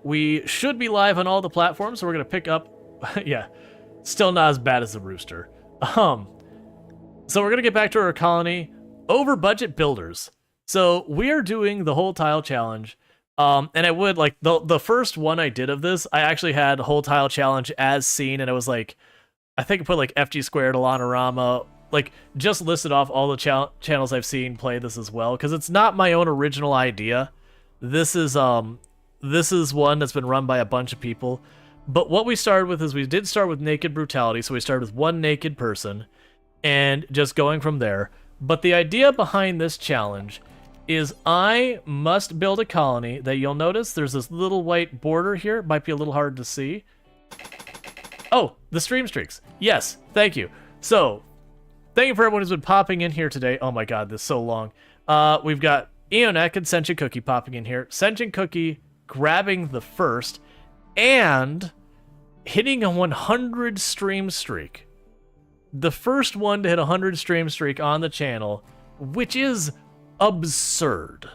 We should be live on all the platforms, so we're gonna pick up. Yeah, still not as bad as the rooster. Um, so we're gonna get back to our colony over budget builders. So we are doing the whole tile challenge. And I would like the first one I did of this, I actually had whole tile challenge as seen, and it was like, I think I put like FG squared, Alanorama, like just listed off all the channels I've seen play this as well, because it's not my own original idea. This is one that's been run by a bunch of people. But what we started with is we did start with naked brutality, so we started with one naked person, and just going from there. But the idea behind this challenge is I must build a colony that you'll notice there's this little white border here. It might be a little hard to see. Oh, the stream streaks. Yes, thank you. So, thank you for everyone who's been popping in here today. Oh my god, this is so long. We've got Eonek and Sentient Cookie popping in here. Sentient Cookie grabbing the first and hitting a 100 stream streak. The first one to hit a 100 stream streak on the channel, which is absurd.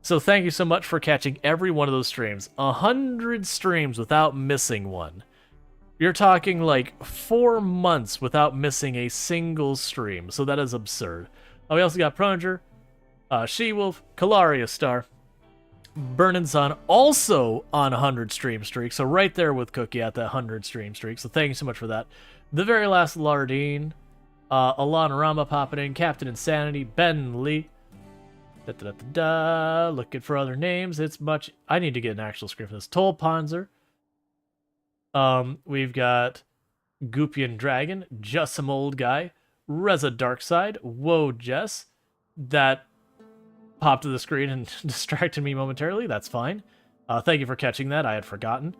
So thank you so much for catching every one of those streams. 100 streams without missing one. You're talking like 4 months without missing a single stream. So that is absurd. We also got Proninger, She-Wolf, Kalaria Star, Burnin' Sun, also on 100 stream streak. So right there with Cookie at that 100 stream streak. So thank you so much for that. The very last Lardine, Alanorama popping in, Captain Insanity, Ben Lee. Looking for other names. It's much. I need to get an actual script for this. Toll Panzer. We've got Goopian Dragon, just some old guy. Reza Darkside, Whoa Jess. That popped to the screen and distracted me momentarily. That's fine. Thank you for catching that. I had forgotten.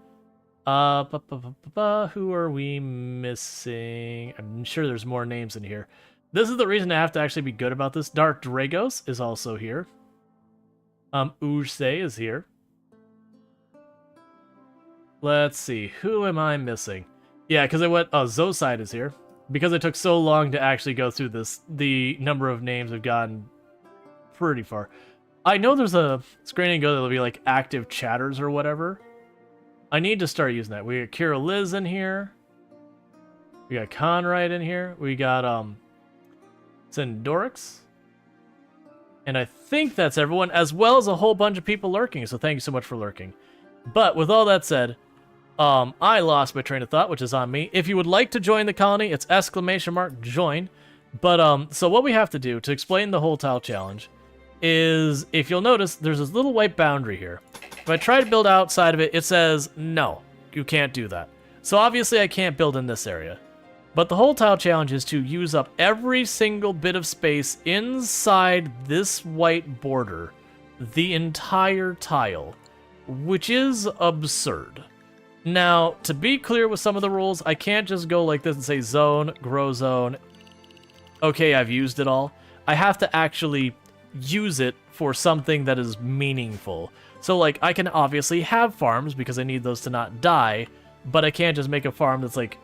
Who are we missing? I'm sure there's more names in here. This is the reason I have to actually be good about this. Dark Dragos is also here. Ujse is here. Let's see. Who am I missing? Yeah, because I went... Oh, Zoside is here. Because it took so long to actually go through this, the number of names have gotten pretty far. I know there's a screen and go that'll be like active chatters or whatever. I need to start using that. We got Kira Liz in here. We got Conrad in here. We got Zendorix. And I think that's everyone, as well as a whole bunch of people lurking, so thank you so much for lurking. But with all that said, I lost my train of thought, which is on me. If you would like to join the colony, it's !join. But so what we have to do to explain the whole tile challenge is, if you'll notice, there's this little white boundary here. If I try to build outside of it, it says, no, you can't do that. So obviously I can't build in this area. But the whole tile challenge is to use up every single bit of space inside this white border, the entire tile, which is absurd. Now, to be clear with some of the rules, I can't just go like this and say zone, grow zone. Okay, I've used it all. I have to actually use it for something that is meaningful. So like, I can obviously have farms because I need those to not die, but I can't just make a farm that's like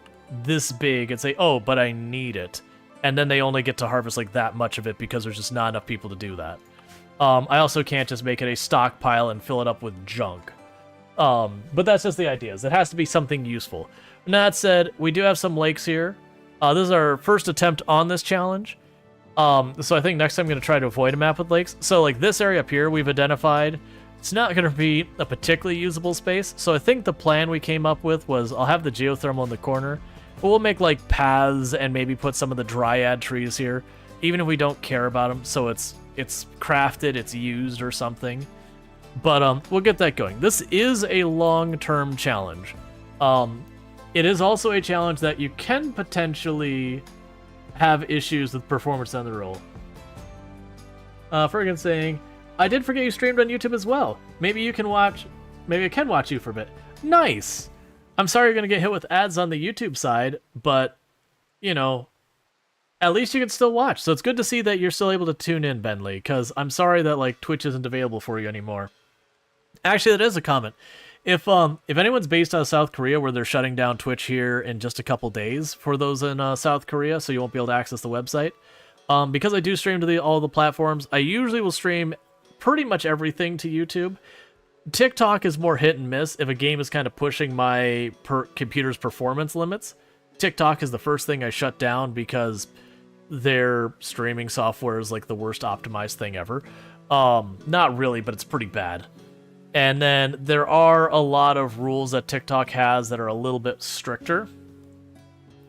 this big and say, oh, but I need it. And then they only get to harvest like that much of it because there's just not enough people to do that. I also can't just make it a stockpile and fill it up with junk. But that's just the idea. It has to be something useful. And that said, we do have some lakes here. This is our first attempt on this challenge. So I think next time I'm going to try to avoid a map with lakes. So like this area up here, we've identified it's not going to be a particularly usable space. So I think the plan we came up with was I'll have the geothermal in the corner. But we'll make like paths and maybe put some of the dryad trees here, even if we don't care about them. So it's crafted, it's used or something. But we'll get that going. This is a long-term challenge. It is also a challenge that you can potentially have issues with performance on the roll. Fergan saying, I did forget you streamed on YouTube as well. Maybe I can watch you for a bit. Nice! I'm sorry you're going to get hit with ads on the YouTube side, but, you know, at least you can still watch. So it's good to see that you're still able to tune in, Bentley, because I'm sorry that, like, Twitch isn't available for you anymore. Actually, that is a comment. If anyone's based out of South Korea, where they're shutting down Twitch here in just a couple days for those in South Korea, so you won't be able to access the website, because I do stream to all the platforms, I usually will stream pretty much everything to YouTube. TikTok is more hit and miss. If a game is kind of pushing my computer's performance limits, TikTok is the first thing I shut down because their streaming software is like the worst optimized thing ever. Not really, but it's pretty bad. And then there are a lot of rules that TikTok has that are a little bit stricter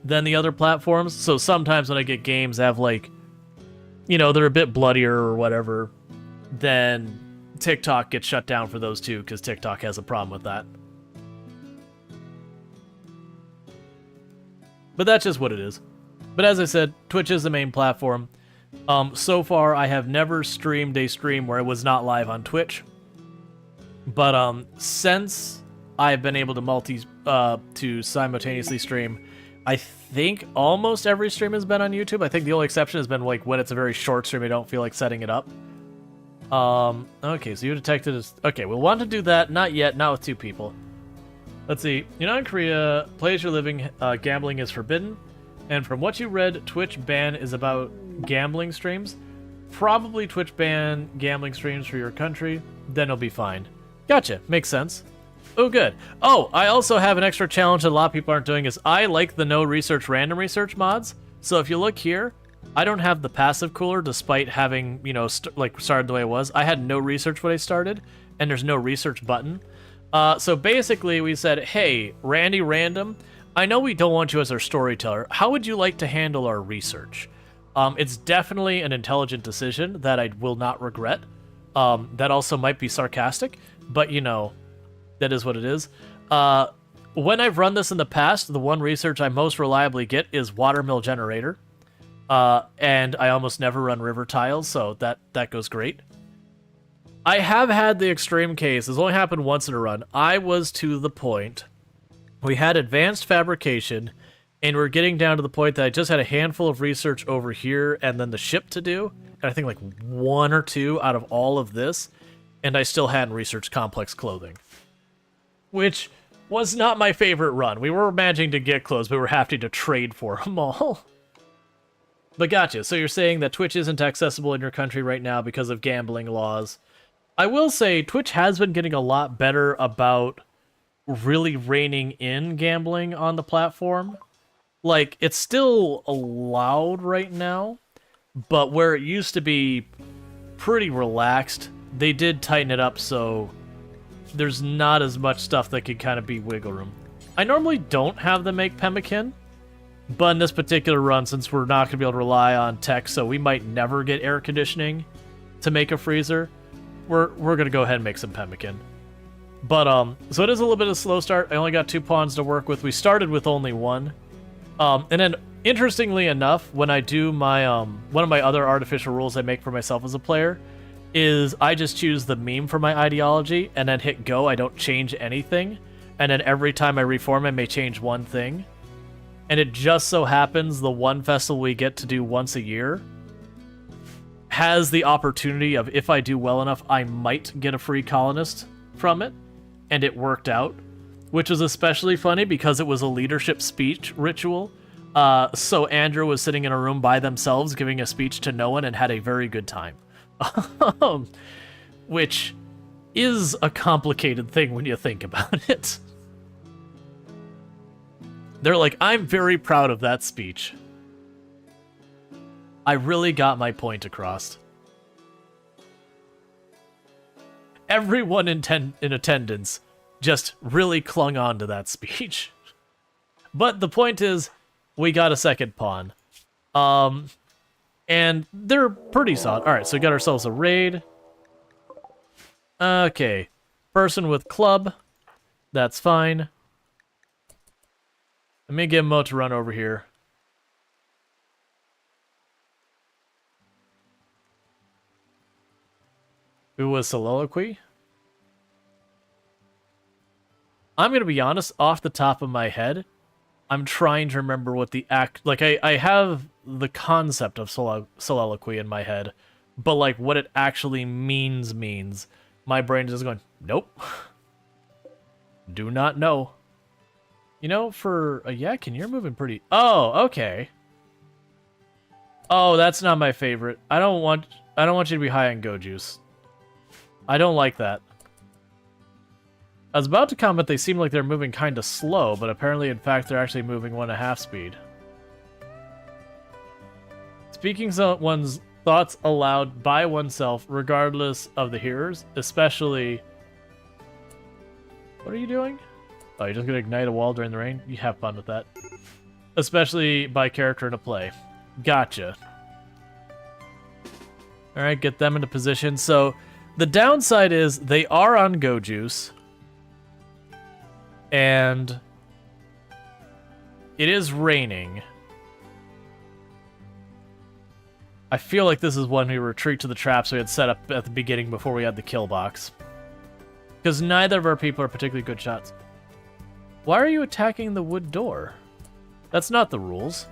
than the other platforms. So sometimes when I get games that have like, you know, they're a bit bloodier or whatever, then TikTok gets shut down for those too, because TikTok has a problem with that. But that's just what it is. But as I said, Twitch is the main platform. So far, I have never streamed a stream where it was not live on Twitch. But since I've been able to simultaneously stream, I think almost every stream has been on YouTube. I think the only exception has been like when it's a very short stream, I don't feel like setting it up. Okay, so you detected as... Okay, we'll want to do that. Not yet, not with two people. Let's see. You know, in Korea, place your living, gambling is forbidden. And from what you read, Twitch ban is about gambling streams. Probably Twitch ban gambling streams for your country. Then it'll be fine. Gotcha. Makes sense. Oh, good. Oh, I also have an extra challenge that a lot of people aren't doing is I like the no research random research mods. So if you look here, I don't have the passive cooler despite having, you know, started the way it was. I had no research when I started, and there's no research button. So basically we said, hey, Randy Random, I know we don't want you as our storyteller. How would you like to handle our research? It's definitely an intelligent decision that I will not regret. That also might be sarcastic, but you know, that is what it is. When I've run this in the past, the one research I most reliably get is watermill generator. And I almost never run river tiles, so that goes great. I have had the extreme case. It's only happened once in a run. I was to the point. We had advanced fabrication, and we're getting down to the point that I just had a handful of research over here and then the ship to do. And I think like 1 or 2 out of all of this, and I still hadn't researched complex clothing. Which was not my favorite run. We were managing to get clothes, but we were having to trade for them all. But gotcha. So you're saying that Twitch isn't accessible in your country right now because of gambling laws. I will say Twitch has been getting a lot better about really reining in gambling on the platform. Like, it's still allowed right now, but where it used to be pretty relaxed, they did tighten it up so there's not as much stuff that could kind of be wiggle room. I normally don't have them make pemmican, but in this particular run, since we're not going to be able to rely on tech, so we might never get air conditioning to make a freezer, we're going to go ahead and make some pemmican. But, so it is a little bit of a slow start. I only got 2 pawns to work with. We started with only 1. And then, interestingly enough, when I do my, one of my other artificial rules I make for myself as a player is I just choose the meme for my ideology and then hit go. I don't change anything. And then every time I reform, I may change one thing. And it just so happens the one festival we get to do once a year has the opportunity of, if I do well enough, I might get a free colonist from it. And it worked out, which was especially funny because it was a leadership speech ritual. So Andrew was sitting in a room by themselves giving a speech to no one and had a very good time. Which is a complicated thing when you think about it. They're like, I'm very proud of that speech. I really got my point across. Everyone in attendance just really clung on to that speech. But the point is, we got a second pawn. And they're pretty solid. Alright, so we got ourselves a raid. Okay. Person with club. That's fine. Let me get Mo to run over here. Who was soliloquy? I'm gonna be honest, off the top of my head, I'm trying to remember what the like I have the concept of soliloquy in my head, but like what it actually means, my brain is going, nope. Do not know. You know, for a Yakin, you're moving pretty... Oh, okay. Oh, that's not my favorite. I don't want you to be high on go juice. I don't like that. I was about to comment they seem like they're moving kind of slow, but apparently, in fact, they're actually moving 1.5 speed. Speaking one's thoughts aloud by oneself, regardless of the hearers, especially... What are you doing? Oh, you're just gonna ignite a wall during the rain? You have fun with that. Especially by character in a play. Gotcha. Alright, get them into position. So, the downside is they are on Go Juice. And it is raining. I feel like this is when we retreat to the traps we had set up at the beginning before we had the kill box. Because neither of our people are particularly good shots. Why are you attacking the wood door? That's not the rules.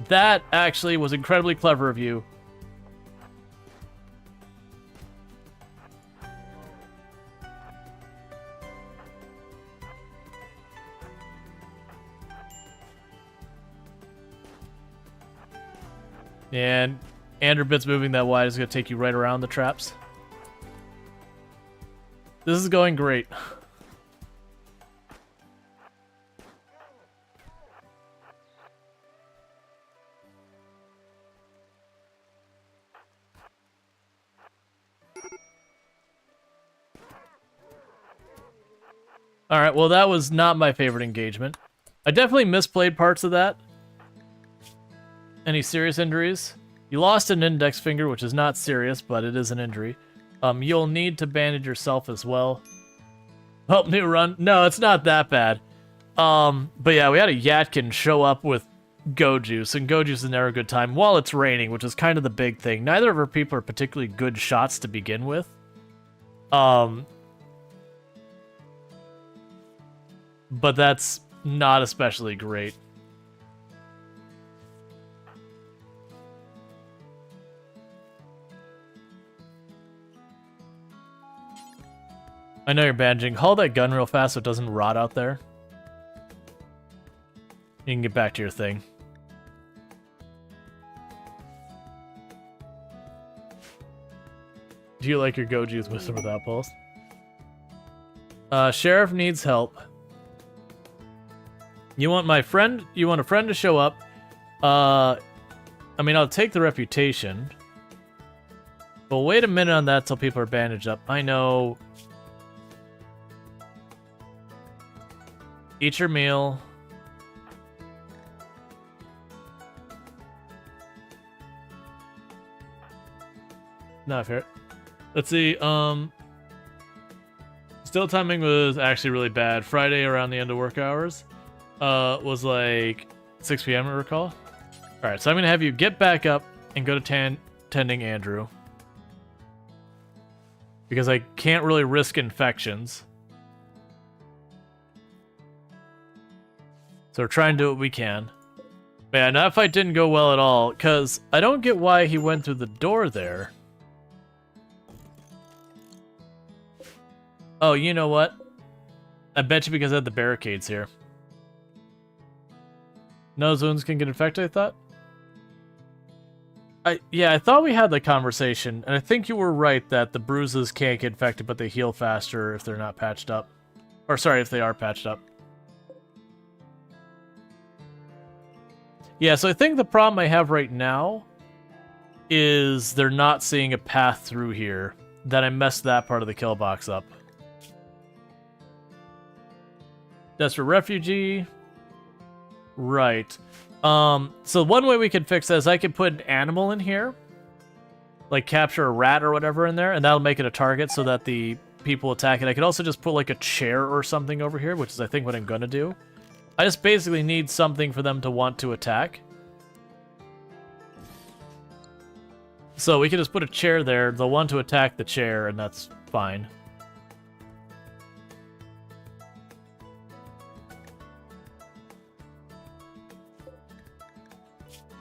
That actually was incredibly clever of you. And Andrew Bits moving that wide is going to take you right around the traps. This is going great. Alright, well that was not my favorite engagement. I definitely misplayed parts of that. Any serious injuries? You lost an index finger, which is not serious, but it is an injury. You'll need to bandage yourself as well. Help new run. No, it's not that bad. But yeah, we had a Yatkin show up with Go Juice, and Go Juice is never a good time while it's raining, which is kind of the big thing. Neither of our people are particularly good shots to begin with. But that's not especially great. I know you're bandaging. Haul that gun real fast so it doesn't rot out there. You can get back to your thing. Do you like your Go Juice with or without pulse? Sheriff needs help. You want my friend? You want a friend to show up? I mean, I'll take the reputation. But wait a minute on that till people are bandaged up. I know. Eat your meal. Not fair. Let's see. Still timing was actually really bad. Friday around the end of work hours was like 6 p.m. I recall. All right, so I'm gonna have you get back up and go to tending Andrew because I can't really risk infections. So we're trying to do what we can. But yeah, that fight didn't go well at all, because I don't get why he went through the door there. Oh, you know what? I bet you because I had the barricades here. Nose wounds can get infected, I thought? Yeah, I thought we had the conversation, and I think you were right that the bruises can't get infected, but they heal faster if they're not patched up. Or sorry, if they are patched up. Yeah, so I think the problem I have right now is they're not seeing a path through here. That I messed that part of the kill box up. Desperate refugee. Right. So one way we could fix that is I could put an animal in here. Like capture a rat or whatever in there, and that'll make it a target so that the people attack it. I could also just put like a chair or something over here, which is I think what I'm gonna do. I just basically need something for them to want to attack. So we can just put a chair there. They'll want to attack the chair, and that's fine.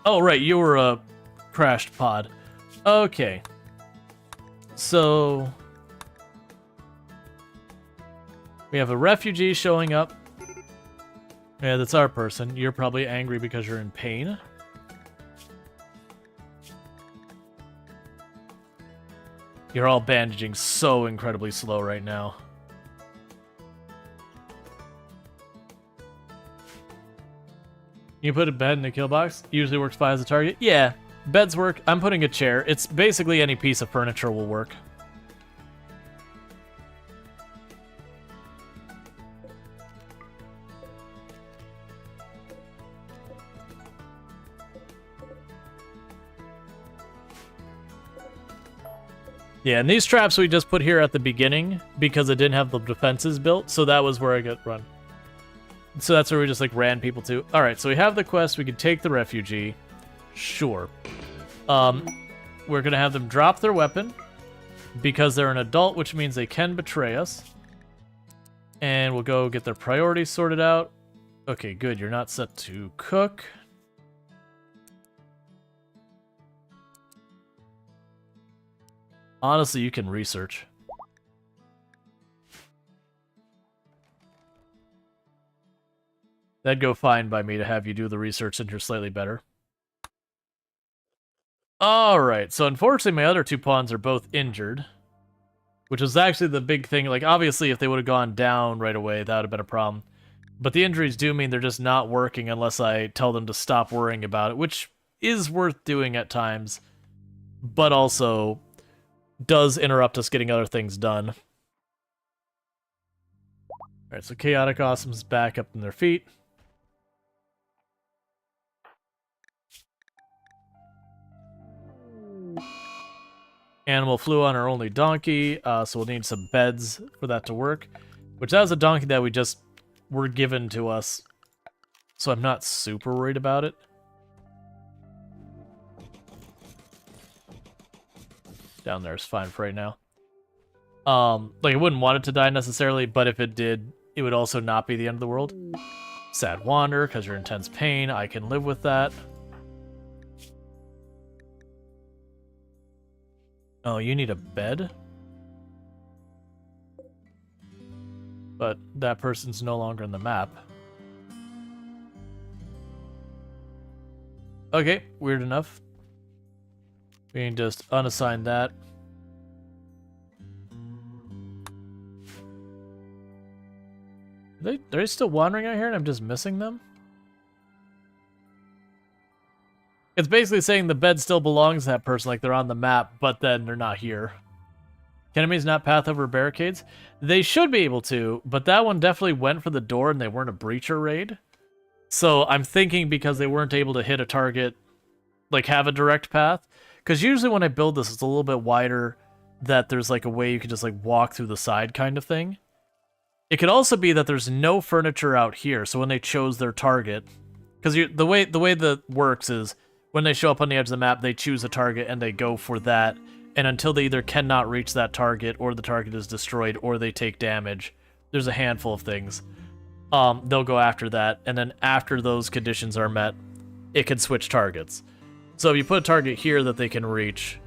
Oh, right, you were a crashed pod. Okay. So we have a refugee showing up. Yeah, that's our person. You're probably angry because you're in pain. You're all bandaging so incredibly slow right now. You put a bed in the kill box? Usually works fine as a target? Yeah, beds work. I'm putting a chair. It's basically any piece of furniture will work. Yeah, and these traps we just put here at the beginning because it didn't have the defenses built, so that was where I got run. So that's where we just like ran people to. All right, so we have the quest. We can take the refugee. Sure. We're gonna have them drop their weapon because they're an adult, which means they can betray us. And we'll go get their priorities sorted out. Okay, good. You're not set to cook. Honestly, you can research. That'd go fine by me to have you do the research since you're slightly better. Alright, so unfortunately my other two pawns are both injured. Which was actually the big thing. Like, obviously, if they would have gone down right away, that would have been a problem. But the injuries do mean they're just not working unless I tell them to stop worrying about it, which is worth doing at times. But also does interrupt us getting other things done. Alright, so Chaotic Awesome's back up in their feet. Animal flew on our only donkey, so we'll need some beds for that to work. Which that was a donkey that we just were given to us, so I'm not super worried about it. Down there is fine for right now. Like, I wouldn't want it to die necessarily, but if it did, it would also not be the end of the world. Sad wander, because you're in intense pain. I can live with that. Oh, you need a bed? But that person's no longer in the map. Okay, weird enough. We can just unassign that. Are they still wandering out here and I'm just missing them? It's basically saying the bed still belongs to that person, like they're on the map, but then they're not here. Can enemies not path over barricades? They should be able to, but that one definitely went for the door and they weren't a breacher raid. So I'm thinking because they weren't able to hit a target, like have a direct path. Because usually when I build this, it's a little bit wider, that there's like a way you could just like walk through the side kind of thing. It could also be that there's no furniture out here, so when they chose their target, because the way that works is when they show up on the edge of the map, they choose a target and they go for that, and until they either cannot reach that target, or the target is destroyed, or they take damage, there's a handful of things. They'll go after that, and then after those conditions are met, it can switch targets. So if you put a target here that they can reach,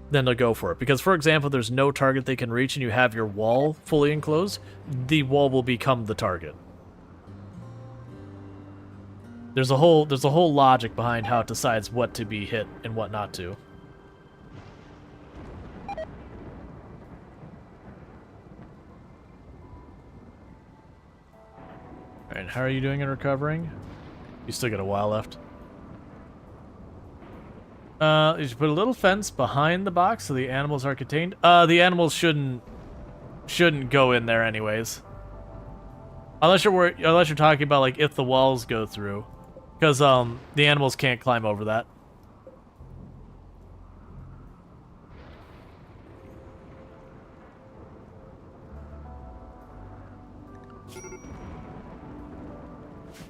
then they'll go for it. Because, for example, there's no target they can reach and you have your wall fully enclosed, the wall will become the target. There's a whole logic behind how it decides what to be hit and what not to. Alright, how are you doing in recovering? You still got a while left. You should put a little fence behind the box so the animals are contained. The animals shouldn't go in there anyways. Unless you're talking about like if the walls go through. Because the animals can't climb over that.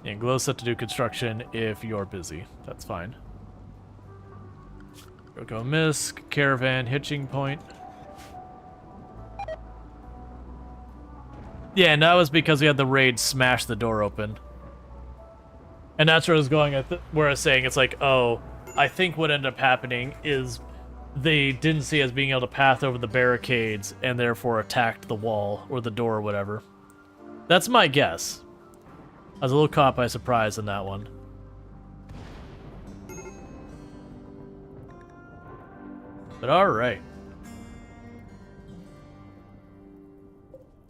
And Glow's set to do construction if you're busy. That's fine. Go Misk, caravan, hitching point. Yeah, and that was because we had the raid smash the door open. And that's where I was going, where I was saying, it's like, oh, I think what ended up happening is they didn't see us being able to path over the barricades and therefore attacked the wall or the door or whatever. That's my guess. I was a little caught by surprise in that one. But alright.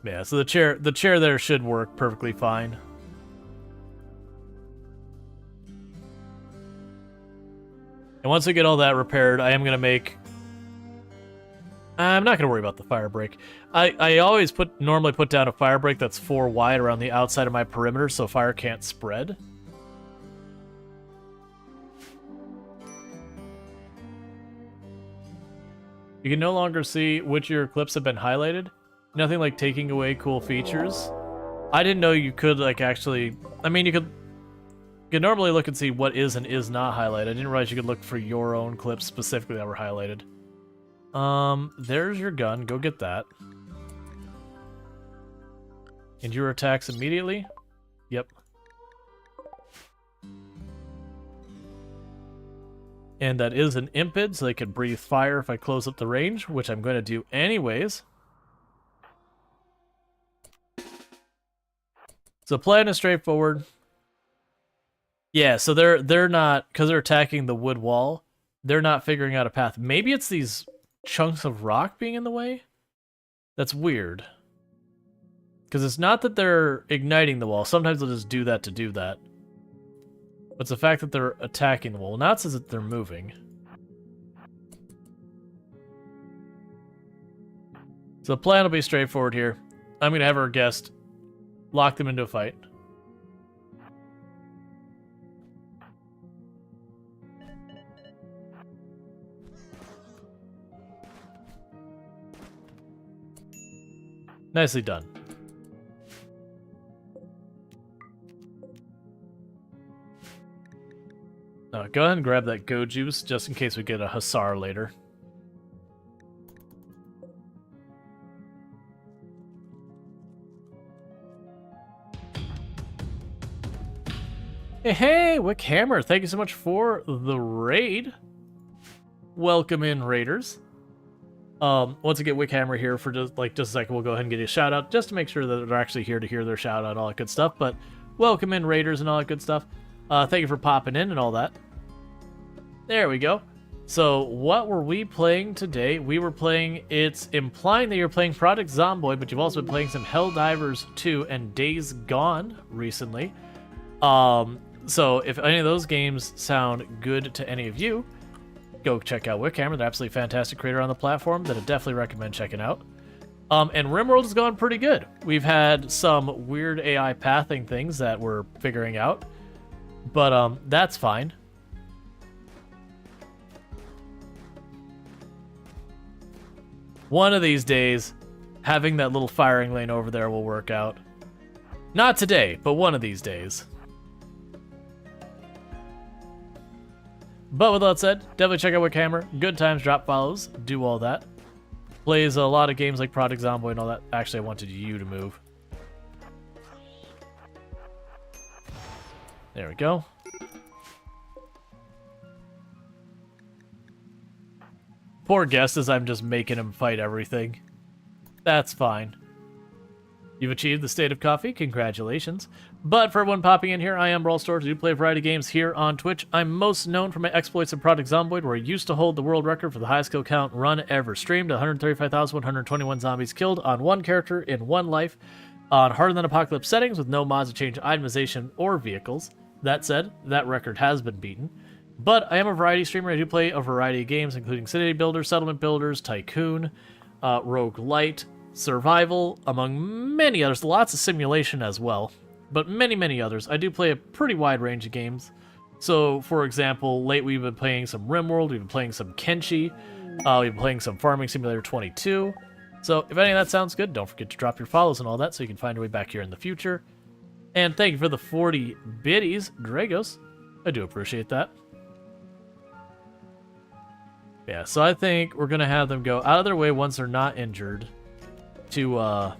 Yeah, so the chair there should work perfectly fine. And once I get all that repaired, I am going to make... I'm not going to worry about the fire break. I always normally put down a fire break that's 4 wide around the outside of my perimeter so fire can't spread. You can no longer see which of your clips have been highlighted. Nothing like taking away cool features. I didn't know you could like actually... I mean, you could normally look and see what is and is not highlighted. I didn't realize you could look for your own clips specifically that were highlighted. There's your gun. Go get that. Endure attacks immediately. Yep. And that is an impid, so they can breathe fire if I close up the range, which I'm going to do anyways. So plan is straightforward. Yeah, so they're not, because they're attacking the wood wall, they're not figuring out a path. Maybe it's these chunks of rock being in the way? That's weird. Because it's not that they're igniting the wall. Sometimes they'll just do that to do that. But it's the fact that they're attacking the wall. Now it says that they're moving. So the plan will be straightforward here. I'm going to have our guest lock them into a fight. Nicely done. Go ahead and grab that go juice just in case we get a hussar later. Hey, Wickhammer, thank you so much for the raid. Welcome in, raiders. Once again, Wickhammer here for just a second, we'll go ahead and get you a shout out just to make sure that they're actually here to hear their shout out, all that good stuff. But welcome in, raiders, and all that good stuff. Thank you for popping in and all that. There we go. So what were we playing today? We were playing, it's implying that you're playing Project Zomboid, but you've also been playing some Helldivers 2 and Days Gone recently. So if any of those games sound good to any of you, go check out Wickhammer. They're absolutely fantastic creator on the platform that I definitely recommend checking out. And RimWorld has gone pretty good. We've had some weird AI pathing things that we're figuring out, but that's fine. One of these days, having that little firing lane over there will work out. Not today, but one of these days. But with that said, definitely check out Wickhammer. Good times, drop follows, do all that. Plays a lot of games like Project Zomboid and all that. Actually, I wanted you to move. There we go. Poor guest as I'm just making him fight everything. That's fine. You've achieved the state of coffee. Congratulations. But for everyone popping in here, I am Rual Storge. I do play a variety of games here on Twitch. I'm most known for my exploits in Project Zomboid, where I used to hold the world record for the highest kill count run ever streamed. 135,121 zombies killed on one character in one life on harder than apocalypse settings with no mods to change itemization or vehicles. That said, that record has been beaten. But I am a variety streamer. I do play a variety of games, including City Builders, Settlement Builders, Tycoon, Roguelite, Survival, among many others. Lots of simulation as well, but many, many others. I do play a pretty wide range of games. So, for example, lately we've been playing some RimWorld, we've been playing some Kenshi, we've been playing some Farming Simulator 22. So, if any of that sounds good, don't forget to drop your follows and all that so you can find your way back here in the future. And thank you for the 40 biddies, Dragos. I do appreciate that. Yeah, so I think we're going to have them go out of their way once they're not injured to,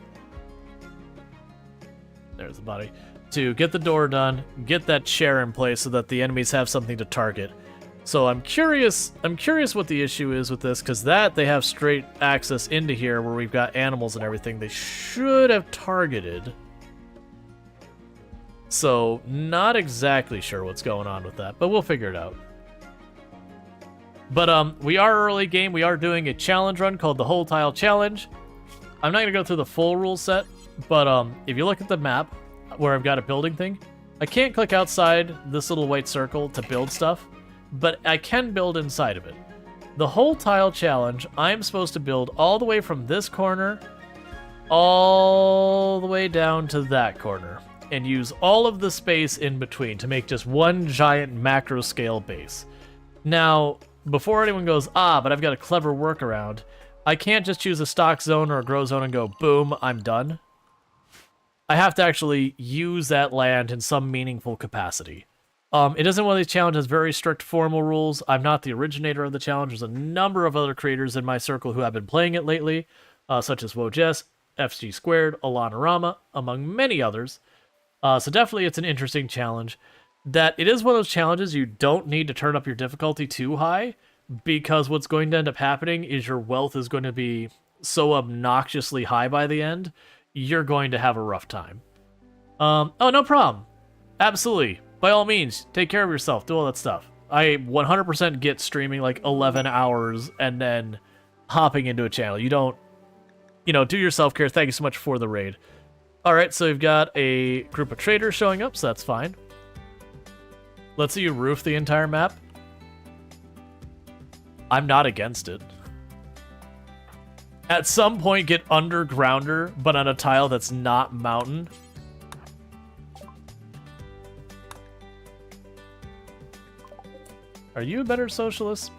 there's the body, to get the door done, get that chair in place so that the enemies have something to target. So I'm curious what the issue is with this, because they have straight access into here where we've got animals and everything they should have targeted. So not exactly sure what's going on with that, but we'll figure it out. But we are early game. We are doing a challenge run called the Whole Tile Challenge. I'm not going to go through the full rule set, but if you look at the map where I've got a building thing, I can't click outside this little white circle to build stuff, but I can build inside of it. The whole tile challenge, I'm supposed to build all the way from this corner all the way down to that corner and use all of the space in between to make just one giant macro scale base. Now, before anyone goes, but I've got a clever workaround, I can't just choose a stock zone or a grow zone and go, boom, I'm done. I have to actually use that land in some meaningful capacity. It isn't one of these challenges, very strict formal rules. I'm not the originator of the challenge. There's a number of other creators in my circle who have been playing it lately, such as Wojess, FG Squared, Alanarama, among many others. So definitely it's an interesting challenge. That it is one of those challenges you don't need to turn up your difficulty too high, because what's going to end up happening is your wealth is going to be so obnoxiously high by the end, you're going to have a rough time. Oh, no problem. Absolutely. By all means, take care of yourself, do all that stuff. I 100% get streaming like 11 hours and then hopping into a channel. You don't, do your self-care. Thank you so much for the raid. All right, so we've got a group of traders showing up, so that's fine. Let's see you roof the entire map. I'm not against it. At some point, get undergrounder, but on a tile that's not mountain. Are you a better socializer?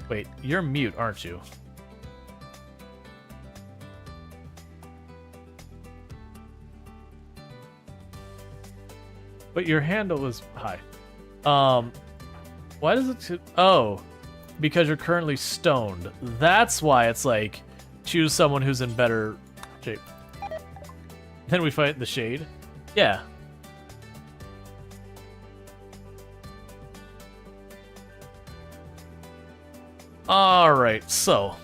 Wait, you're mute, aren't you? But your handle was high. Why does it... Oh, because you're currently stoned. That's why it's like, choose someone who's in better shape. Then we fight the shade. Yeah. Alright, so.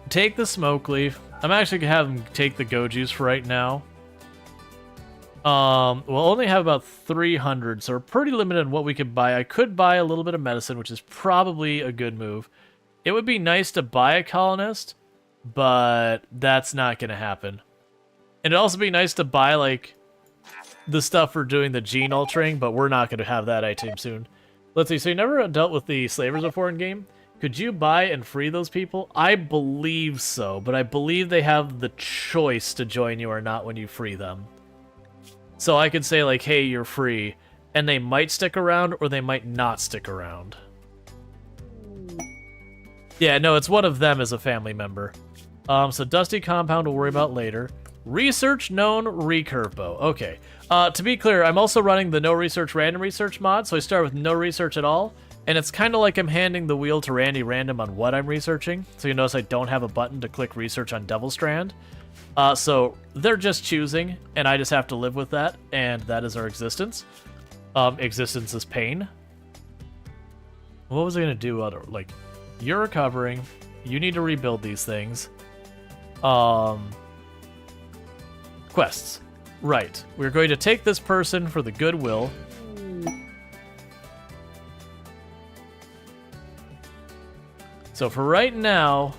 Take the smoke leaf. I'm actually going to have them take the go juice for right now. We'll only have about 300, so we're pretty limited on what we could buy. I could buy a little bit of medicine, which is probably a good move. It would be nice to buy a colonist, but that's not going to happen. And it'd also be nice to buy, like, the stuff for doing the gene altering, but we're not going to have that item soon. Let's see, so you never dealt with the slavers before in game? Could you buy and free those people? I believe so, but I believe they have the choice to join you or not when you free them. So I could say, like, hey, you're free, and they might stick around, or they might not stick around. Yeah, no, it's one of them as a family member. So Dusty Compound we'll worry about later. Research known recurve bow. Okay. To be clear, I'm also running the no research random research mod, so I start with no research at all, and it's kind of like I'm handing the wheel to Randy random on what I'm researching, so you notice I don't have a button to click research on Devil Strand. So they're just choosing, and I just have to live with that, and that is our existence. Existence is pain. What was I going to do? Like, you're recovering. You need to rebuild these things. Quests. Right. We're going to take this person for the goodwill. So for right now,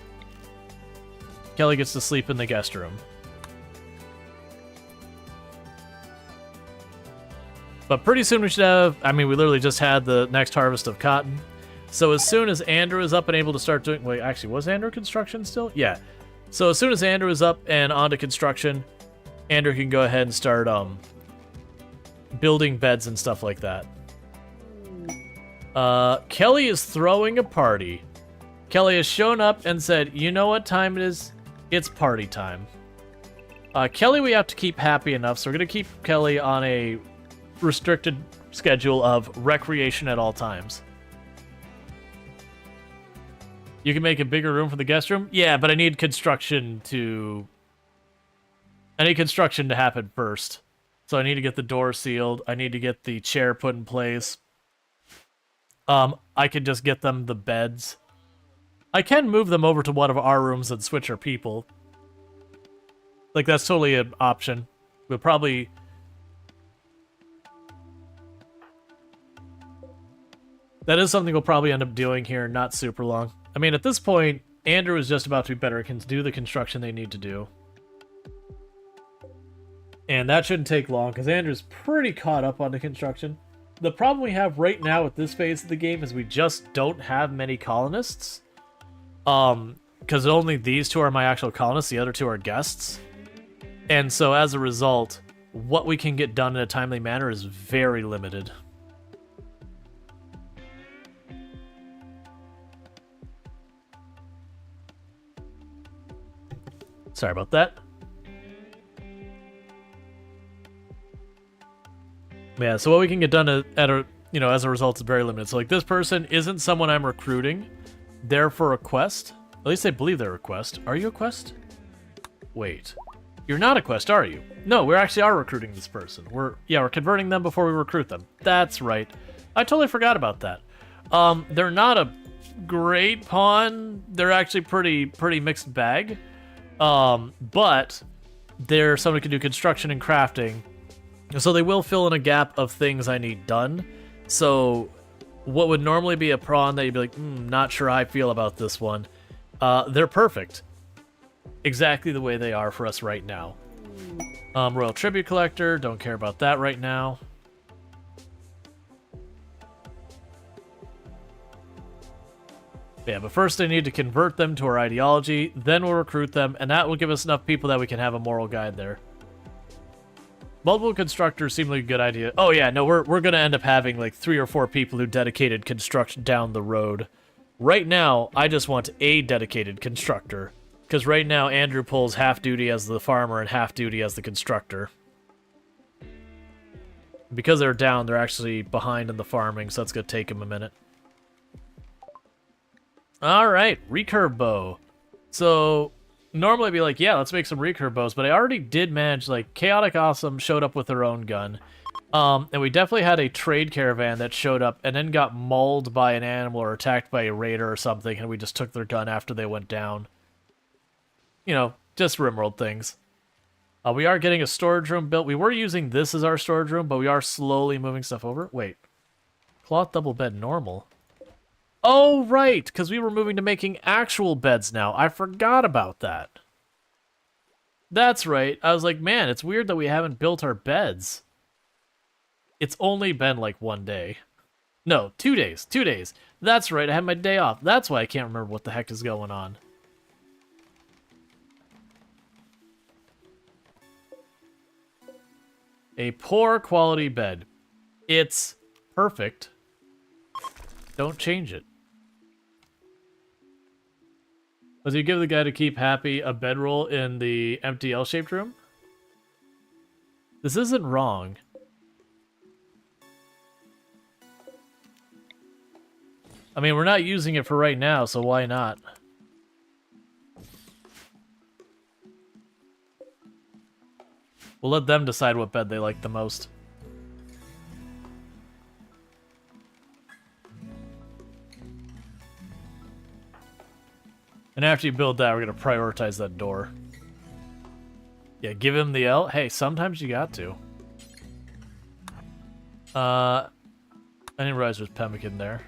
Kelly gets to sleep in the guest room. But pretty soon we should have... I mean, we literally just had the next harvest of cotton. So as soon as Andrew is up and able to start doing... Wait, actually, was Andrew construction still? Yeah. So as soon as Andrew is up and onto construction, Andrew can go ahead and start building beds and stuff like that. Kelly is throwing a party. Kelly has shown up and said, you know what time it is? It's party time. Kelly we have to keep happy enough, so we're going to keep Kelly on a restricted schedule of recreation at all times. You can make a bigger room for the guest room? Yeah, but I need construction to... I need construction to happen first. So I need to get the door sealed. I need to get the chair put in place. I could just get them the beds. I can move them over to one of our rooms and switch our people. Like, that's totally an option. We'll probably... That is something we'll probably end up doing here, not super long. I mean, at this point, Andrew is just about to be better, can do the construction they need to do. And that shouldn't take long, because Andrew's pretty caught up on the construction. The problem we have right now with this phase of the game is we just don't have many colonists. Because only these two are my actual colonists, the other two are guests. And so as a result, what we can get done in a timely manner is very limited. Sorry about that. Yeah, so what we can get done as a result is very limited. So like this person isn't someone I'm recruiting. They're for a quest. At least I believe they're a quest. Are you a quest? Wait. You're not a quest, are you? No, we actually are recruiting this person. We're converting them before we recruit them. That's right. I totally forgot about that. They're not a great pawn. They're actually pretty mixed bag. But they're someone who can do construction and crafting. So they will fill in a gap of things I need done. So what would normally be a pawn that you'd be like, not sure how I feel about this one. They're perfect. Exactly the way they are for us right now. Royal Tribute Collector, don't care about that right now. Yeah, but first I need to convert them to our ideology, then we'll recruit them, and that will give us enough people that we can have a moral guide there. Multiple constructors seem like a good idea. Oh yeah, no, we're going to end up having like 3 or 4 people who dedicated construction down the road. Right now, I just want a dedicated constructor. Because right now, Andrew pulls half duty as the farmer and half duty as the constructor. Because they're down, they're actually behind in the farming, so that's going to take him a minute. Alright, recurve bow. So, normally I'd be like, yeah, let's make some recurve bows, but I already did manage, like, Chaotic Awesome showed up with their own gun. And we definitely had a trade caravan that showed up and then got mauled by an animal or attacked by a raider or something, and we just took their gun after they went down. You know, just RimWorld things. We are getting a storage room built. We were using this as our storage room, but we are slowly moving stuff over. Wait. Cloth double bed normal. Oh, right, because we were moving to making actual beds now. I forgot about that. That's right. I was like, man, it's weird that we haven't built our beds. It's only been like 1 day. No, 2 days. 2 days. That's right, I had my day off. That's why I can't remember what the heck is going on. A poor quality bed. It's perfect. Don't change it. Was you give the guy to keep happy a bedroll in the empty L-shaped room? This isn't wrong. I mean, we're not using it for right now, so why not? We'll let them decide what bed they like the most. And after you build that, we're going to prioritize that door. Yeah, give him the L. Hey, sometimes you got to. I didn't realize there's pemmican there.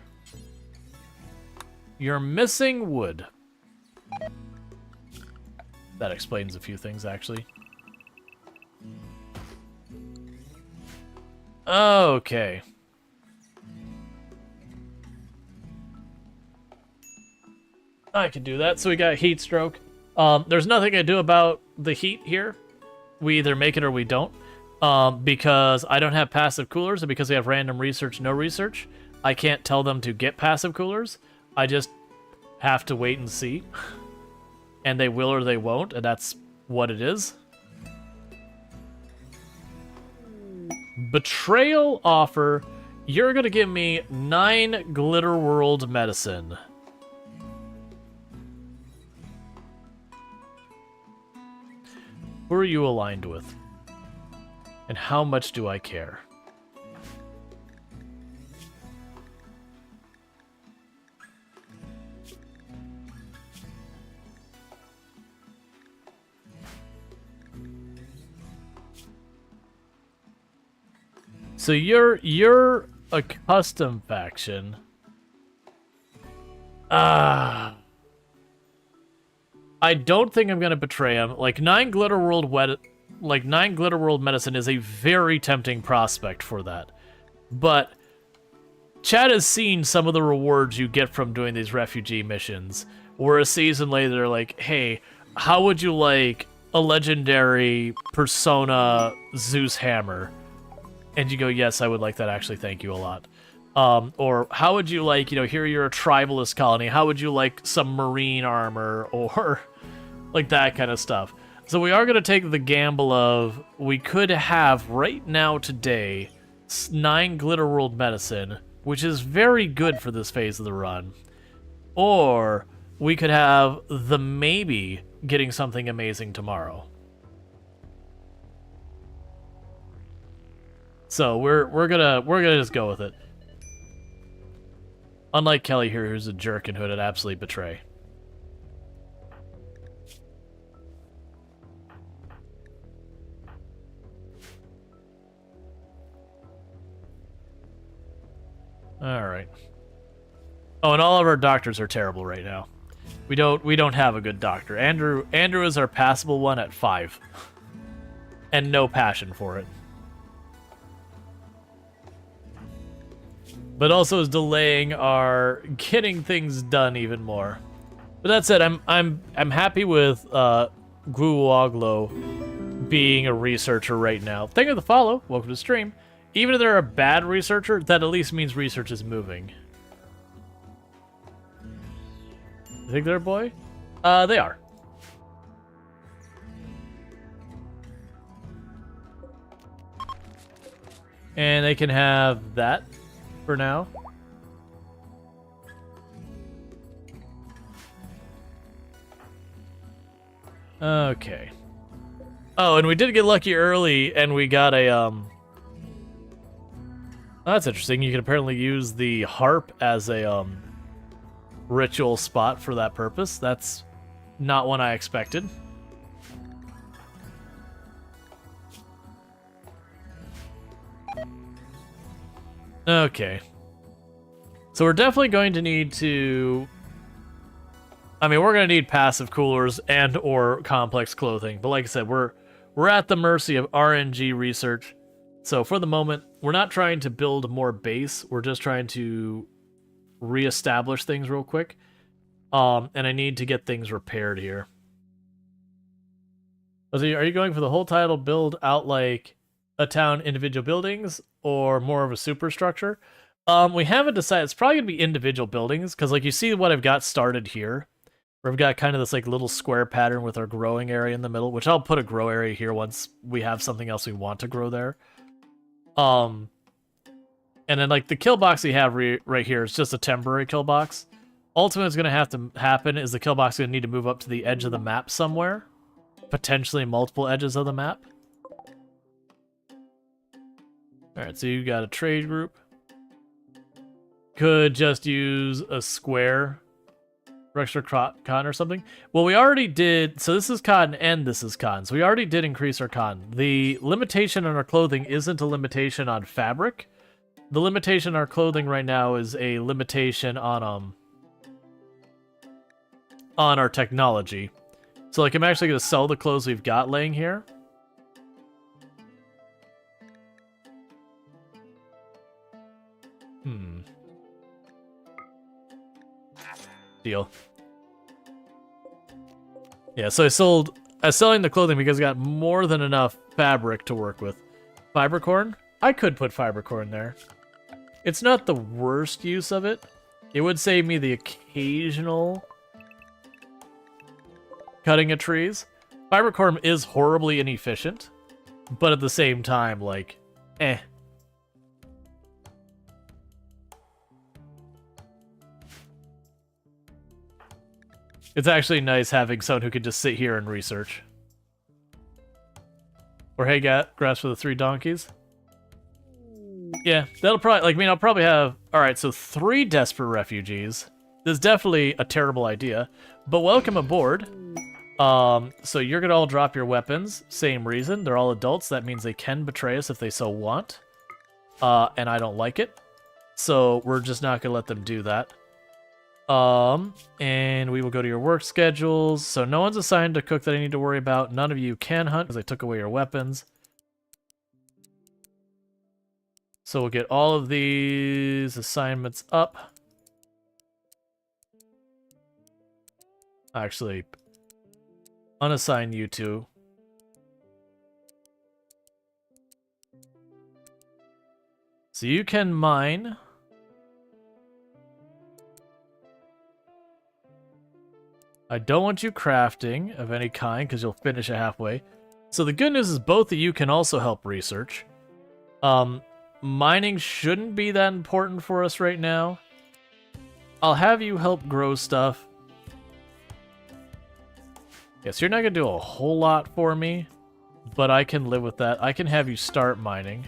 You're missing wood. That explains a few things, actually. Okay. I can do that. So we got heat stroke. There's nothing I do about the heat here. We either make it or we don't. Because I don't have passive coolers, and because we have random research, no research, I can't tell them to get passive coolers. I just have to wait and see. And they will or they won't, and that's what it is. Betrayal offer. You're gonna give me 9 Glitter World medicine. Who are you aligned with? And how much do I care? So you're a custom faction. Ah. I don't think I'm gonna betray him. Like 9 Glitter World Medicine is a very tempting prospect for that. But Chad has seen some of the rewards you get from doing these refugee missions, where a season later they're like, hey, how would you like a legendary Persona Zeus hammer? And you go, yes, I would like that, actually, thank you a lot. Or how would you like, here you're a tribalist colony, how would you like some marine armor, or like that kind of stuff. So we are going to take the gamble of, we could have right now today 9 Glitter World Medicine, which is very good for this phase of the run. Or we could have the maybe getting something amazing tomorrow. So we're gonna just go with it. Unlike Kelly here, who's a jerk and who would absolutely betray. All right. Oh, and all of our doctors are terrible right now. We don't have a good doctor. Andrew is our passable one at 5, and no passion for it. But also is delaying our getting things done even more. But that said, I'm happy with Guaglo being a researcher right now. Thank you for the follow. Welcome to the stream. Even if they're a bad researcher, that at least means research is moving. You think they're a boy? They are. And they can have that for now. Okay. Oh, and we did get lucky early, and we got a, Oh, that's interesting. You can apparently use the harp as a, ritual spot for that purpose. That's not one I expected. Okay. So we're definitely going to need to... I mean, we're going to need passive coolers and or complex clothing. But like I said, we're at the mercy of RNG research. So for the moment, we're not trying to build more base. We're just trying to reestablish things real quick. And I need to get things repaired here. Are you going for the whole title build out like a town individual buildings or more of a superstructure? We haven't decided. It's probably going to be individual buildings because like you see what I've got started here. Where I've got kind of this like little square pattern with our growing area in the middle, which I'll put a grow area here once we have something else we want to grow there. And then, like, the kill box we have right here is just a temporary kill box. Ultimately, what's going to have to happen is the kill box is going to need to move up to the edge of the map somewhere. Potentially multiple edges of the map. Alright, so you got a trade group. Could just use a square for extra cotton or something. Well, we already did... So this is cotton and this is cotton. So we already did increase our cotton. The limitation on our clothing isn't a limitation on fabric. The limitation on our clothing right now is a limitation on our technology. So like I'm actually going to sell the clothes we've got laying here. Deal. Yeah, so I was selling the clothing because I got more than enough fabric to work with. Fibercorn? I could put fibercorn there. It's not the worst use of it. It would save me the occasional cutting of trees. Fibercorn is horribly inefficient, but at the same time, like, eh. It's actually nice having someone who can just sit here and research. Or hey, grass for the 3 donkeys. Yeah, that'll probably, like, I mean, I'll probably have, alright, so 3 desperate refugees. This is definitely a terrible idea, but welcome aboard. So you're gonna all drop your weapons, same reason, they're all adults, that means they can betray us if they so want. And I don't like it, so we're just not gonna let them do that. And we will go to your work schedules. So no one's assigned to cook that I need to worry about. None of you can hunt because I took away your weapons. So we'll get all of these assignments up. Actually, unassign you two. So you can mine. I don't want you crafting of any kind because you'll finish it halfway. So the good news is both of you can also help research. Mining shouldn't be that important for us right now. I'll have you help grow stuff. Yes, you're not going to do a whole lot for me, but I can live with that. I can have you start mining.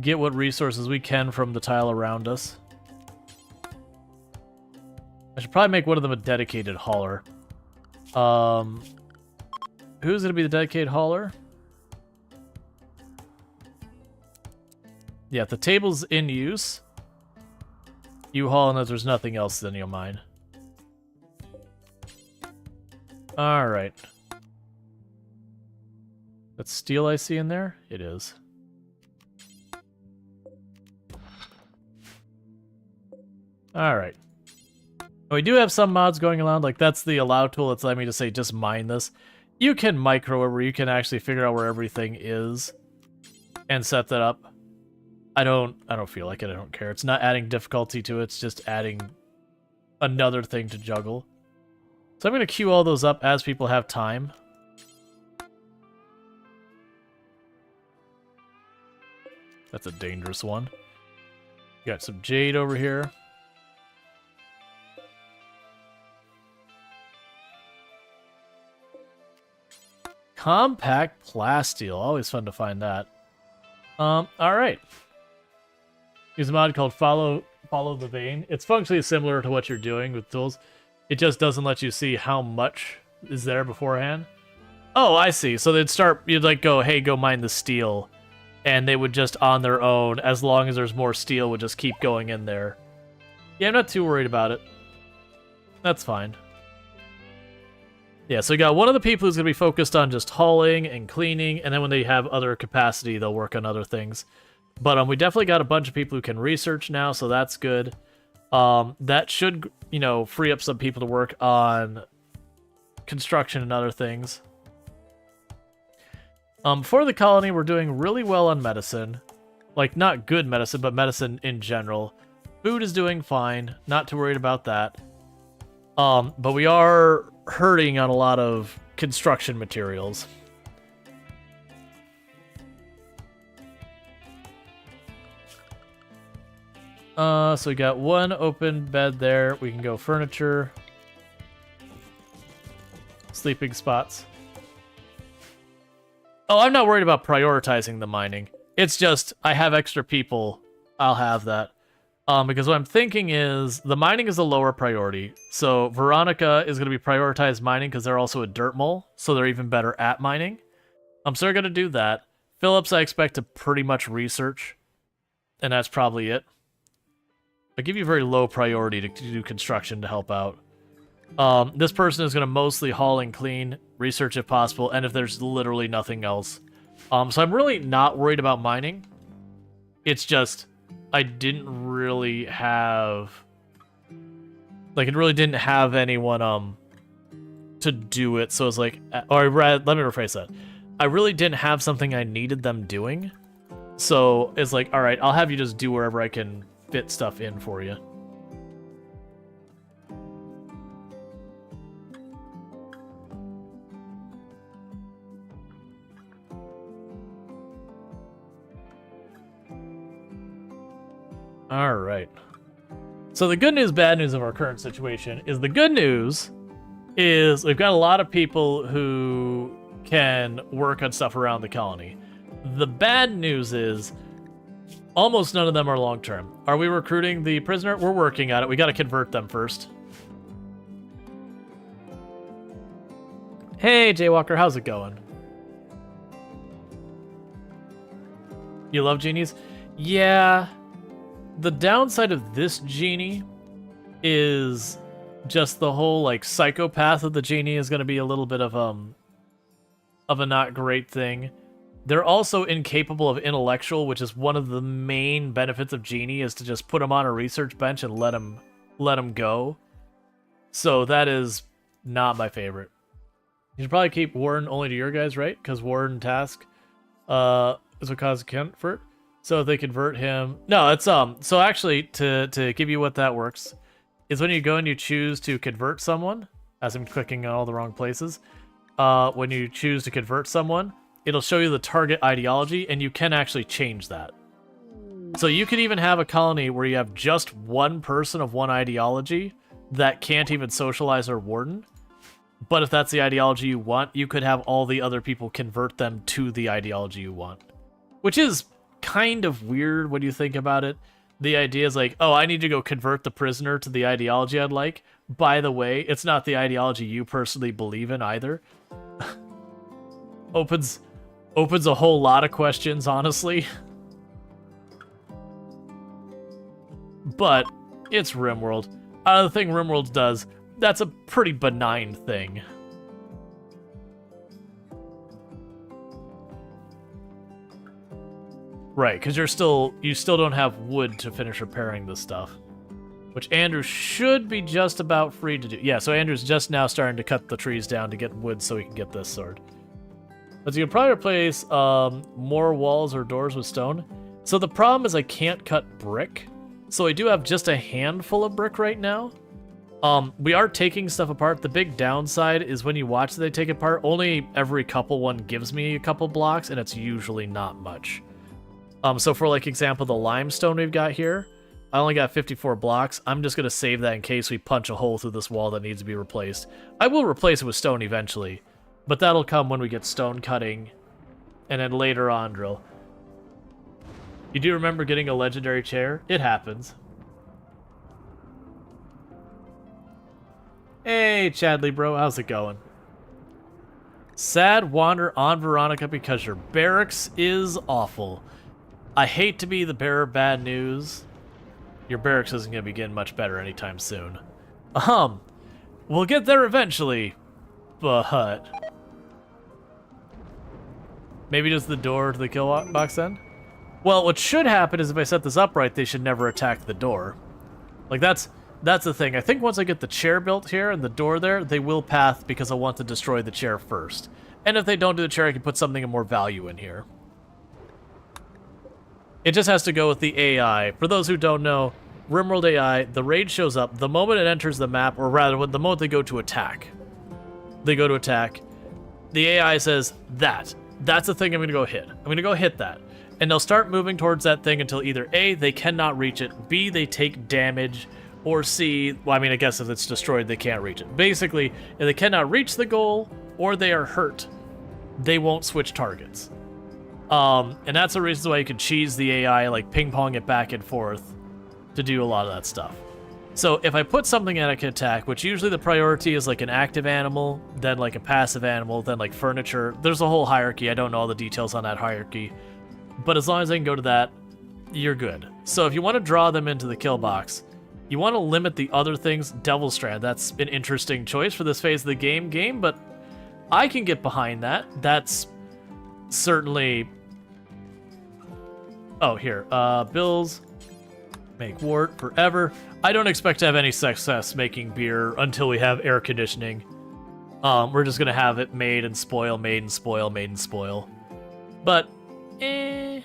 Get what resources we can from the tile around us. I should probably make one of them a dedicated hauler. Who's going to be the dedicated hauler? Yeah, if the table's in use, you haul, and if there's nothing else, then you'll mine. Alright. That's steel I see in there? It is. Alright. We do have some mods going around, like that's the allow tool that's letting me to say just mine this. You can micro it where you can actually figure out where everything is and set that up. I don't feel like it, I don't care. It's not adding difficulty to it, it's just adding another thing to juggle. So I'm going to queue all those up as people have time. That's a dangerous one. Got some jade over here. Compact plasteel. Always fun to find that. Alright. Use a mod called Follow the Vein. It's functionally similar to what you're doing with tools. It just doesn't let you see how much is there beforehand. Oh, I see. So you'd like go, hey, go mine the steel. And they would just on their own, as long as there's more steel, would just keep going in there. Yeah, I'm not too worried about it. That's fine. Yeah, so you got one of the people who's going to be focused on just hauling and cleaning, and then when they have other capacity, they'll work on other things. But we definitely got a bunch of people who can research now, so that's good. That should, free up some people to work on construction and other things. For the colony, we're doing really well on medicine. Like, not good medicine, but medicine in general. Food is doing fine, not too worried about that. But we are hurting on a lot of construction materials. So we got one open bed there. We can go furniture. Sleeping spots. Oh, I'm not worried about prioritizing the mining. It's just, I have extra people. I'll have that. Because what I'm thinking is, the mining is a lower priority. So Veronica is going to be prioritized mining because they're also a dirt mole, so they're even better at mining. So we're going to do that. Phillips, I expect to pretty much research, and that's probably it. I give you very low priority to do construction to help out. This person is going to mostly haul and clean, research if possible, and if there's literally nothing else. So I'm really not worried about mining. It's just, I didn't really have... Like, it really didn't have anyone, to do it, so it's like... Or let me rephrase that. I really didn't have something I needed them doing. So, it's like, alright, I'll have you just do wherever I can fit stuff in for you. Alright. So the good news, bad news of our current situation is the good news is we've got a lot of people who can work on stuff around the colony. The bad news is almost none of them are long-term. Are we recruiting the prisoner? We're working on it. We got to convert them first. Hey, Jaywalker, how's it going? You love genies? Yeah. The downside of this genie is just the whole, like, psychopath of the genie is going to be a little bit of a not great thing. They're also incapable of intellectual, which is one of the main benefits of genie, is to just put them on a research bench and let them go. So that is not my favorite. You should probably keep Warden only to your guys, right? Because Warden task is what causes comfort. So if they convert him... No, it's... So actually, to give you what that works, is when you go and you choose to convert someone, as I'm clicking on all the wrong places, when you choose to convert someone, it'll show you the target ideology, and you can actually change that. So you could even have a colony where you have just one person of one ideology that can't even socialize or warden. But if that's the ideology you want, you could have all the other people convert them to the ideology you want. Which is kind of weird when you think about it. The idea is like, oh, I need to go convert the prisoner to the ideology I'd like. By the way, it's not the ideology you personally believe in either. Opens a whole lot of questions, honestly. But it's RimWorld. The thing RimWorld does, that's a pretty benign thing. Right, because you still don't have wood to finish repairing this stuff. Which Andrew should be just about free to do. Yeah, so Andrew's just now starting to cut the trees down to get wood so he can get this sword. But you can probably replace more walls or doors with stone. So the problem is I can't cut brick. So I do have just a handful of brick right now. We are taking stuff apart. The big downside is when you watch they take it apart, only every couple one gives me a couple blocks, and it's usually not much. So for, like, example, the limestone we've got here, I only got 54 blocks. I'm just going to save that in case we punch a hole through this wall that needs to be replaced. I will replace it with stone eventually, but that'll come when we get stone cutting, and then later on drill. You do remember getting a legendary chair? It happens. Hey, Chadley, bro. How's it going? Sad wander on Veronica because your barracks is awful. I hate to be the bearer of bad news. Your barracks isn't going to be getting much better anytime soon. We'll get there eventually, but... Maybe just the door to the kill box then? Well, what should happen is if I set this up right, they should never attack the door. Like, that's the thing. I think once I get the chair built here and the door there, they will path because I want to destroy the chair first. And if they don't do the chair, I can put something of more value in here. It just has to go with the AI. For those who don't know, RimWorld AI, the raid shows up the moment it enters the map, or rather, the moment they go to attack. They go to attack. The AI says, that's the thing I'm going to go hit. I'm going to go hit that. And they'll start moving towards that thing until either A, they cannot reach it, B, they take damage, or C, well, I mean, I guess if it's destroyed, they can't reach it. Basically, if they cannot reach the goal, or they are hurt, they won't switch targets. And that's the reason why you can cheese the AI, like ping-pong it back and forth to do a lot of that stuff. So if I put something that I can attack, which usually the priority is like an active animal, then like a passive animal, then like furniture. There's a whole hierarchy. I don't know all the details on that hierarchy. But as long as I can go to that, you're good. So if you want to draw them into the kill box, you want to limit the other things. Devil Strand, that's an interesting choice for this phase of the game, but I can get behind that. That's certainly... Oh, here. Bills. Make wart forever. I don't expect to have any success making beer until we have air conditioning. We're just going to have it made and spoil, made and spoil, made and spoil. But, yeah,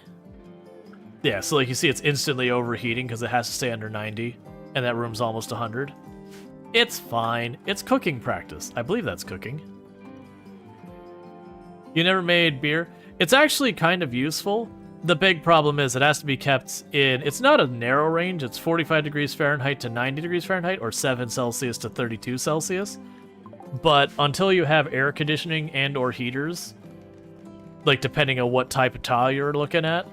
so like you see it's instantly overheating because it has to stay under 90. And that room's almost 100. It's fine. It's cooking practice. I believe that's cooking. You never made beer? It's actually kind of useful. The big problem is it has to be kept in... It's not a narrow range. It's 45 degrees Fahrenheit to 90 degrees Fahrenheit, or 7 Celsius to 32 Celsius. But until you have air conditioning and or heaters, like depending on what type of tile you're looking at,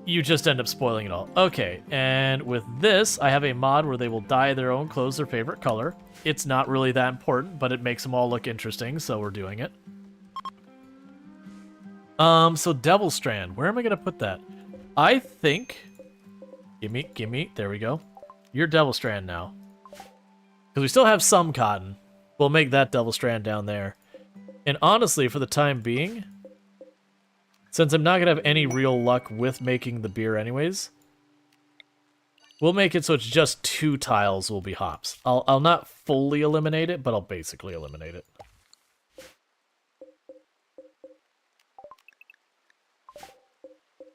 you just end up spoiling it all. Okay, and with this, I have a mod where they will dye their own clothes their favorite color. It's not really that important, but it makes them all look interesting, so we're doing it. So Devil Strand. Where am I gonna put that? I think... Gimme. There we go. You're Devil Strand now. Because we still have some cotton. We'll make that Devil Strand down there. And honestly, for the time being, since I'm not going to have any real luck with making the beer anyways, we'll make it so it's just 2 tiles will be hops. I'll not fully eliminate it, but I'll basically eliminate it.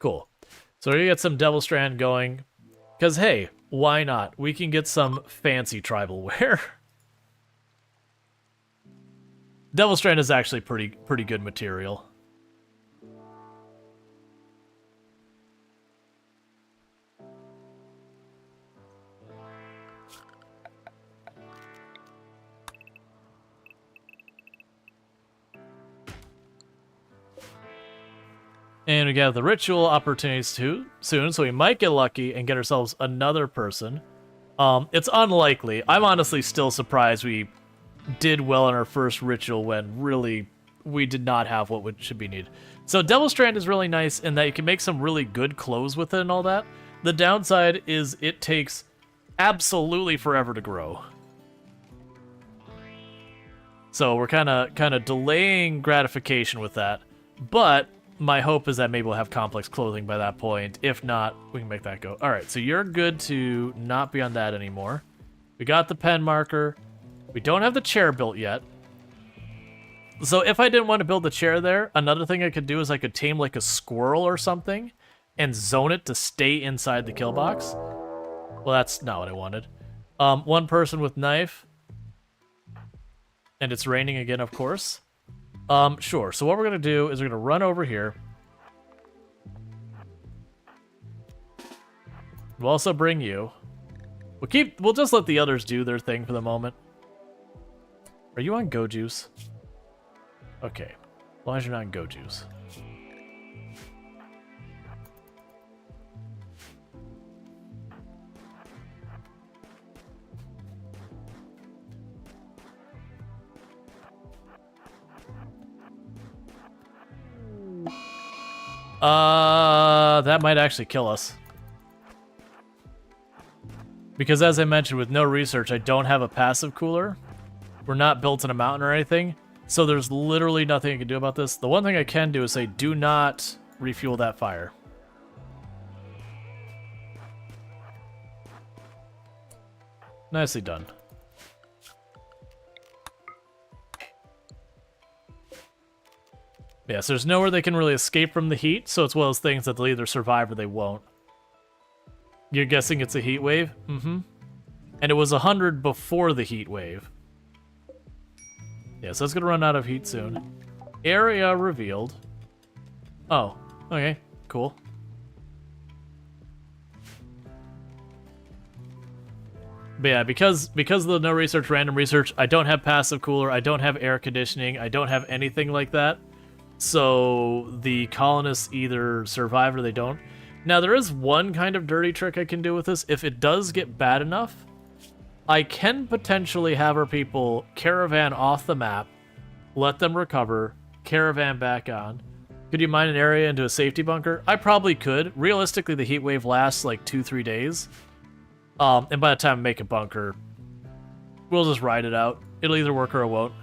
Cool. So we're going to get some Devil Strand going. Because, hey, why not? We can get some fancy tribal wear. Devil Strand is actually pretty good material. And we got the ritual opportunities too soon, so we might get lucky and get ourselves another person. It's unlikely. I'm honestly still surprised we did well in our first ritual when really we did not have what should be needed. So Devil Strand is really nice in that you can make some really good clothes with it and all that. The downside is it takes absolutely forever to grow. So we're kind of delaying gratification with that, but my hope is that maybe we'll have complex clothing by that point. If not, we can make that go. All right, so you're good to not be on that anymore. We got the pen marker. We don't have the chair built yet. So if I didn't want to build the chair there, another thing I could do is I could tame like a squirrel or something and zone it to stay inside the kill box. Well, that's not what I wanted. 1 person with knife. And it's raining again, of course. Sure. So what we're going to do is we're going to run over here. We'll also bring you. We'll just let the others do their thing for the moment. Are you on Go Juice? Okay. As long as you're not on Go Juice. That might actually kill us. Because as I mentioned, with no research, I don't have a passive cooler. We're not built in a mountain or anything. So there's literally nothing I can do about this. The one thing I can do is say, do not refuel that fire. Nicely done. Yeah, so there's nowhere they can really escape from the heat, so it's one of those things that they'll either survive or they won't. You're guessing it's a heat wave? Mm-hmm. And it was 100 before the heat wave. Yeah, so it's gonna run out of heat soon. Area revealed. Oh, okay, cool. But yeah, because of the no research, random research, I don't have passive cooler, I don't have air conditioning, I don't have anything like that. So the colonists either survive or they don't. Now, there is one kind of dirty trick I can do with this. If it does get bad enough, I can potentially have our people caravan off the map, let them recover, caravan back on. Could you mine an area into a safety bunker? I probably could. Realistically, the heat wave lasts like 2-3 days. And by the time I make a bunker, we'll just ride it out. It'll either work or it won't.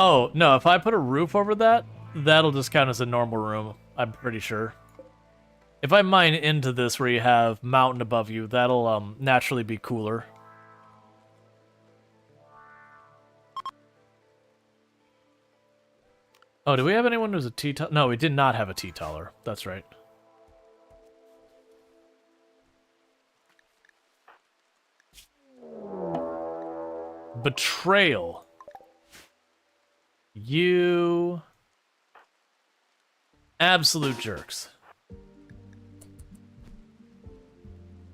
Oh, no, if I put a roof over that, that'll just count as a normal room, I'm pretty sure. If I mine into this where you have mountain above you, that'll naturally be cooler. Oh, do we have anyone who's a T-taller? No, we did not have a T-taller. That's right. Betrayal. You absolute jerks.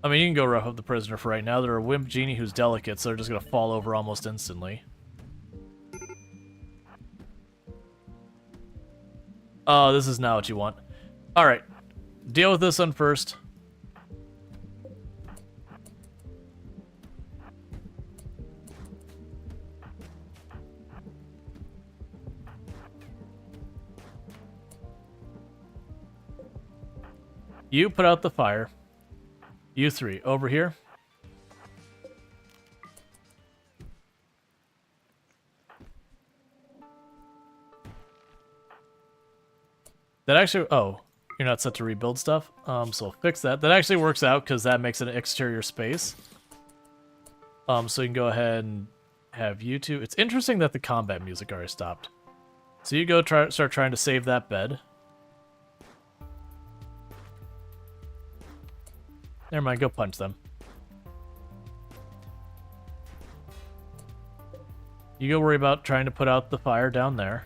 I mean, you can go rough up the prisoner for right now. They're a wimp genie who's delicate, so they're just gonna fall over almost instantly. Oh, this is not what you want. Alright. deal with this one first. You put out the fire. You three, over here. That actually, oh, you're not set to rebuild stuff? So we'll fix that. That actually works out because that makes it an exterior space. So you can go ahead and have you two. It's interesting that the combat music already stopped. So you go start trying to save that bed. Never mind, go punch them. You go worry about trying to put out the fire down there.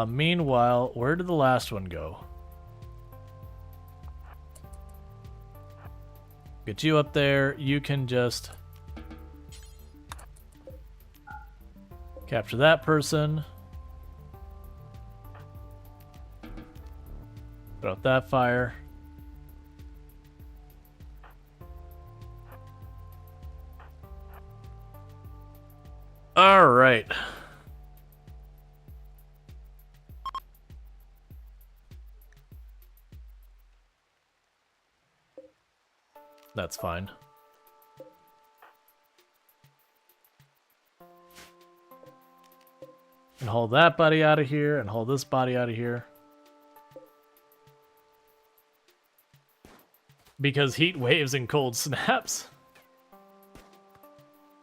Meanwhile, where did the last one go? Get you up there. You can just capture that person. Put out that fire. All right. That's fine. And hold that body out of here, and hold this body out of here. Because heat waves and cold snaps.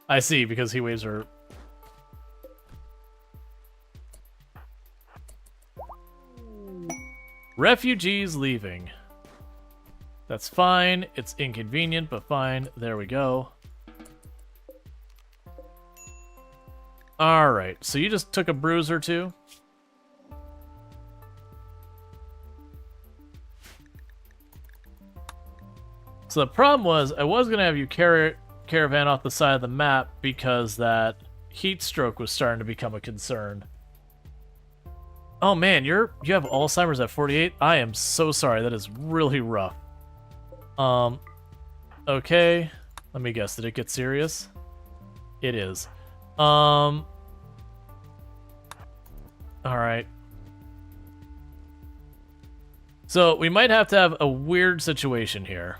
I see, because heat waves are... Refugees leaving. That's fine. It's inconvenient, but fine. There we go. Alright, so you just took a bruise or two. So the problem was, I was going to have you caravan off the side of the map because that heat stroke was starting to become a concern. Oh man, you have Alzheimer's at 48? I am so sorry, that is really rough. Okay. Let me guess, did it get serious? It is. Alright. So, we might have to have a weird situation here.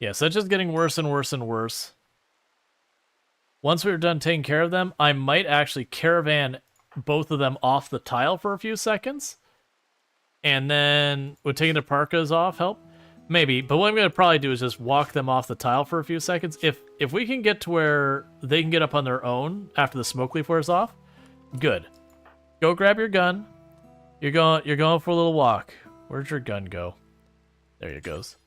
Yeah, so it's just getting worse and worse and worse. Once we're done taking care of them, I might actually caravan both of them off the tile for a few seconds. And then would taking the parkas off help? Maybe, but what I'm going to probably do is just walk them off the tile for a few seconds. If we can get to where they can get up on their own after the smoke leaf wears off, good. Go grab your gun. You're going for a little walk. Where'd your gun go? There it goes.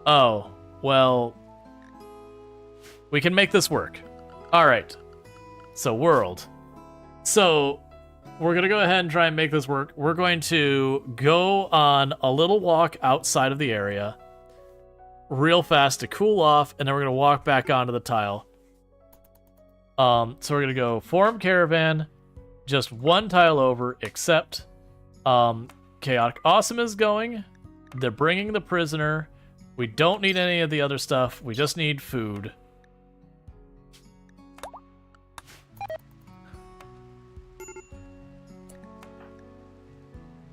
Oh, well, we can make this work. All right. So, world. So, we're going to go ahead and try and make this work. We're going to go on a little walk outside of the area real fast to cool off, and then we're going to walk back onto the tile. So we're going to go form caravan, just one tile over, except Chaotic Awesome is going. They're bringing the prisoner. We don't need any of the other stuff. We just need food.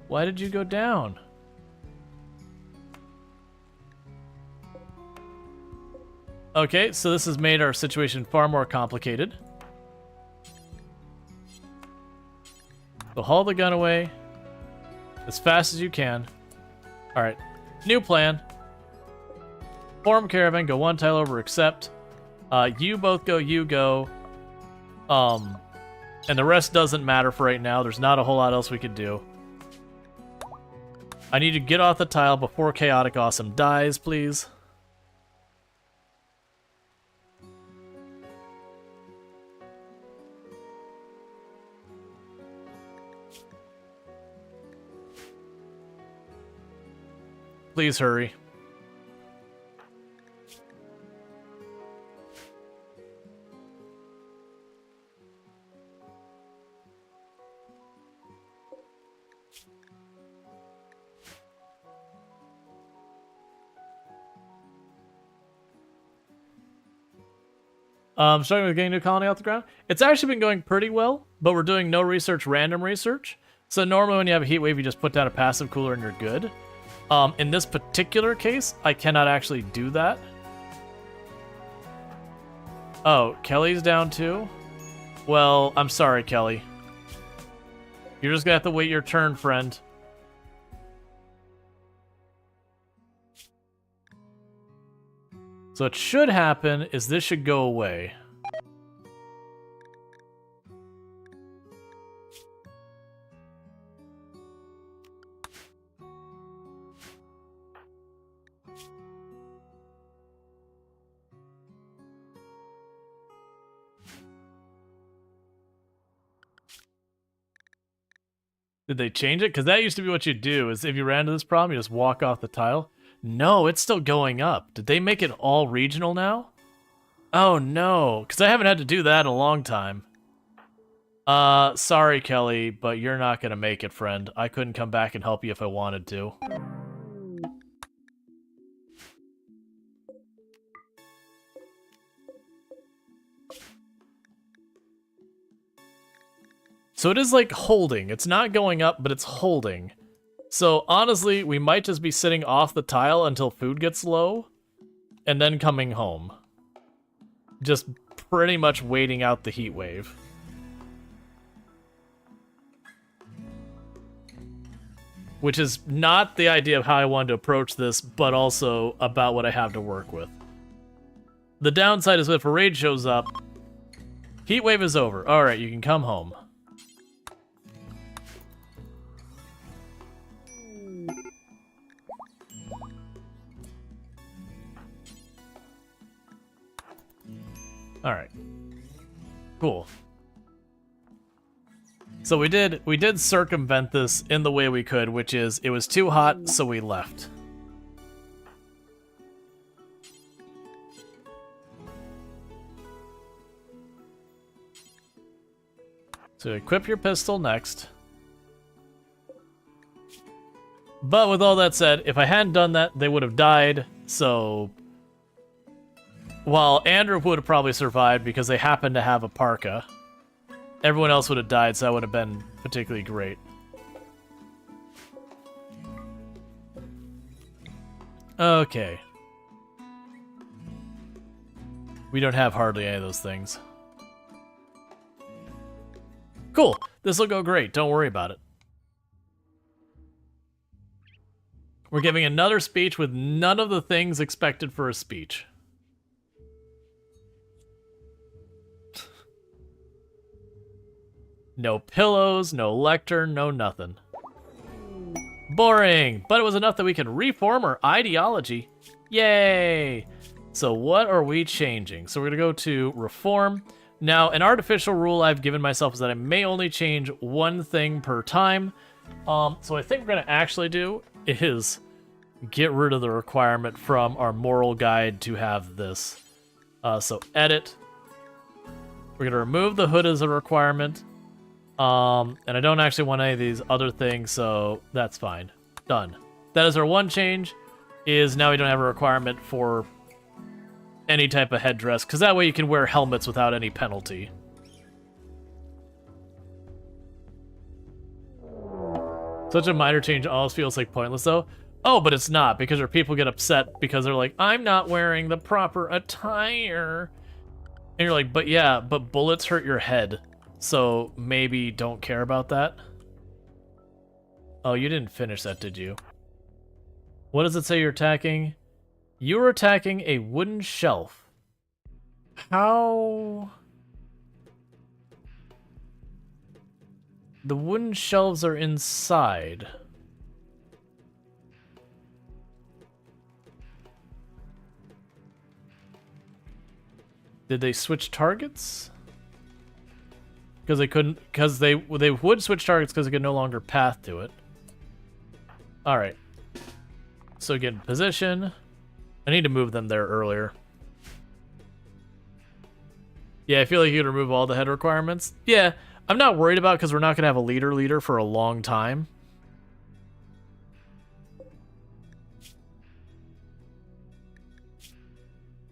Why did you go down? Okay, so this has made our situation far more complicated. So haul the gun away as fast as you can. Alright, new plan. Form caravan, go one tile over, except you both go, you go. And the rest doesn't matter for right now. There's not a whole lot else we could do. I need to get off the tile before Chaotic Awesome dies, please. Please hurry. Starting with getting a new colony off the ground. It's actually been going pretty well, but we're doing no research, random research. So normally when you have a heat wave, you just put down a passive cooler and you're good. In this particular case, I cannot actually do that. Oh, Kelly's down too? Well, I'm sorry, Kelly. You're just gonna have to wait your turn, friend. So what should happen is this should go away. Did they change it? Because that used to be what you do, is if you ran into this problem, you just walk off the tile. No, it's still going up. Did they make it all regional now? Oh no, because I haven't had to do that in a long time. Sorry, Kelly, but you're not going to make it, friend. I couldn't come back and help you if I wanted to. So it is like holding. It's not going up, but it's holding. So honestly, we might just be sitting off the tile until food gets low, and then coming home. Just pretty much waiting out the heat wave. Which is not the idea of how I wanted to approach this, but also about what I have to work with. The downside is if a raid shows up, heat wave is over. Alright, you can come home. Alright. Cool. So we did circumvent this in the way we could, which is it was too hot, so we left. So equip your pistol next. But with all that said, if I hadn't done that, they would have died, so... While Andrew would have probably survived because they happened to have a parka, everyone else would have died, so that would have been particularly great. Okay. We don't have hardly any of those things. Cool. This will go great. Don't worry about it. We're giving another speech with none of the things expected for a speech. No pillows, no lectern, no nothing. Boring, but it was enough that we can reform our ideology. Yay! So what are we changing? So we're gonna go to reform. Now, an artificial rule I've given myself is that I may only change one thing per time. So I think we're gonna actually do is get rid of the requirement from our moral guide to have this. So edit. We're gonna remove the hood as a requirement. And I don't actually want any of these other things, so that's fine. Done. That is our one change, is now we don't have a requirement for any type of headdress, because that way you can wear helmets without any penalty. Such a minor change almost feels like pointless, though. Oh, but it's not, because our people get upset because they're like, I'm not wearing the proper attire. And you're like, but yeah, but bullets hurt your head. So maybe don't care about that. Oh, you didn't finish that, did you? What does it say you're attacking? You're attacking a wooden shelf. How? The wooden shelves are inside. Did they switch targets? Because they couldn't, because they would switch targets because they could no longer path to it. All right. So get in position. I need to move them there earlier. Yeah, I feel like you could remove all the head requirements. Yeah, I'm not worried about because we're not going to have a leader for a long time.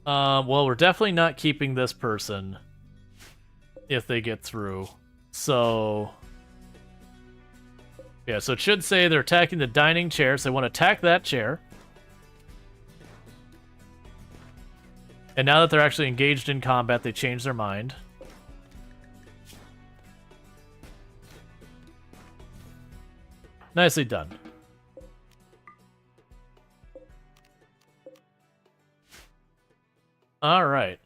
Well, we're definitely not keeping this person if they get through. So, yeah, so it should say they're attacking the dining chair, so they want to attack that chair. And now that they're actually engaged in combat, they change their mind. Nicely done. Alright.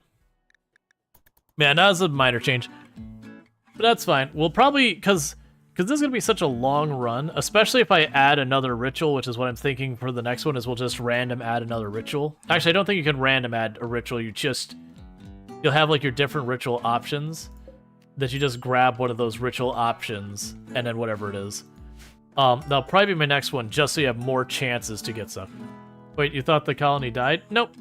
Man, that was a minor change. But that's fine. We'll probably, because this is going to be such a long run, especially if I add another ritual, which is what I'm thinking for the next one, is we'll just random add another ritual. Actually, I don't think you can random add a ritual. You'll have like your different ritual options that you just grab one of those ritual options and then whatever it is. That'll probably be my next one, just so you have more chances to get stuff. Wait, you thought the colony died? Nope.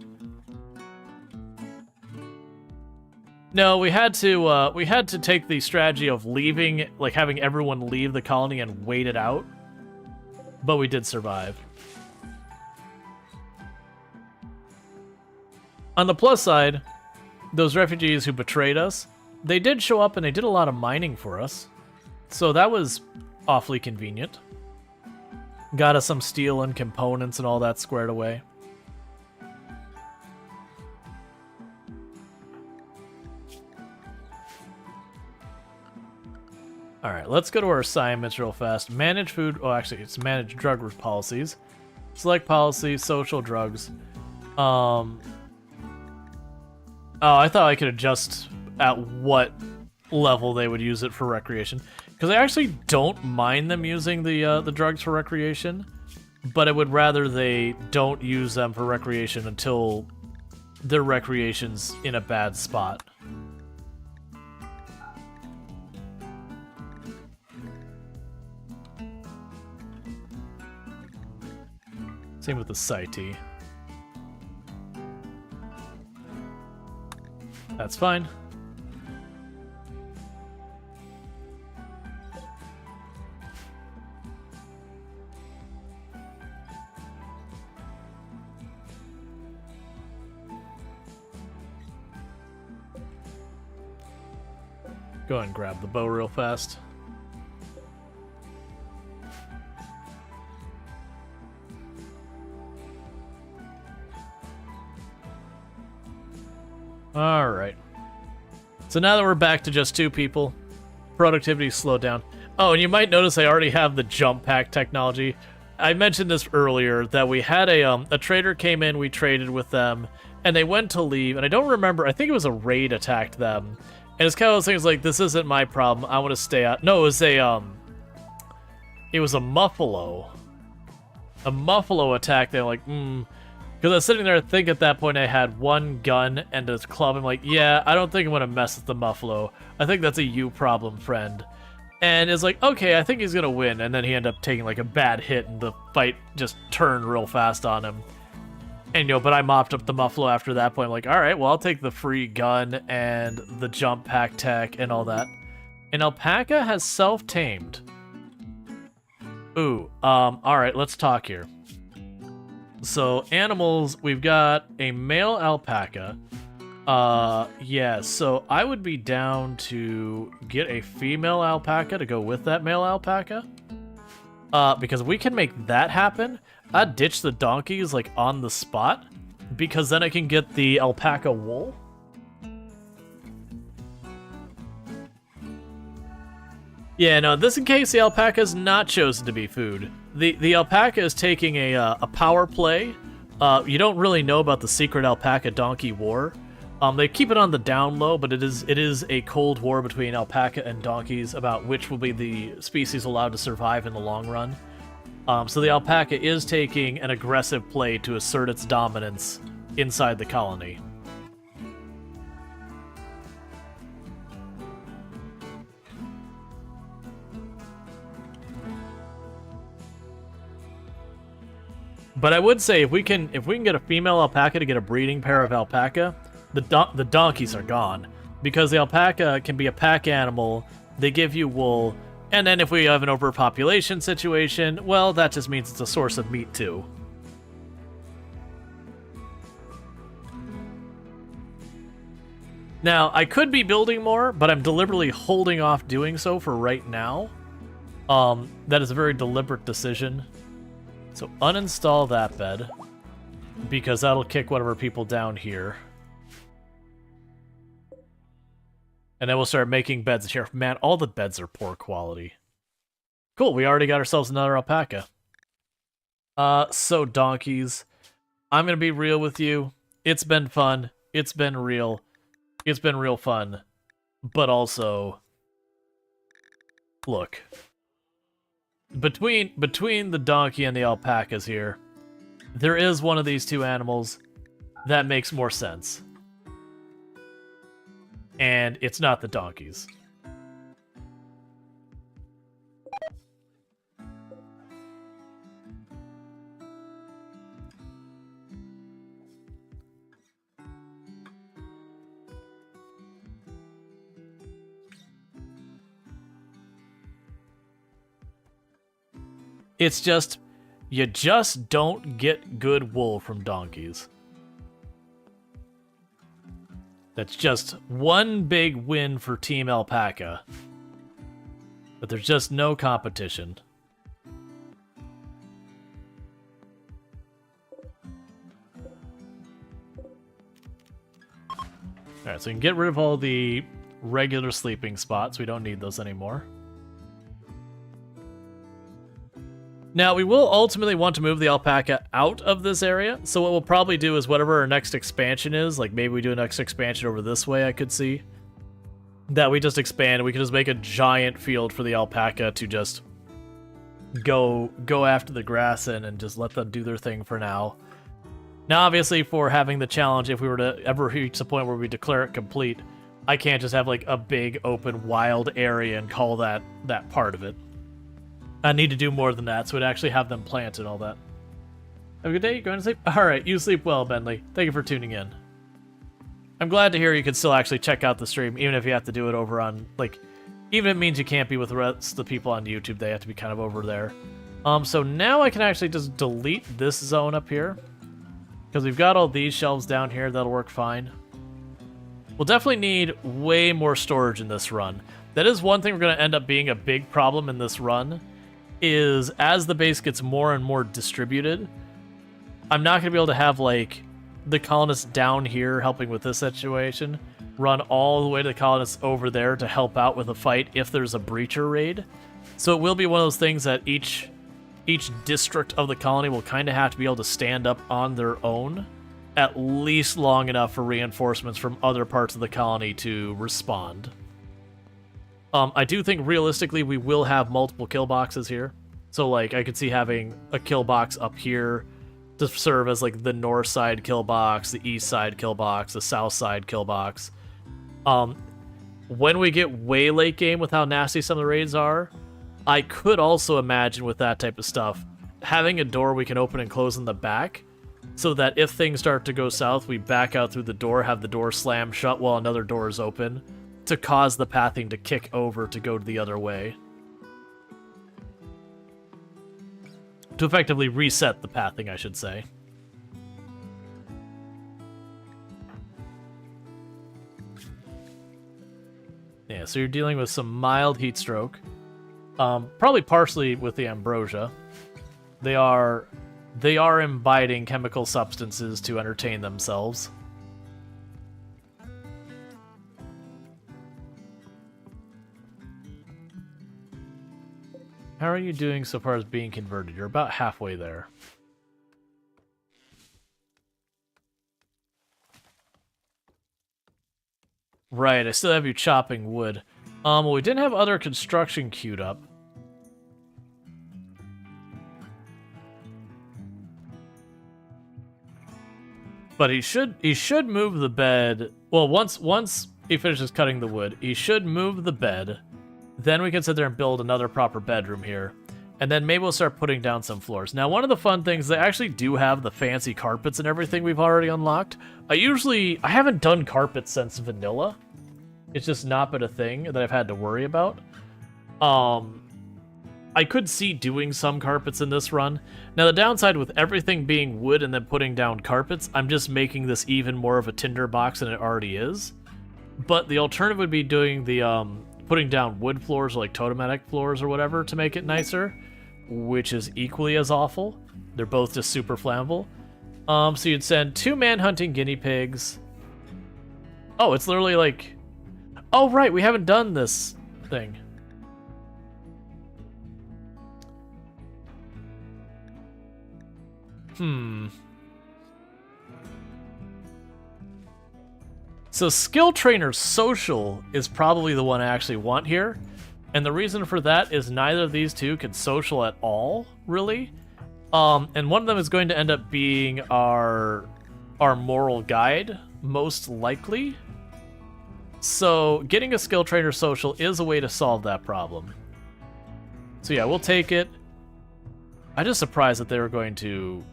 No, we had to take the strategy of leaving, like having everyone leave the colony and wait it out. But we did survive. On the plus side, those refugees who betrayed us, they did show up and they did a lot of mining for us. So that was awfully convenient. Got us some steel and components and all that squared away. Alright, let's go to our assignments real fast. Manage food. Oh, actually, it's manage drug policies. Select policy, social drugs. Oh, I thought I could adjust at what level they would use it for recreation. Because I actually don't mind them using the drugs for recreation, but I would rather they don't use them for recreation until their recreation's in a bad spot. Same with the Site. That's fine. Go ahead and grab the bow real fast. Alright. So now that we're back to just 2 people, productivity slowed down. Oh, and you might notice I already have the jump pack technology. I mentioned this earlier, that we had a trader came in, we traded with them, and they went to leave, and I don't remember, I think it was a raid attacked them. And it's kind of those things like, this isn't my problem, I want to stay out. No, it was a Muffalo. A Muffalo attack, they're like, Because I was sitting there, I think at that point I had 1 gun and a club. I'm like, yeah, I don't think I'm going to mess with the Muffalo. I think that's a you problem, friend. And it's like, okay, I think he's going to win. And then he ended up taking like a bad hit and the fight just turned real fast on him. And, but I mopped up the Muffalo after that point. I'm like, all right, well, I'll take the free gun and the jump pack tech and all that. And Alpaca has self-tamed. Ooh, all right, let's talk here. So, animals, we've got a male alpaca. Yeah, so I would be down to get a female alpaca to go with that male alpaca. Because if we can make that happen, I'd ditch the donkeys, like, on the spot. Because then I can get the alpaca wool. Yeah, no, this in case the alpaca is not chosen to be food. The alpaca is taking a power play. You don't really know about the secret alpaca-donkey war. They keep it on the down low, but it is a cold war between alpaca and donkeys about which will be the species allowed to survive in the long run. So the alpaca is taking an aggressive play to assert its dominance inside the colony. But I would say if we can get a female alpaca to get a breeding pair of alpaca, the donkeys are gone. Because the alpaca can be a pack animal, they give you wool, and then if we have an overpopulation situation, well, that just means it's a source of meat too. Now, I could be building more, but I'm deliberately holding off doing so for right now. That is a very deliberate decision. So uninstall that bed, because that'll kick whatever people down here. And then we'll start making beds here. Man, all the beds are poor quality. Cool, we already got ourselves another alpaca. So donkeys, I'm gonna be real with you. It's been fun. It's been real. It's been real fun. But also, look. Between the donkey and the alpacas here, there is one of these two animals that makes more sense. And it's not the donkeys. It's just, you just don't get good wool from donkeys. That's just one big win for Team Alpaca. But there's just no competition. Alright, so we can get rid of all the regular sleeping spots. We don't need those anymore. Now, we will ultimately want to move the alpaca out of this area, so what we'll probably do is whatever our next expansion is, like maybe we do a next expansion over this way, I could see, that we just expand, and we can just make a giant field for the alpaca to just go after the grass in and just let them do their thing for now. Now, obviously, for having the challenge, if we were to ever reach the point where we declare it complete, I can't just have like a big open wild area and call that part of it. I need to do more than that, so we'd actually have them plant and all that. Have a good day, going to sleep? Alright, you sleep well, Bentley. Thank you for tuning in. I'm glad to hear you can still actually check out the stream, even if you have to do it over on, like, even if it means you can't be with the rest of the people on YouTube, they have to be kind of over there. So now I can actually just delete this zone up here, because we've got all these shelves down here, that'll work fine. We'll definitely need way more storage in this run. That is one thing we're going to end up being a big problem in this run, is as the base gets more and more distributed, I'm not going to be able to have, like, the colonists down here helping with this situation run all the way to the colonists over there to help out with a fight if there's a breacher raid. So it will be one of those things that each district of the colony will kind of have to be able to stand up on their own, at least long enough for reinforcements from other parts of the colony to respond. I do think realistically we will have multiple kill boxes here. So like I could see having a kill box up here to serve as like the north side kill box, the east side kill box, the south side kill box. When we get way late game with how nasty some of the raids are, I could also imagine with that type of stuff having a door we can open and close in the back, so that if things start to go south, we back out through the door, have the door slam shut while another door is open, to cause the pathing to kick over to go the other way. To effectively reset the pathing, I should say. Yeah, so you're dealing with some mild heat stroke. Probably partially with the ambrosia. They are imbibing chemical substances to entertain themselves. How are you doing so far as being converted? You're about halfway there. Right, I still have you chopping wood. Well, we didn't have other construction queued up. But he should move the bed. Well, once he finishes cutting the wood, he should move the bed. Then we can sit there and build another proper bedroom here. And then maybe we'll start putting down some floors. Now, one of the fun things, they actually do have the fancy carpets and everything we've already unlocked. I haven't done carpets since vanilla. It's just not been a thing that I've had to worry about. I could see doing some carpets in this run. Now, the downside with everything being wood and then putting down carpets, I'm just making this even more of a tinderbox than it already is. But the alternative would be doing the, putting down wood floors, like totemetic floors or whatever, to make it nicer, which is equally as awful. They're both just super flammable. So you'd send 2 man-hunting guinea pigs. Oh, it's literally like... Oh, right, we haven't done this thing. So skill trainer social is probably the one I actually want here. And the reason for that is neither of these two can social at all, really. And one of them is going to end up being our moral guide, most likely. So getting a skill trainer social is a way to solve that problem. So yeah, we'll take it. I'm just surprised that they were going to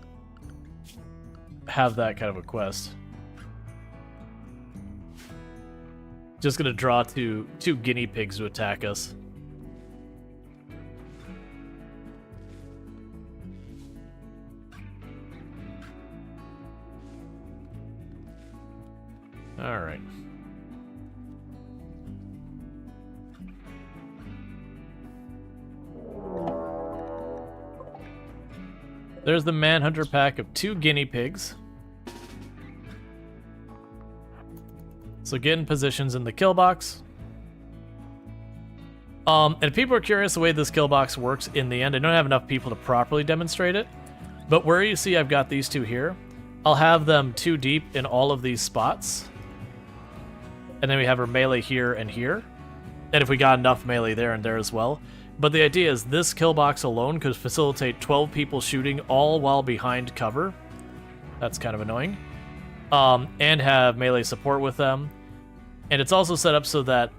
have that kind of a quest. Just gonna draw two guinea pigs to attack us. All right. There's the Manhunter pack of 2 guinea pigs. So get in positions in the kill box. And if people are curious the way this kill box works in the end, I don't have enough people to properly demonstrate it. But where you see I've got these 2 here, I'll have them 2 deep in all of these spots. And then we have our melee here and here. And if we got enough melee there and there as well. But the idea is this kill box alone could facilitate 12 people shooting all while behind cover. That's kind of annoying. And have melee support with them. And it's also set up so that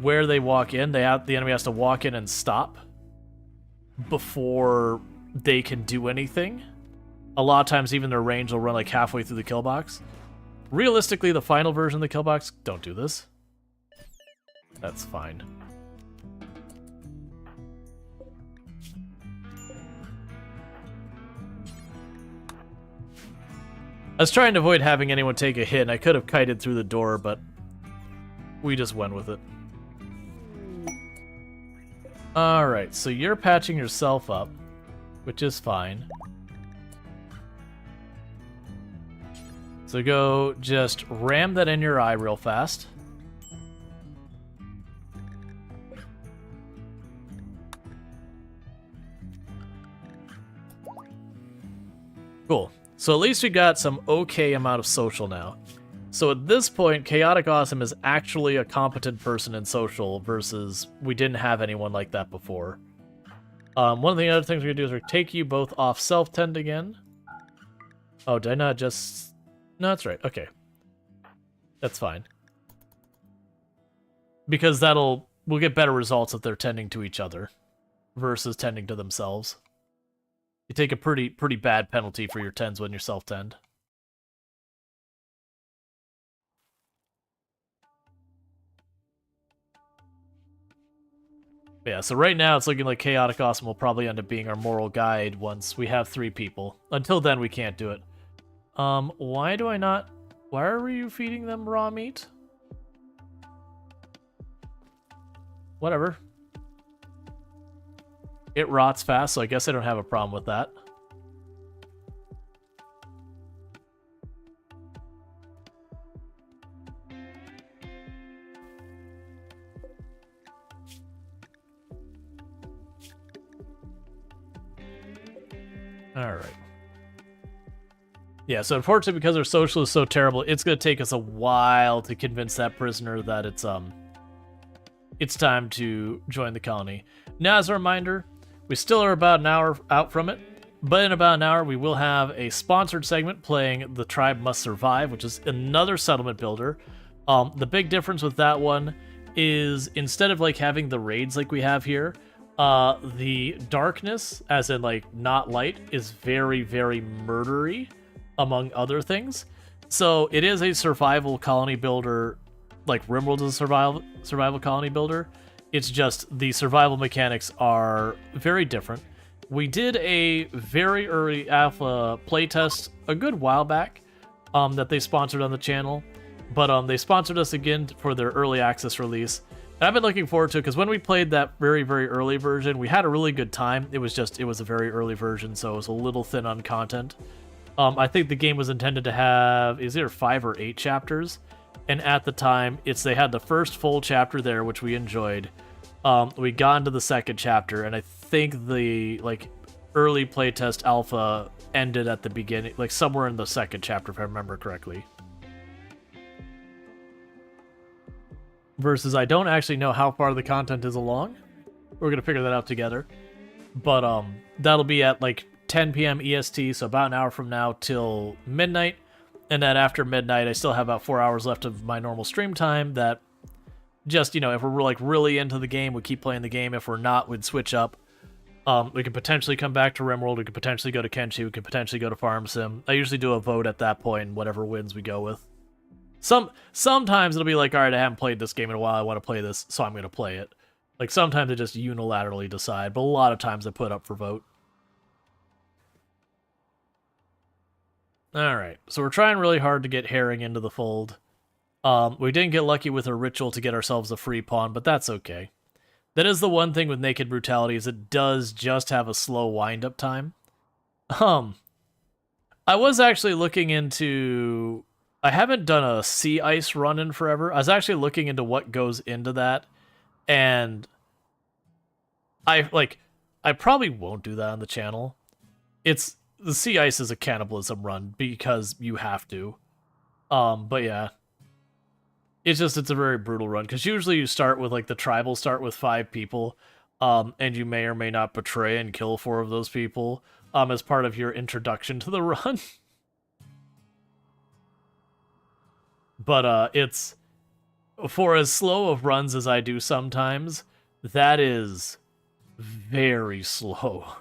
where they walk in, the enemy has to walk in and stop before they can do anything. A lot of times even their range will run like halfway through the kill box. Realistically, the final version of the kill box, don't do this. That's fine. I was trying to avoid having anyone take a hit, and I could have kited through the door, but we just went with it. Alright, so you're patching yourself up, which is fine. So go just ram that in your eye real fast. Cool. So at least we got some okay amount of social now. So at this point, Chaotic Awesome is actually a competent person in social versus we didn't have anyone like that before. One of the other things we're going to do is we're take you both off self-tend again. Oh, did I not just... No, that's right. Okay. That's fine. Because we'll get better results if they're tending to each other versus tending to themselves. You take a pretty bad penalty for your tens when you self-tend. Yeah, so right now it's looking like Chaotic Awesome will probably end up being our moral guide once we have 3 people. Until then, we can't do it. Why do I not... Why are you feeding them raw meat? Whatever. It rots fast, so I guess I don't have a problem with that. Alright. Yeah, so unfortunately, because our social is so terrible, it's going to take us a while to convince that prisoner that it's time to join the colony. Now, as a reminder, we still are about an hour out from it, but in about an hour, we will have a sponsored segment playing The Tribe Must Survive, which is another settlement builder. The big difference with that one is instead of like having the raids like we have here, The darkness, as in like not light, is very, very murdery, among other things. So it is a survival colony builder, like RimWorld is a survival colony builder. It's just the survival mechanics are very different. We did a very early alpha playtest a good while back that they sponsored on the channel, but they sponsored us again for their early access release. And I've been looking forward to it because when we played that very, very early version, we had a really good time. It was a very early version, so it was a little thin on content. I think the game was intended to have either 5 or 8 chapters, and at the time, they had the first full chapter there, which we enjoyed. We got into the second chapter, and I think the early playtest alpha ended at the beginning, like somewhere in the second chapter, if I remember correctly. Versus, I don't actually know how far the content is along. We're gonna figure that out together. But that'll be at like 10 p.m. EST, so about an hour from now till midnight. And then after midnight, I still have about 4 hours left of my normal stream time. That just, if we're like really into the game, we keep playing the game. If we're not, we'd switch up. We could potentially come back to RimWorld. We could potentially go to Kenshi. We could potentially go to Farm Sim. I usually do a vote at that point, and whatever wins we go with. Sometimes it'll be like, all right, I haven't played this game in a while. I want to play this, so I'm going to play it. Like, sometimes I just unilaterally decide, but a lot of times I put up for vote. Alright, so we're trying really hard to get Herring into the fold. We didn't get lucky with a ritual to get ourselves a free pawn, but that's okay. That is the one thing with Naked Brutality, is it does just have a slow wind-up time. I was actually looking into... I haven't done a sea ice run in forever. I was actually looking into what goes into that, and I probably won't do that on the channel. The sea ice is a cannibalism run because you have to. But yeah. It's a very brutal run, because usually you start with, the tribal start with 5 people, and you may or may not betray and kill 4 of those people, as part of your introduction to the run. But, it's, for as slow of runs as I do sometimes, that is very slow.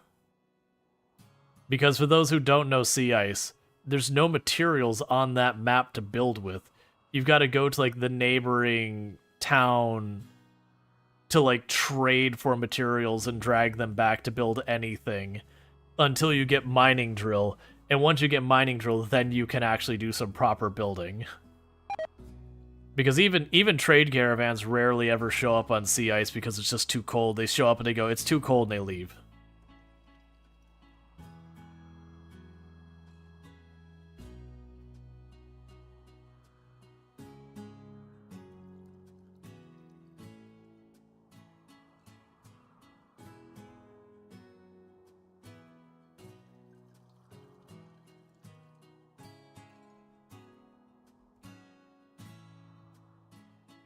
Because for those who don't know sea ice, there's no materials on that map to build with. You've got to go to, the neighboring town to, trade for materials and drag them back to build anything until you get mining drill. And once you get mining drill, then you can actually do some proper building. Because even trade caravans rarely ever show up on sea ice because it's just too cold. They show up and they go, it's too cold, and they leave.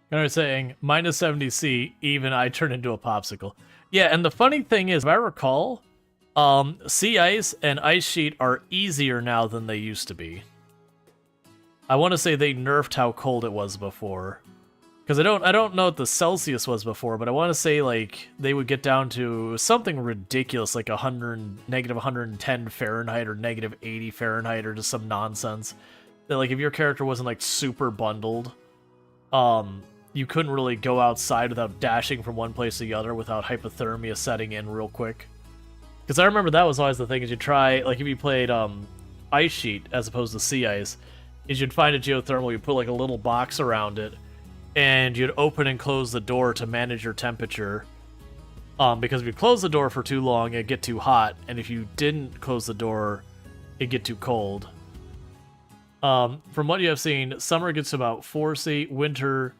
I was saying, minus 70C, even I turn into a popsicle. Yeah, and the funny thing is, if I recall, sea ice and ice sheet are easier now than they used to be. I want to say they nerfed how cold it was before. Because I don't know what the Celsius was before, but I want to say, they would get down to something ridiculous, like negative 110 Fahrenheit or negative 80 Fahrenheit or just some nonsense. That, if your character wasn't, super bundled, you couldn't really go outside without dashing from one place to the other without hypothermia setting in real quick. Because I remember that was always the thing, is you try, if you played Ice Sheet as opposed to Sea Ice, is you'd find a geothermal, you put a little box around it, and you'd open and close the door to manage your temperature. Because if you close the door for too long, it'd get too hot, and if you didn't close the door, it'd get too cold. From what you have seen, summer gets to about 4°C, winter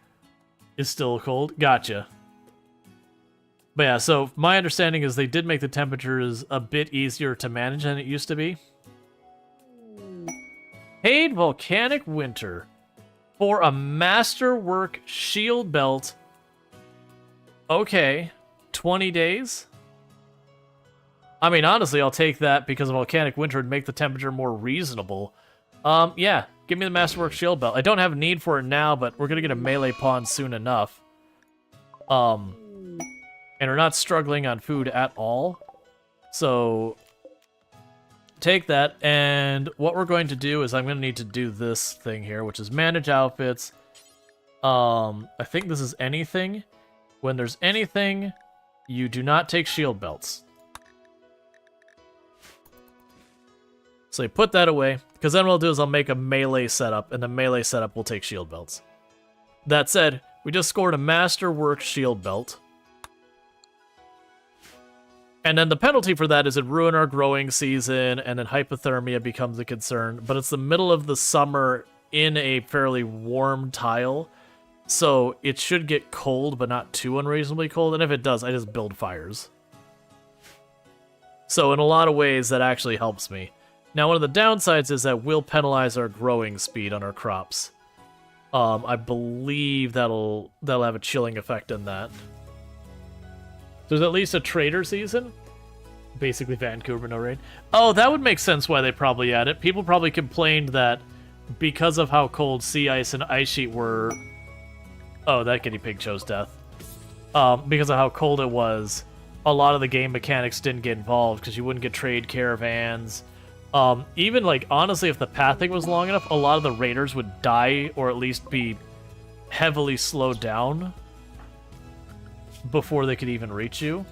is still cold. Gotcha. But yeah, so my understanding is they did make the temperatures a bit easier to manage than it used to be. Paid Volcanic Winter for a Masterwork Shield Belt. Okay, 20 days? I mean, honestly, I'll take that because a Volcanic Winter would make the temperature more reasonable. Yeah, give me the Masterwork Shield Belt. I don't have a need for it now, but we're gonna get a melee pawn soon enough. and are not struggling on food at all. So take that, and what we're going to do is I'm going to need to do this thing here, which is manage outfits. I think this is anything. When there's anything, you do not take shield belts. So you put that away, because then what I'll do is I'll make a melee setup, and the melee setup will take shield belts. That said, we just scored a Masterwork shield belt. And then the penalty for that is it ruin our growing season, and then hypothermia becomes a concern. But it's the middle of the summer in a fairly warm tile, so it should get cold, but not too unreasonably cold. And if it does, I just build fires. So in a lot of ways, that actually helps me. Now, one of the downsides is that we'll penalize our growing speed on our crops. I believe that'll have a chilling effect on that. There's at least a trader season. Basically Vancouver, no rain. Oh, that would make sense why they probably add it. People probably complained that because of how cold sea ice and ice sheet were... Oh, that guinea pig chose death. Because of how cold it was, a lot of the game mechanics didn't get involved because you wouldn't get trade caravans. Even, like, honestly, if the pathing was long enough, a lot of the raiders would die or at least be heavily slowed down before they could even reach you.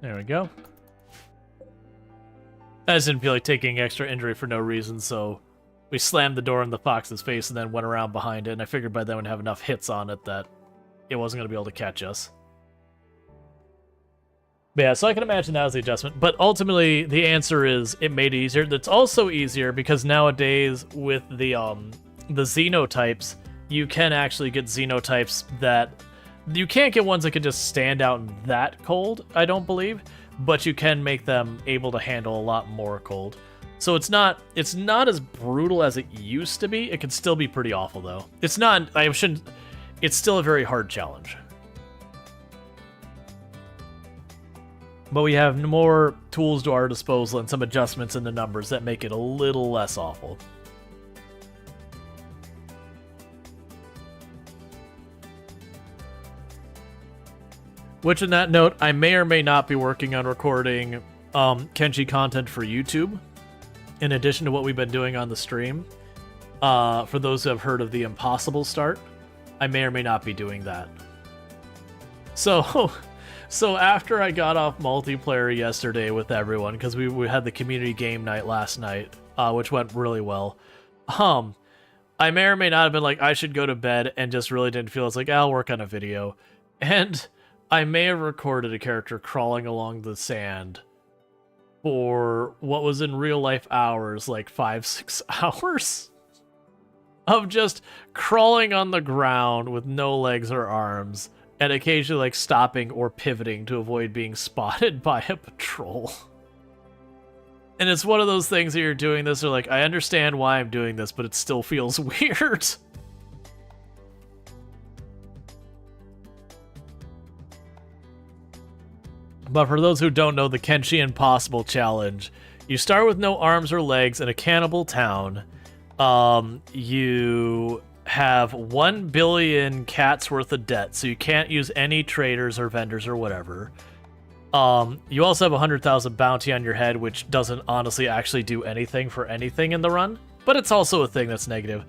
There we go. I just didn't feel like taking extra injury for no reason, so we slammed the door in the fox's face and then went around behind it, and I figured by then we'd have enough hits on it that it wasn't going to be able to catch us. But yeah, so I can imagine that was the adjustment. But ultimately, the answer is it made it easier. That's also easier because nowadays with the xenotypes, you can actually get xenotypes that... You can't get ones that can just stand out that cold, I don't believe, but you can make them able to handle a lot more cold. So it's not as brutal as it used to be. It can still be pretty awful though. It's still a very hard challenge. But we have more tools to our disposal and some adjustments in the numbers that make it a little less awful. Which, on that note, I may or may not be working on recording Kenshi content for YouTube, in addition to what we've been doing on the stream. For those who have heard of the impossible start, I may or may not be doing that. So after I got off multiplayer yesterday with everyone, because we had the community game night last night, which went really well, I may or may not have been like, I should go to bed, and just really didn't feel it's like, I'll work on a video. And I may have recorded a character crawling along the sand for what was in real life hours, like 5-6 hours of just crawling on the ground with no legs or arms, and occasionally like stopping or pivoting to avoid being spotted by a patrol. And it's one of those things that you're doing this, or like, I understand why I'm doing this, but it still feels weird. But for those who don't know the Kenshi Impossible Challenge, you start with no arms or legs in a cannibal town. You have 1 billion cats worth of debt, so you can't use any traders or vendors or whatever. You also have 100,000 bounty on your head, which doesn't honestly actually do anything for anything in the run, but it's also a thing that's negative.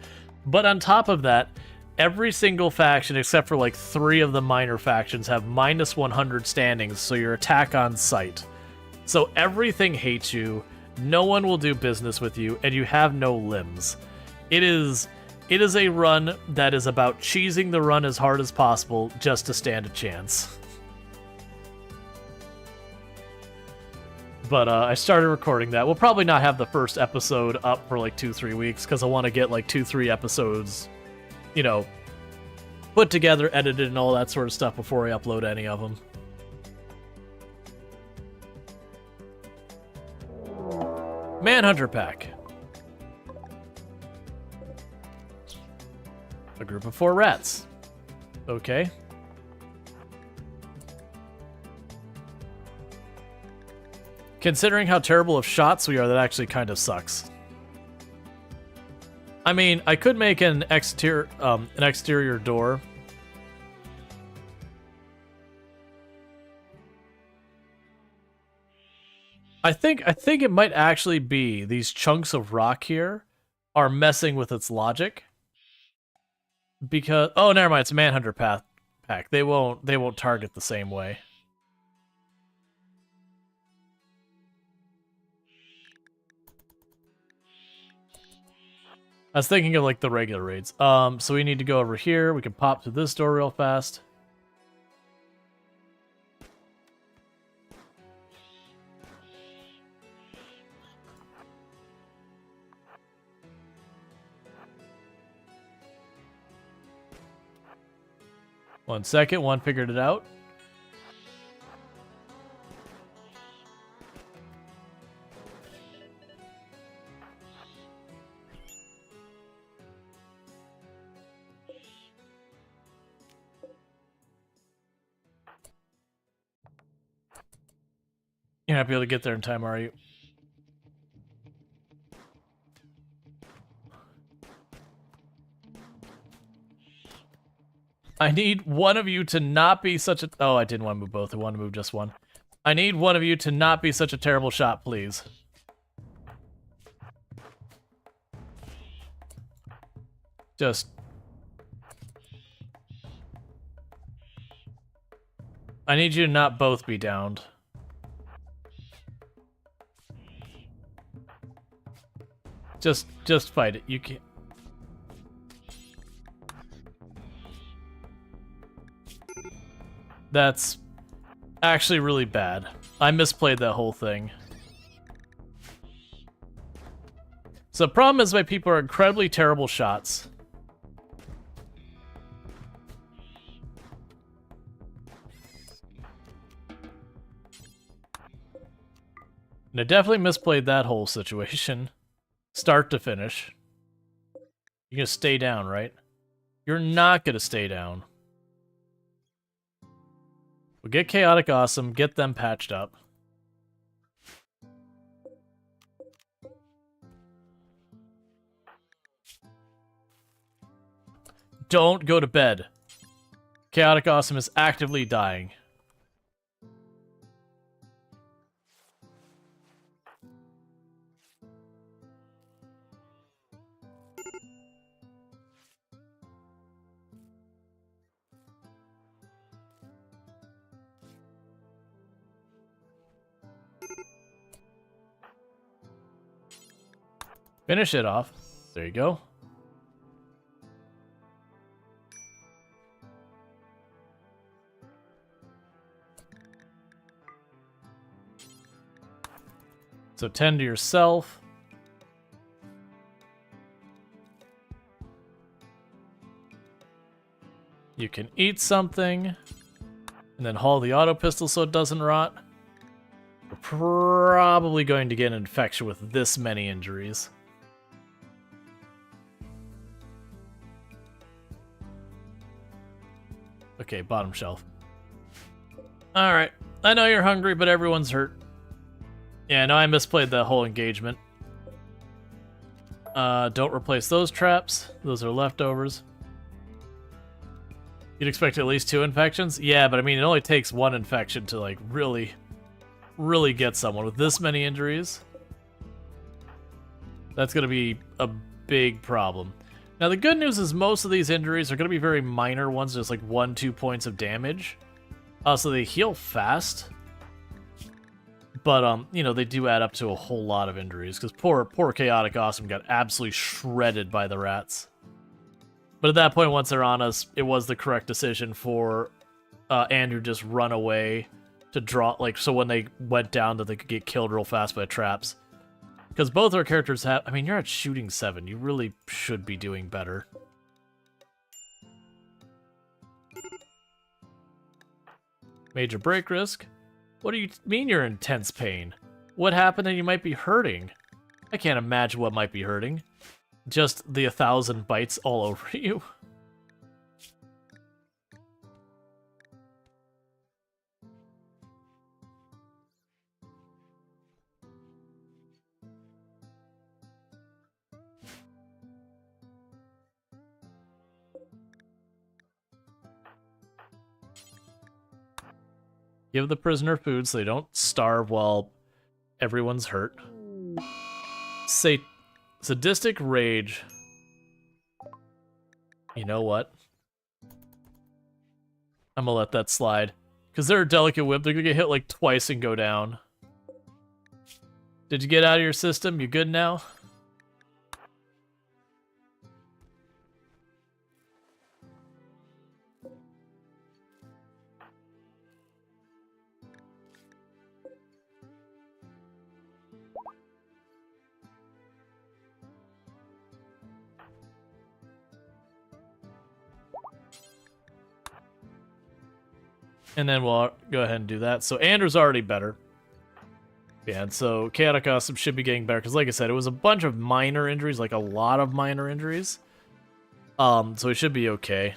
But on top of that, every single faction, except for like 3 of the minor factions, have minus 100 standings, so your attack on sight. So everything hates you, no one will do business with you, and you have no limbs. It is a run that is about cheesing the run as hard as possible just to stand a chance. But I started recording that. We'll probably not have the first episode up for like 2-3 weeks, because I want to get like 2-3 episodes, you know, put together, edited, and all that sort of stuff before I upload any of them. Manhunter pack. A group of 4 rats. Okay. Considering how terrible of shots we are, that actually kind of sucks. I mean, I could make an exterior door. I think it might actually be these chunks of rock here are messing with its logic. Because never mind, it's a Manhunter pack. They won't target the same way. I was thinking of like the regular raids. So we need to go over here. We can pop to this door real fast. One second, one figured it out. You're not be able to get there in time, are you? I need one of you to not be such a... Oh, I didn't want to move both. I wanted to move just one. I need one of you to not be such a terrible shot, please. Just... I need you to not both be downed. Just fight it. You can't... That's actually really bad. I misplayed that whole thing. So the problem is my people are incredibly terrible shots. And I definitely misplayed that whole situation. Start to finish. You're gonna stay down, right? You're not gonna stay down. We'll get Chaotic Awesome, get them patched up. Don't go to bed. Chaotic Awesome is actively dying. Finish it off. There you go. So tend to yourself. You can eat something, and then haul the auto pistol so it doesn't rot. We're probably going to get an infection with this many injuries. Okay, bottom shelf. Alright, I know you're hungry, but everyone's hurt. Yeah, no, I misplayed that whole engagement. Don't replace those traps. Those are leftovers. You'd expect at least 2 infections? Yeah, but I mean, it only takes 1 infection to, like, really get someone with this many injuries. That's gonna be a big problem. Now, the good news is most of these injuries are going to be very minor ones, just like 1-2 points of damage. So they heal fast. But, you know, they do add up to a whole lot of injuries, because poor Chaotic Awesome got absolutely shredded by the rats. But at that point, once they're on us, it was the correct decision for Andrew just run away to draw, like, so when they went down that they could get killed real fast by the traps. Because both our characters have... I mean, you're at shooting 7. You really should be doing better. Major break risk? What do you mean you're in intense pain? What happened and you might be hurting? I can't imagine what might be hurting. Just the 1,000 bites all over you. Give the prisoner food so they don't starve while everyone's hurt. Sadistic rage. You know what? I'm gonna let that slide. Because they're a delicate whip, they're gonna get hit like twice and go down. Did you get out of your system? You good now? And then we'll go ahead and do that. So Andrew's already better. Yeah, and so Chaotic Awesome should be getting better. Because like I said, it was a bunch of minor injuries, like a lot of minor injuries. So he should be okay.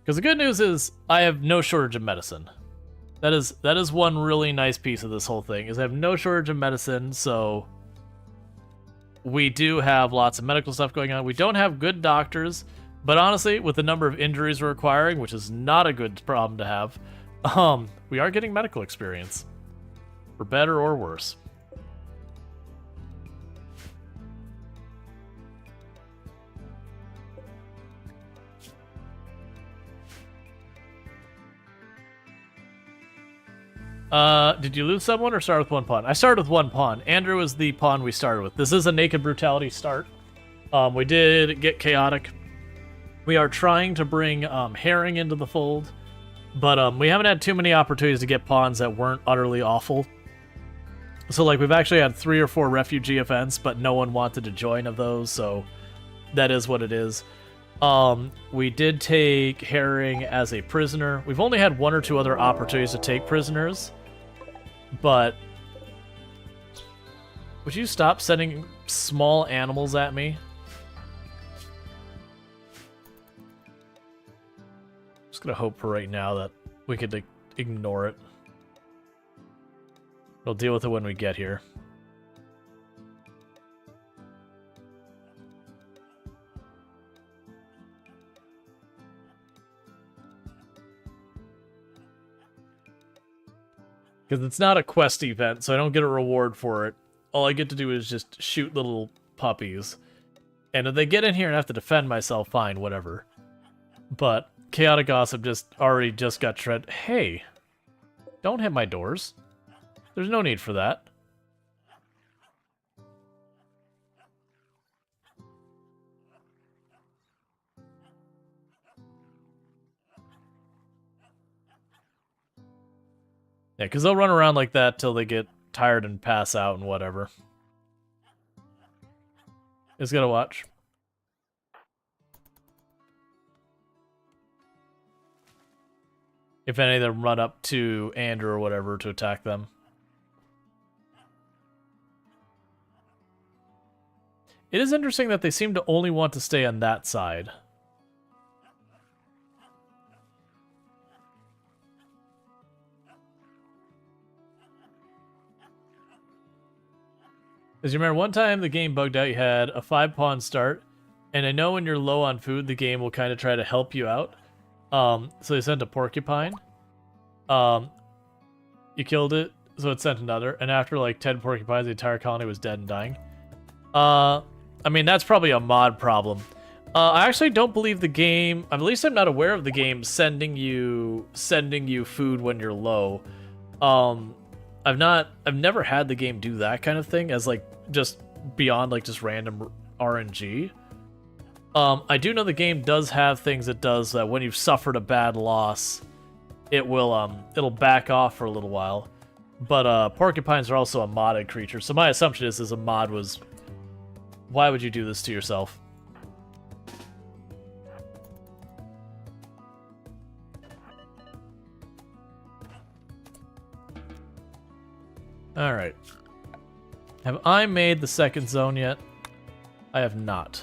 Because the good news is, I have no shortage of medicine. That is one really nice piece of this whole thing, is I have no shortage of medicine, so... We do have lots of medical stuff going on. We don't have good doctors, but honestly, with the number of injuries we're acquiring, which is not a good problem to have, we are getting medical experience. For better or worse. Did you lose someone or start with one pawn? I started with one pawn. Andrew is the pawn we started with. This is a Naked Brutality start. We did get Chaotic. We are trying to bring Herring into the fold, but we haven't had too many opportunities to get pawns that weren't utterly awful. So, like, we've actually had 3 or 4 refugee events, but no one wanted to join of those, so that is what it is. We did take Herring as a prisoner. We've only had 1 or 2 other opportunities to take prisoners. But would you stop sending small animals at me? Just gonna hope for right now that we could ignore it. We'll deal with it when we get here. Because it's not a quest event, so I don't get a reward for it. All I get to do is just shoot little puppies. And if they get in here and have to defend myself, fine, whatever. But Chaotic Awesome already got shred. Hey, don't hit my doors. There's no need for that. Yeah, because they'll run around like that till they get tired and pass out and whatever. Just gotta watch. If any of them run up to Andrew or whatever to attack them. It is interesting that they seem to only want to stay on that side. Because you remember one time the game bugged out, you had a 5-pawn start, and I know when you're low on food, the game will kind of try to help you out. So they sent a porcupine. You killed it, so it sent another, and after like 10 porcupines, the entire colony was dead and dying. I mean, that's probably a mod problem. I actually don't believe the game, at least I'm not aware of the game sending you food when you're low. I've never had the game do that kind of thing as like just beyond like just random RNG. I do know the game does have things it does that when you've suffered a bad loss, it'll back off for a little while. But porcupines are also a modded creature, so my assumption is a mod was, why would you do this to yourself? Alright. Have I made the second zone yet? I have not.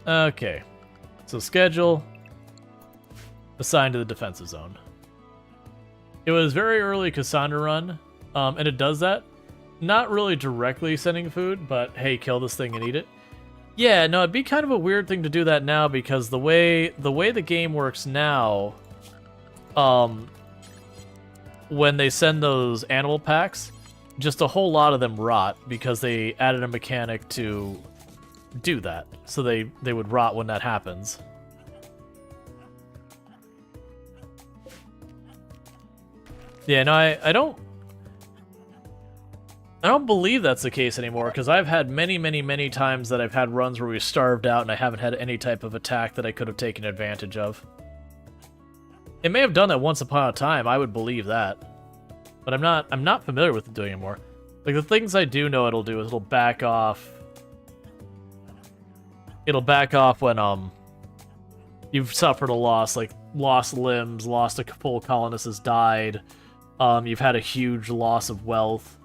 Okay. So schedule. Assigned to the defensive zone. It was very early Cassandra run, and it does that. Not really directly sending food, but hey, kill this thing and eat it. Yeah, no, it'd be kind of a weird thing to do that now because the way the game works now, when they send those animal packs, just a whole lot of them rot because they added a mechanic to do that. So they would rot when that happens. Yeah, no, I don't believe that's the case anymore, because I've had many times that I've had runs where we starved out and I haven't had any type of attack that I could have taken advantage of. It may have done that once upon a time, I would believe that. But I'm not familiar with it doing anymore. Like, the things I do know it'll do is it'll back off. It'll back off when, you've suffered a loss, like lost limbs, lost a full colonist has died, you've had a huge loss of wealth.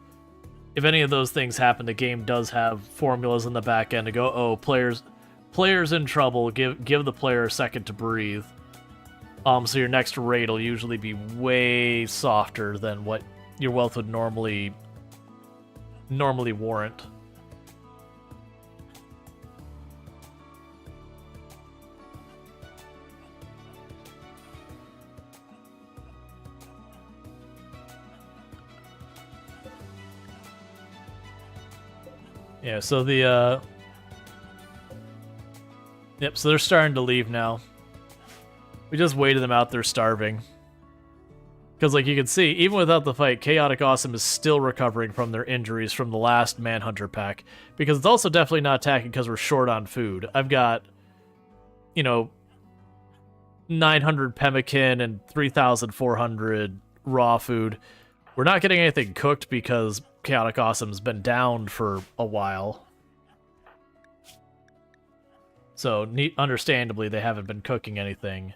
If any of those things happen, the game does have formulas in the back end to go, oh, players in trouble, give the player a second to breathe. So your next raid will usually be way softer than what your wealth would normally warrant. Yeah, so the, Yep, so they're starting to leave now. We just waited them out there starving. Because, like you can see, even without the fight, Chaotic Awesome is still recovering from their injuries from the last Manhunter pack. Because it's also definitely not attacking because we're short on food. I've got, 900 pemmican and 3,400 raw food. We're not getting anything cooked because Chaotic Awesome's been down for a while. So, understandably, they haven't been cooking anything.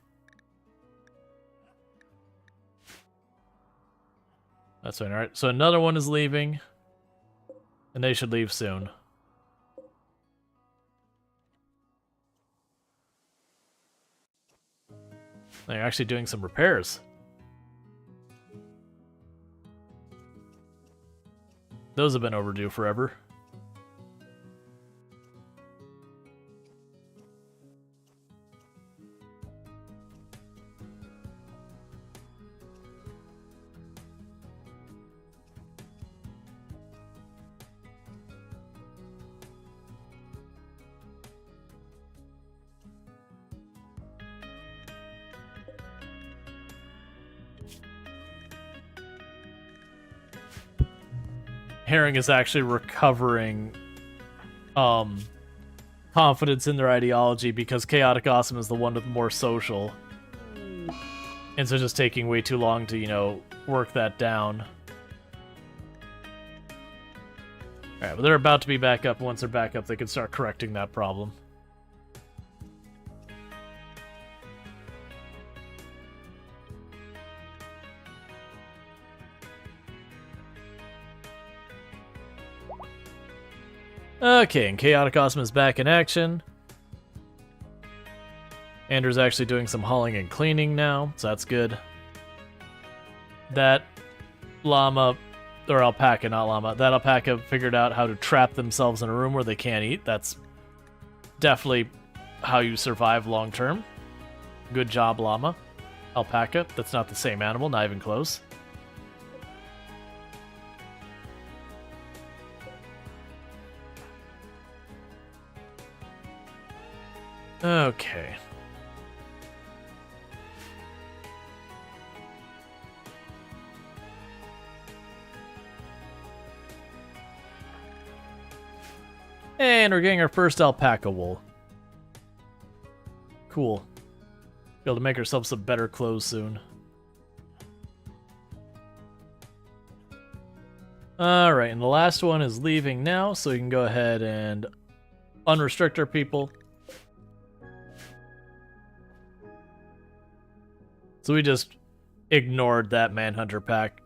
That's fine, alright. So another one is leaving. And they should leave soon. They're actually doing some repairs. Those have been overdue forever. Herring is actually recovering confidence in their ideology because Chaotic Awesome is the one with more social. And so just taking way too long to, work that down. Alright, but they're about to be back up. Once they're back up, they can start correcting that problem. Okay, and Chaotic Awesome is back in action. Andrew's actually doing some hauling and cleaning now, so that's good. That llama, or alpaca, not llama, that alpaca figured out how to trap themselves in a room where they can't eat. That's definitely how you survive long term. Good job, llama. Alpaca, that's not the same animal, not even close. Okay. And we're getting our first alpaca wool. Cool. Be able to make ourselves some better clothes soon. Alright, and the last one is leaving now, so we can go ahead and unrestrict our people. So we just ignored that Manhunter pack.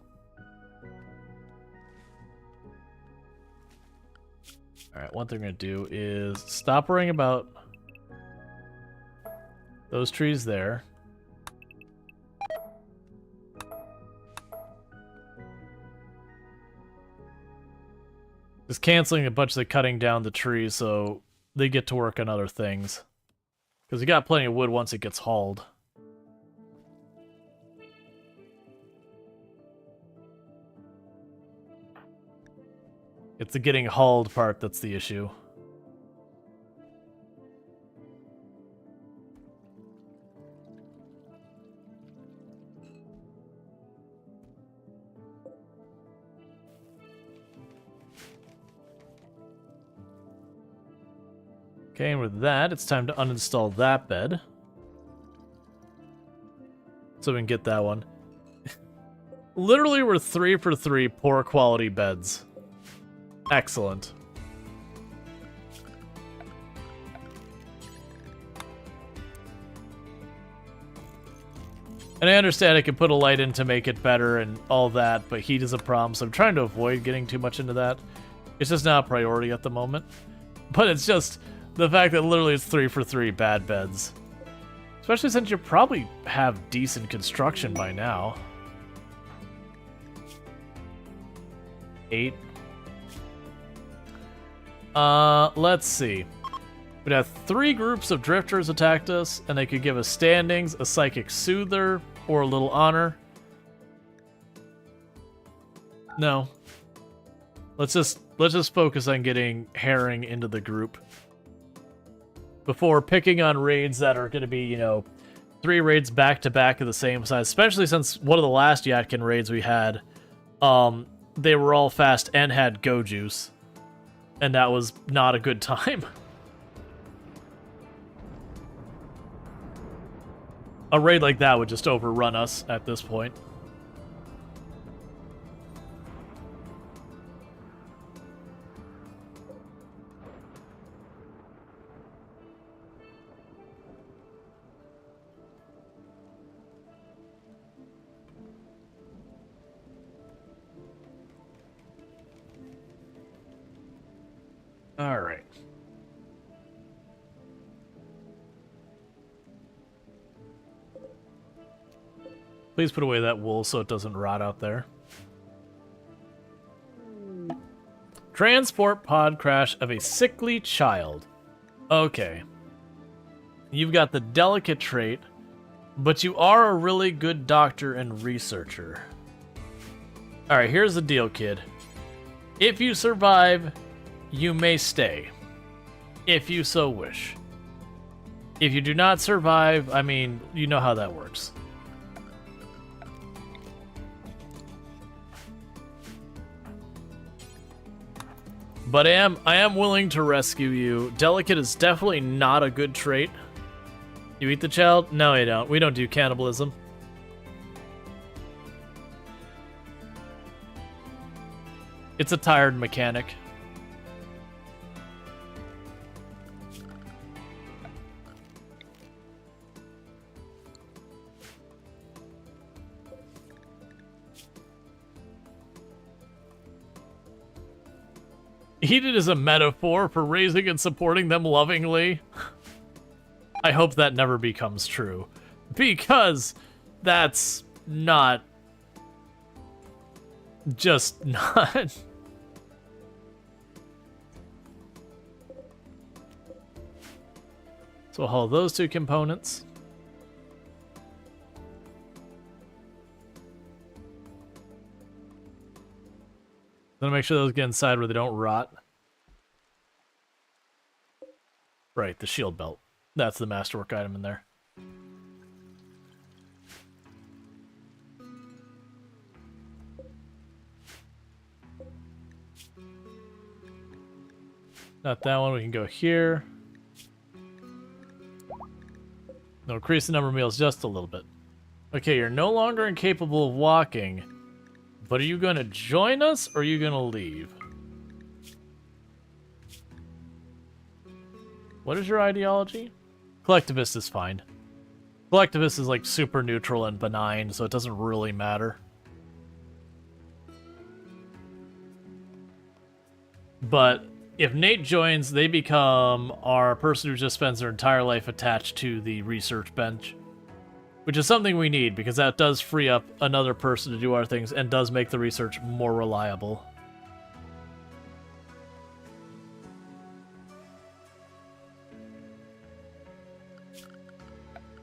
Alright, one thing we're going to do is stop worrying about those trees there. Just canceling a bunch of the cutting down the trees so they get to work on other things. Because we got plenty of wood once it gets hauled. It's the getting hauled part that's the issue. Okay, and with that, it's time to uninstall that bed. So we can get that one. Literally, we're 3 for 3 poor quality beds. Excellent. And I understand I could put a light in to make it better and all that, but heat is a problem, so I'm trying to avoid getting too much into that. It's just not a priority at the moment. But it's just the fact that literally it's 3 for 3 bad beds. Especially since you probably have decent construction by now. 8. Let's see. We'd have 3 groups of drifters attacked us, and they could give us standings, a psychic soother, or a little honor. No. Let's just focus on getting Herring into the group before picking on raids that are going to be, you know, 3 raids back to back of the same size. Especially since one of the last Yatkin raids we had, they were all fast and had go juice, and that was not a good time. A raid like that would just overrun us at this point. All right. Please put away that wool so it doesn't rot out there. Transport pod crash of a sickly child. Okay. You've got the delicate trait, but you are a really good doctor and researcher. Alright, here's the deal, kid. If you survive, you may stay, if you so wish. If you do not survive, I mean, you know how that works. But I am willing to rescue you. Delicate is definitely not a good trait. You eat the child? No, you don't. We don't do cannibalism. It's a tired mechanic. Eat it as a metaphor for raising and supporting them lovingly. I hope that never becomes true, because that's not... just not... So we'll haul those 2 components. Then make sure those get inside where they don't rot. Right, the shield belt. That's the masterwork item in there. Not that one, we can go here. No, increase the number of meals just a little bit. Okay, you're no longer incapable of walking. But are you going to join us, or are you going to leave? What is your ideology? Collectivist is fine. Collectivist is like super neutral and benign, so it doesn't really matter. But if Nate joins, they become our person who just spends their entire life attached to the research bench. Which is something we need, because that does free up another person to do our things and does make the research more reliable.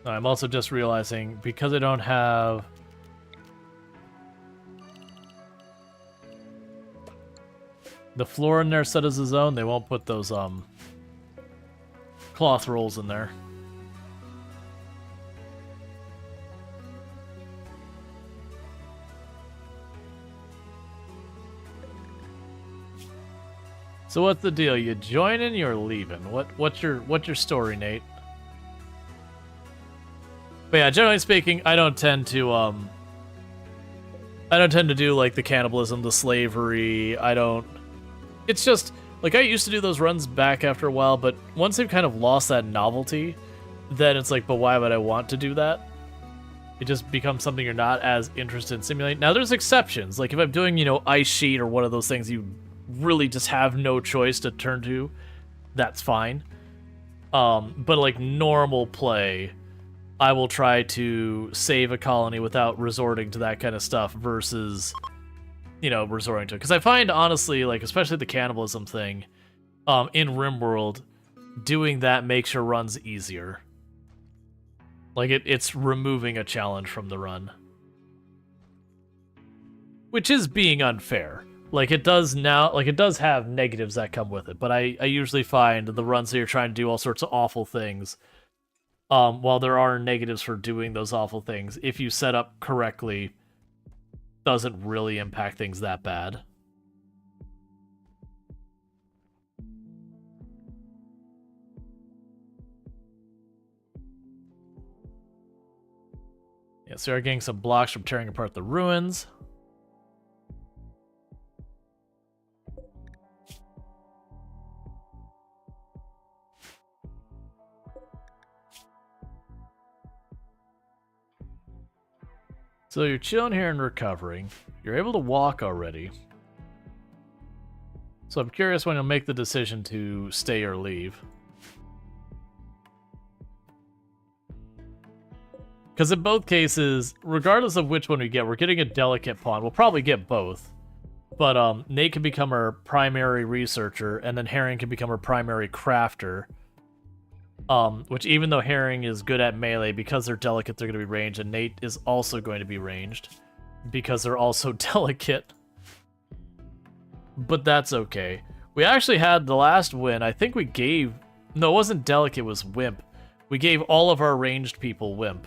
I'm also just realizing, because I don't have... the floor in there set as a zone, they won't put those cloth rolls in there. So what's the deal? You joining, you're leaving. What's your story, Nate? But yeah, generally speaking, I don't tend to do like the cannibalism, the slavery. It's just like I used to do those runs back after a while, but once they've kind of lost that novelty, then it's like, but why would I want to do that? It just becomes something you're not as interested in simulating. Now there's exceptions. Like if I'm doing, you know, Ice Sheet or one of those things you really just have no choice to turn to, that's fine. But like normal play, I will try to save a colony without resorting to that kind of stuff versus, you know, resorting to it. Because I find, honestly, like, especially the cannibalism thing, in RimWorld, doing that makes your runs easier. Like, it's removing a challenge from the run. Which is being unfair. Like, it does now, like, it does have negatives that come with it, but I usually find the runs that you're trying to do all sorts of awful things, while there are negatives for doing those awful things, if you set up correctly, doesn't really impact things that bad. Yeah, so we're getting some blocks from tearing apart the ruins. So you're chilling here and recovering. You're able to walk already. So I'm curious when you'll make the decision to stay or leave. Because in both cases, regardless of which one we get, we're getting a delicate pawn. We'll probably get both. But Nate can become our primary researcher, and then Herring can become our primary crafter. Which even though Herring is good at melee, because they're delicate, they're going to be ranged, and Nate is also going to be ranged, because they're also delicate. But that's okay. We actually had the last win, I think we gave... No, it wasn't delicate, it was Wimp. We gave all of our ranged people Wimp,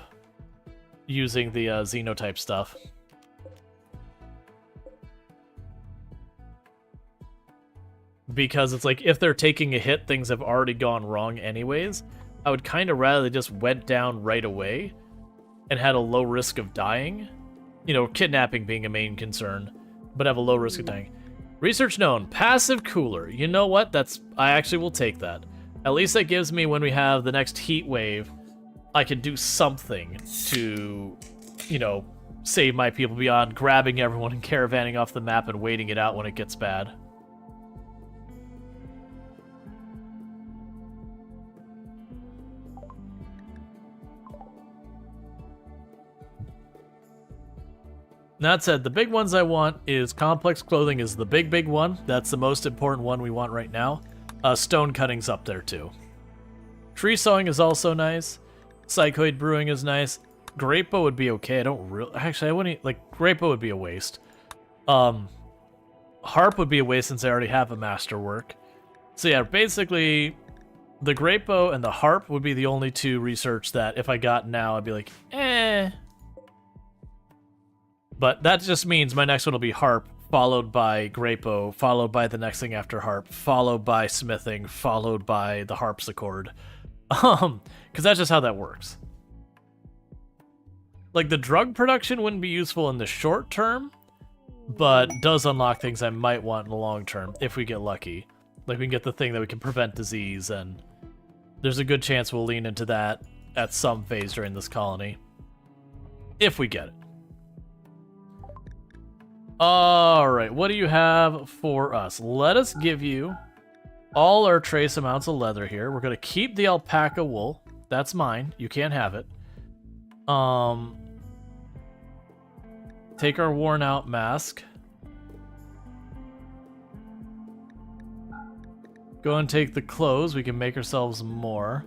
using the Xenotype stuff. Because it's like, if they're taking a hit, things have already gone wrong anyways. I would kind of rather they just went down right away and had a low risk of dying. You know, kidnapping being a main concern, but have a low risk of dying. Research known, passive cooler. You know what? I actually will take that. At least that gives me, when we have the next heat wave, I can do something to, you know, save my people beyond grabbing everyone and caravanning off the map and waiting it out when it gets bad. That said, the big ones I want is complex clothing is the big one. That's the most important one we want right now. Stone cutting's up there too. Tree sawing is also nice. Psychoid brewing is nice. Grapeau would be okay. I don't really... Actually, I wouldn't... Like, Grapeau would be a waste. Harp would be a waste since I already have a masterwork. So yeah, basically, the Grapeau and the Harp would be the only two research that if I got now, I'd be like, eh... But that just means my next one will be Harp, followed by Grapeau, followed by the next thing after Harp, followed by Smithing, followed by the Harpsichord. Because that's just how that works. Like, the drug production wouldn't be useful in the short term, but does unlock things I might want in the long term, if we get lucky. Like, we can get the thing that we can prevent disease, and there's a good chance we'll lean into that at some phase during this colony. If we get it. Alright, what do you have for us? Let us give you all our trace amounts of leather here. We're going to keep the alpaca wool. That's mine. You can't have it. Take our worn out mask. Go and take the clothes. We can make ourselves more.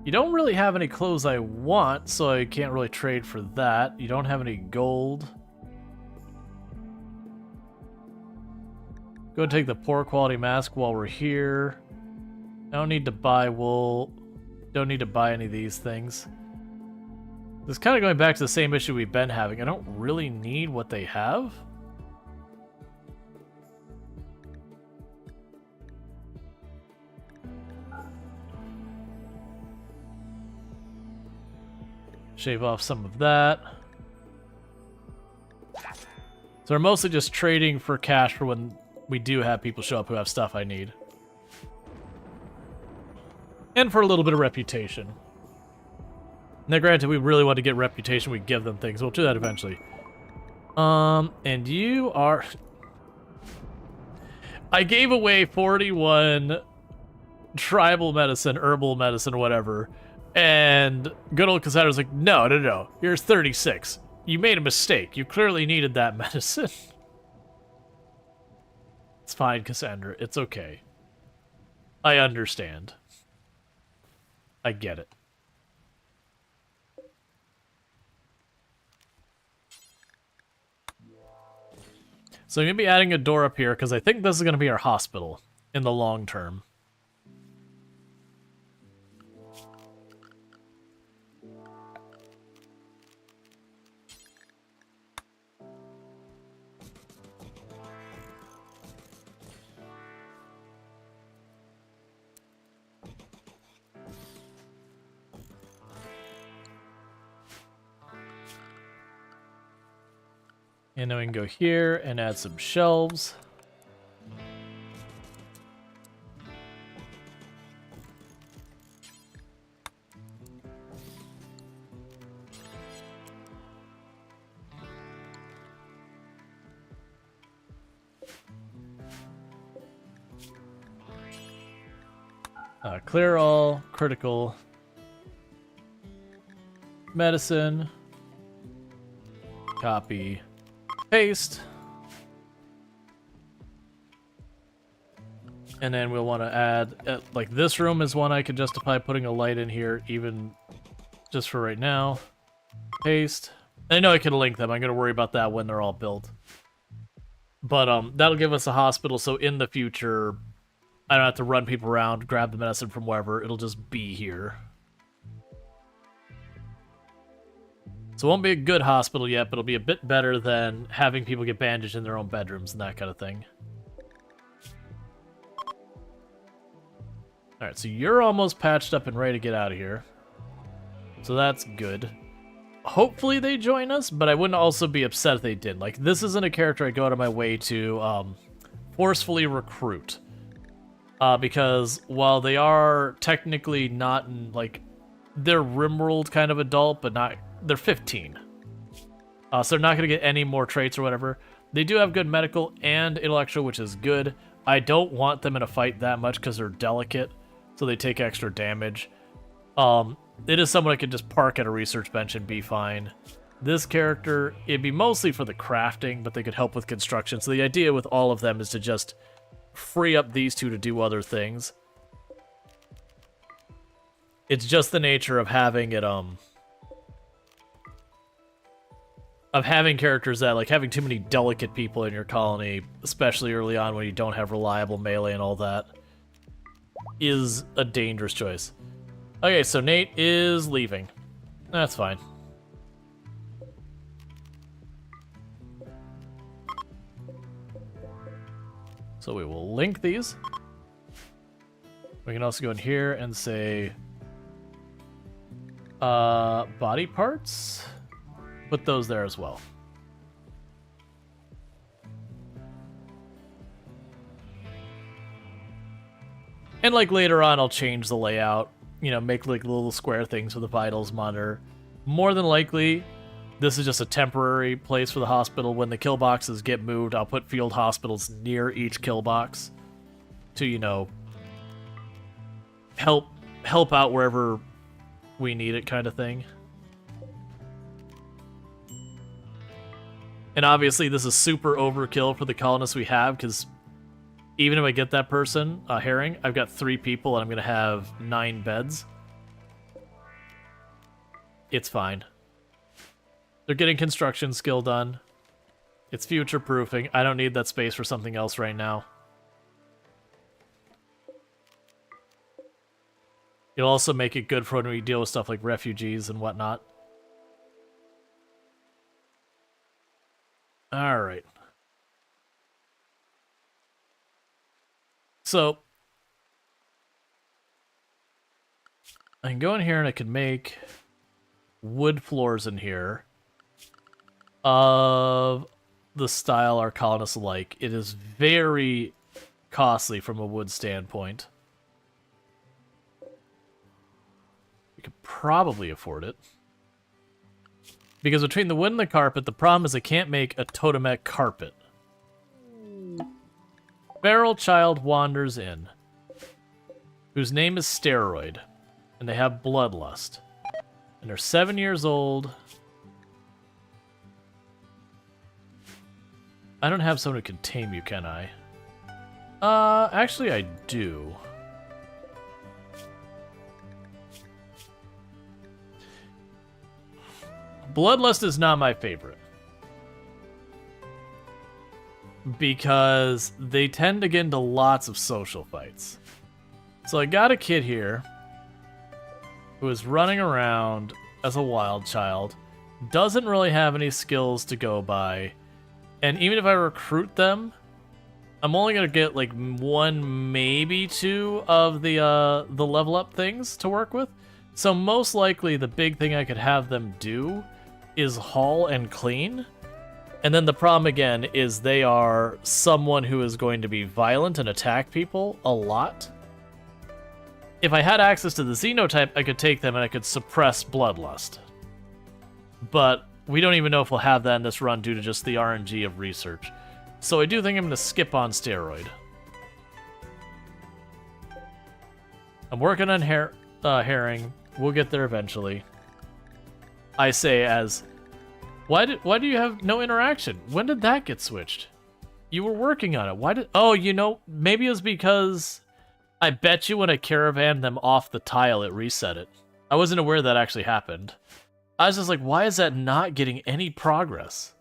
You don't really have any clothes I want, so I can't really trade for that. You don't have any gold. Go and take the poor quality mask while we're here. I don't need to buy wool. Don't need to buy any of these things. This is kind of going back to the same issue we've been having. I don't really need what they have. Shave off some of that. So we're mostly just trading for cash for when we do have people show up who have stuff I need. And for a little bit of reputation. Now granted, we really want to get reputation, we give them things. We'll do that eventually. And you are... I gave away 41 tribal medicine, herbal medicine, whatever. And good old Cassandra's like, no. Here's 36. You made a mistake. You clearly needed that medicine. It's fine, Cassandra. It's okay. I understand. I get it. So I'm going to be adding a door up here because I think this is going to be our hospital in the long term. And then we can go here and add some shelves. Clear all, critical, medicine, copy, paste, and then we'll want to add, like this room is one I could justify putting a light in here, even just for right now. Paste. I know I can link them. I'm going to worry about that when they're all built. But that'll give us a hospital, so in the future, I don't have to run people around, grab the medicine from wherever. It'll just be here. So it won't be a good hospital yet, but it'll be a bit better than having people get bandaged in their own bedrooms and that kind of thing. Alright, so you're almost patched up and ready to get out of here. So that's good. Hopefully they join us, but I wouldn't also be upset if they did. Like, this isn't a character I go out of my way to forcefully recruit. Because while they are technically not in, like, they're RimWorld kind of adult, but not... They're 15. So they're not going to get any more traits or whatever. They do have good medical and intellectual, which is good. I don't want them in a fight that much because they're delicate, so they take extra damage. It is someone I could just park at a research bench and be fine. This character, it'd be mostly for the crafting, but they could help with construction. So the idea with all of them is to just free up these two to do other things. It's just the nature of having it, of having characters that, like, having too many delicate people in your colony, especially early on when you don't have reliable melee and all that, is a dangerous choice. Okay, so Nate is leaving. That's fine. So we will link these. We can also go in here and say body parts. Put those there as well. And like later on, I'll change the layout. you know, make like little square things for the vitals monitor. More than likely, this is just a temporary place for the hospital. When the kill boxes get moved, I'll put field hospitals near each kill box to, you know, help out wherever we need it, kind of thing. And obviously this is super overkill for the colonists we have, because even if I get that person, Herring, I've got 3 people and I'm going to have 9 beds. It's fine. They're getting construction skill done. It's future-proofing. I don't need that space for something else right now. It'll also make it good for when we deal with stuff like refugees and whatnot. Alright. So, I can go in here and I can make wood floors in here of the style our colonists like. It is very costly from a wood standpoint. We could probably afford it. Because between the wood and the carpet, the problem is I can't make a totemek carpet. Feral child wanders in, whose name is Steroid, and they have bloodlust. And they're 7 years old. I don't have someone who can tame you, can I? Actually I do. Bloodlust is not my favorite. Because they tend to get into lots of social fights. So I got a kid here who is running around as a wild child, doesn't really have any skills to go by, and even if I recruit them, I'm only gonna get like 1, maybe 2 of the level up things to work with. So most likely the big thing I could have them do is haul and clean. And then the problem again is they are someone who is going to be violent and attack people a lot. If I had access to the xenotype, I could take them and I could suppress bloodlust. But we don't even know if we'll have that in this run due to just the RNG of research. So I do think I'm going to skip on Steroid. I'm working on Herring. We'll get there eventually. I say as... Why do you have no interaction? When did that get switched? You were working on it. Why did... Oh, you know, maybe it was because... I bet you when I caravanned them off the tile, it reset it. I wasn't aware that actually happened. I was just like, why is that not getting any progress?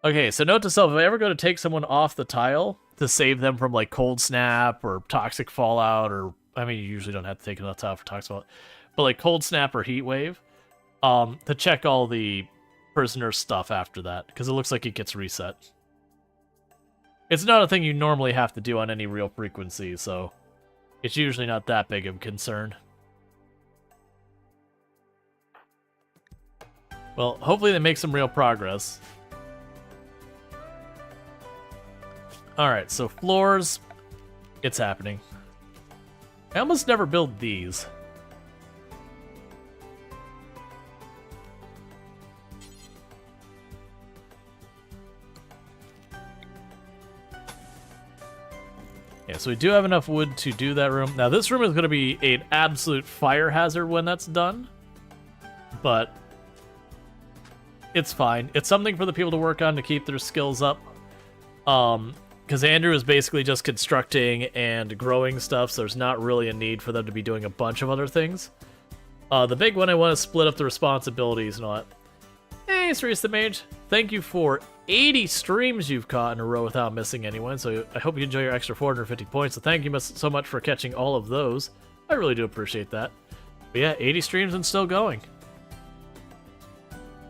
Okay, so note to self, if I ever go to take someone off the tile to save them from like cold snap or toxic fallout, or I mean, you usually don't have to take it off the tile for toxic fallout, but like cold snap or heat wave, to check all the prisoner stuff after that, because it looks like it gets reset. It's not a thing you normally have to do on any real frequency, so it's usually not that big of a concern. Well, hopefully they make some real progress. Alright, so floors, it's happening. I almost never build these. Yeah, so we do have enough wood to do that room. Now, this room is going to be an absolute fire hazard when that's done. But it's fine. It's something for the people to work on to keep their skills up. Because Andrew is basically just constructing and growing stuff, so there's not really a need for them to be doing a bunch of other things. The big one, I want to split up the responsibilities and all that. Hey, Cerise the Mage. Thank you for 80 streams you've caught in a row without missing anyone, so I hope you enjoy your extra 450 points, so thank you so much for catching all of those. I really do appreciate that. But yeah, 80 streams and still going.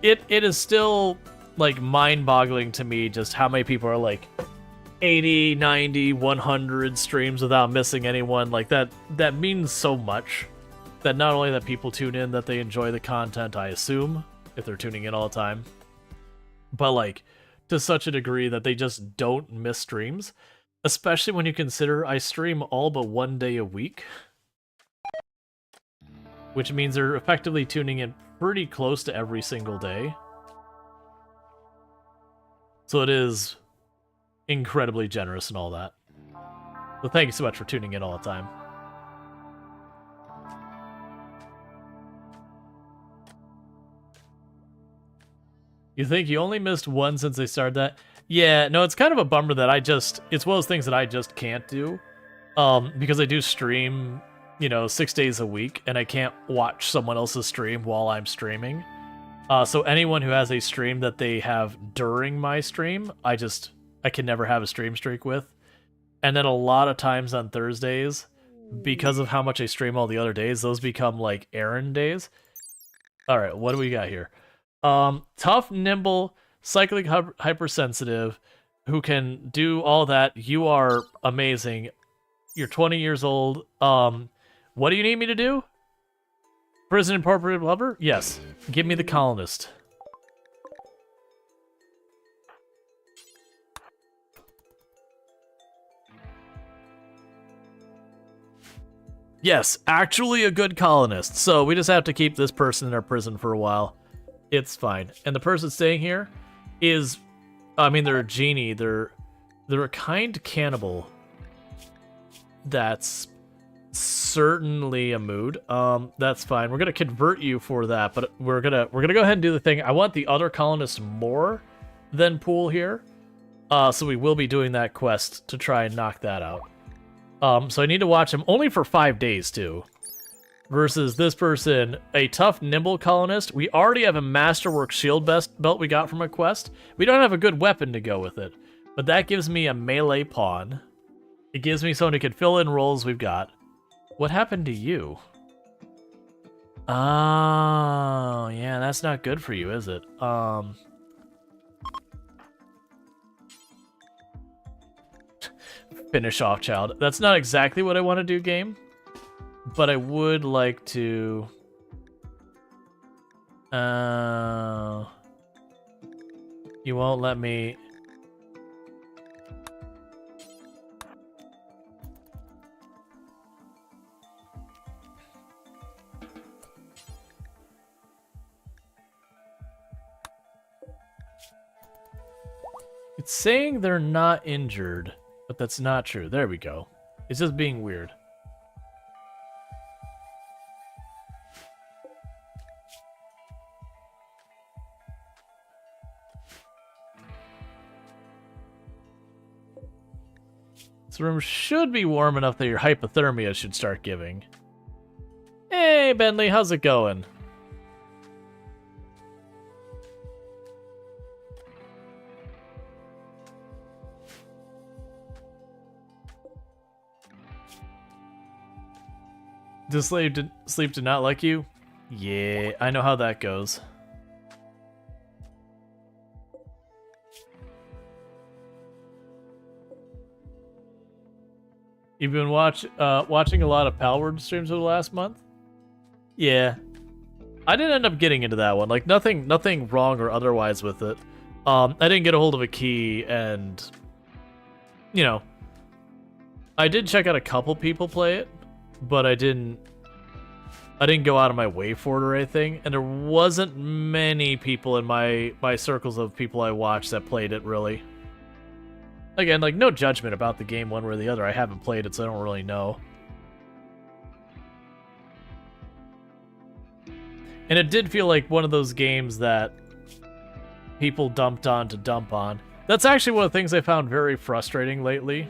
It is still, like, mind-boggling to me just how many people are, like, 80, 90, 100 streams without missing anyone. Like, that means so much. That not only that people tune in, that they enjoy the content, I assume, if they're tuning in all the time, but, like, to such a degree that they just don't miss streams, especially when you consider I stream all but 1 day a week. which means they're effectively tuning in pretty close to every single day. So it is incredibly generous and all that. So thank you so much for tuning in all the time. You think you only missed one since they started that? Yeah, no, it's kind of a bummer that it's one of those things that I just can't do. Because I do stream, 6 days a week, and I can't watch someone else's stream while I'm streaming. So anyone who has a stream that they have during my stream, I can never have a stream streak with. And then a lot of times on Thursdays, because of how much I stream all the other days, those become like errand days. Alright, what do we got here? Tough, nimble, cyclic hypersensitive, who can do all that. You are amazing. You're 20 years old. What do you need me to do? Prison incorporated lover? Yes. Give me the colonist. Yes, actually a good colonist. So we just have to keep this person in our prison for a while. It's fine. And the person staying here is, they're a genie. They're a kind cannibal. That's certainly a mood. That's fine. We're gonna convert you for that, but we're gonna go ahead and do the thing. I want the other colonists more than Pool here. So we will be doing that quest to try and knock that out. So I need to watch him only for 5 days too. Versus this person, a tough, nimble colonist. We already have a masterwork shield belt we got from a quest. We don't have a good weapon to go with it, but that gives me a melee pawn. It gives me someone who can fill in roles we've got. What happened to you? Oh, yeah, that's not good for you, is it? Finish off, child. That's not exactly what I want to do, game. But I would like to... You won't let me... It's saying they're not injured, but that's not true. There we go. It's just being weird. This room should be warm enough that your hypothermia should start giving. Hey, Bentley, how's it going? Does sleep did not like you? Yeah, I know how that goes. You've been watching a lot of Palward streams over the last month? Yeah. I didn't end up getting into that one. Like, nothing wrong or otherwise with it. I didn't get a hold of a key, and... I did check out a couple people play it, but I didn't go out of my way for it or anything, and there wasn't many people in my circles of people I watched that played it, really. Again, like, no judgment about the game one way or the other. I haven't played it, so I don't really know. And it did feel like one of those games that people dumped on to dump on. That's actually one of the things I found very frustrating lately.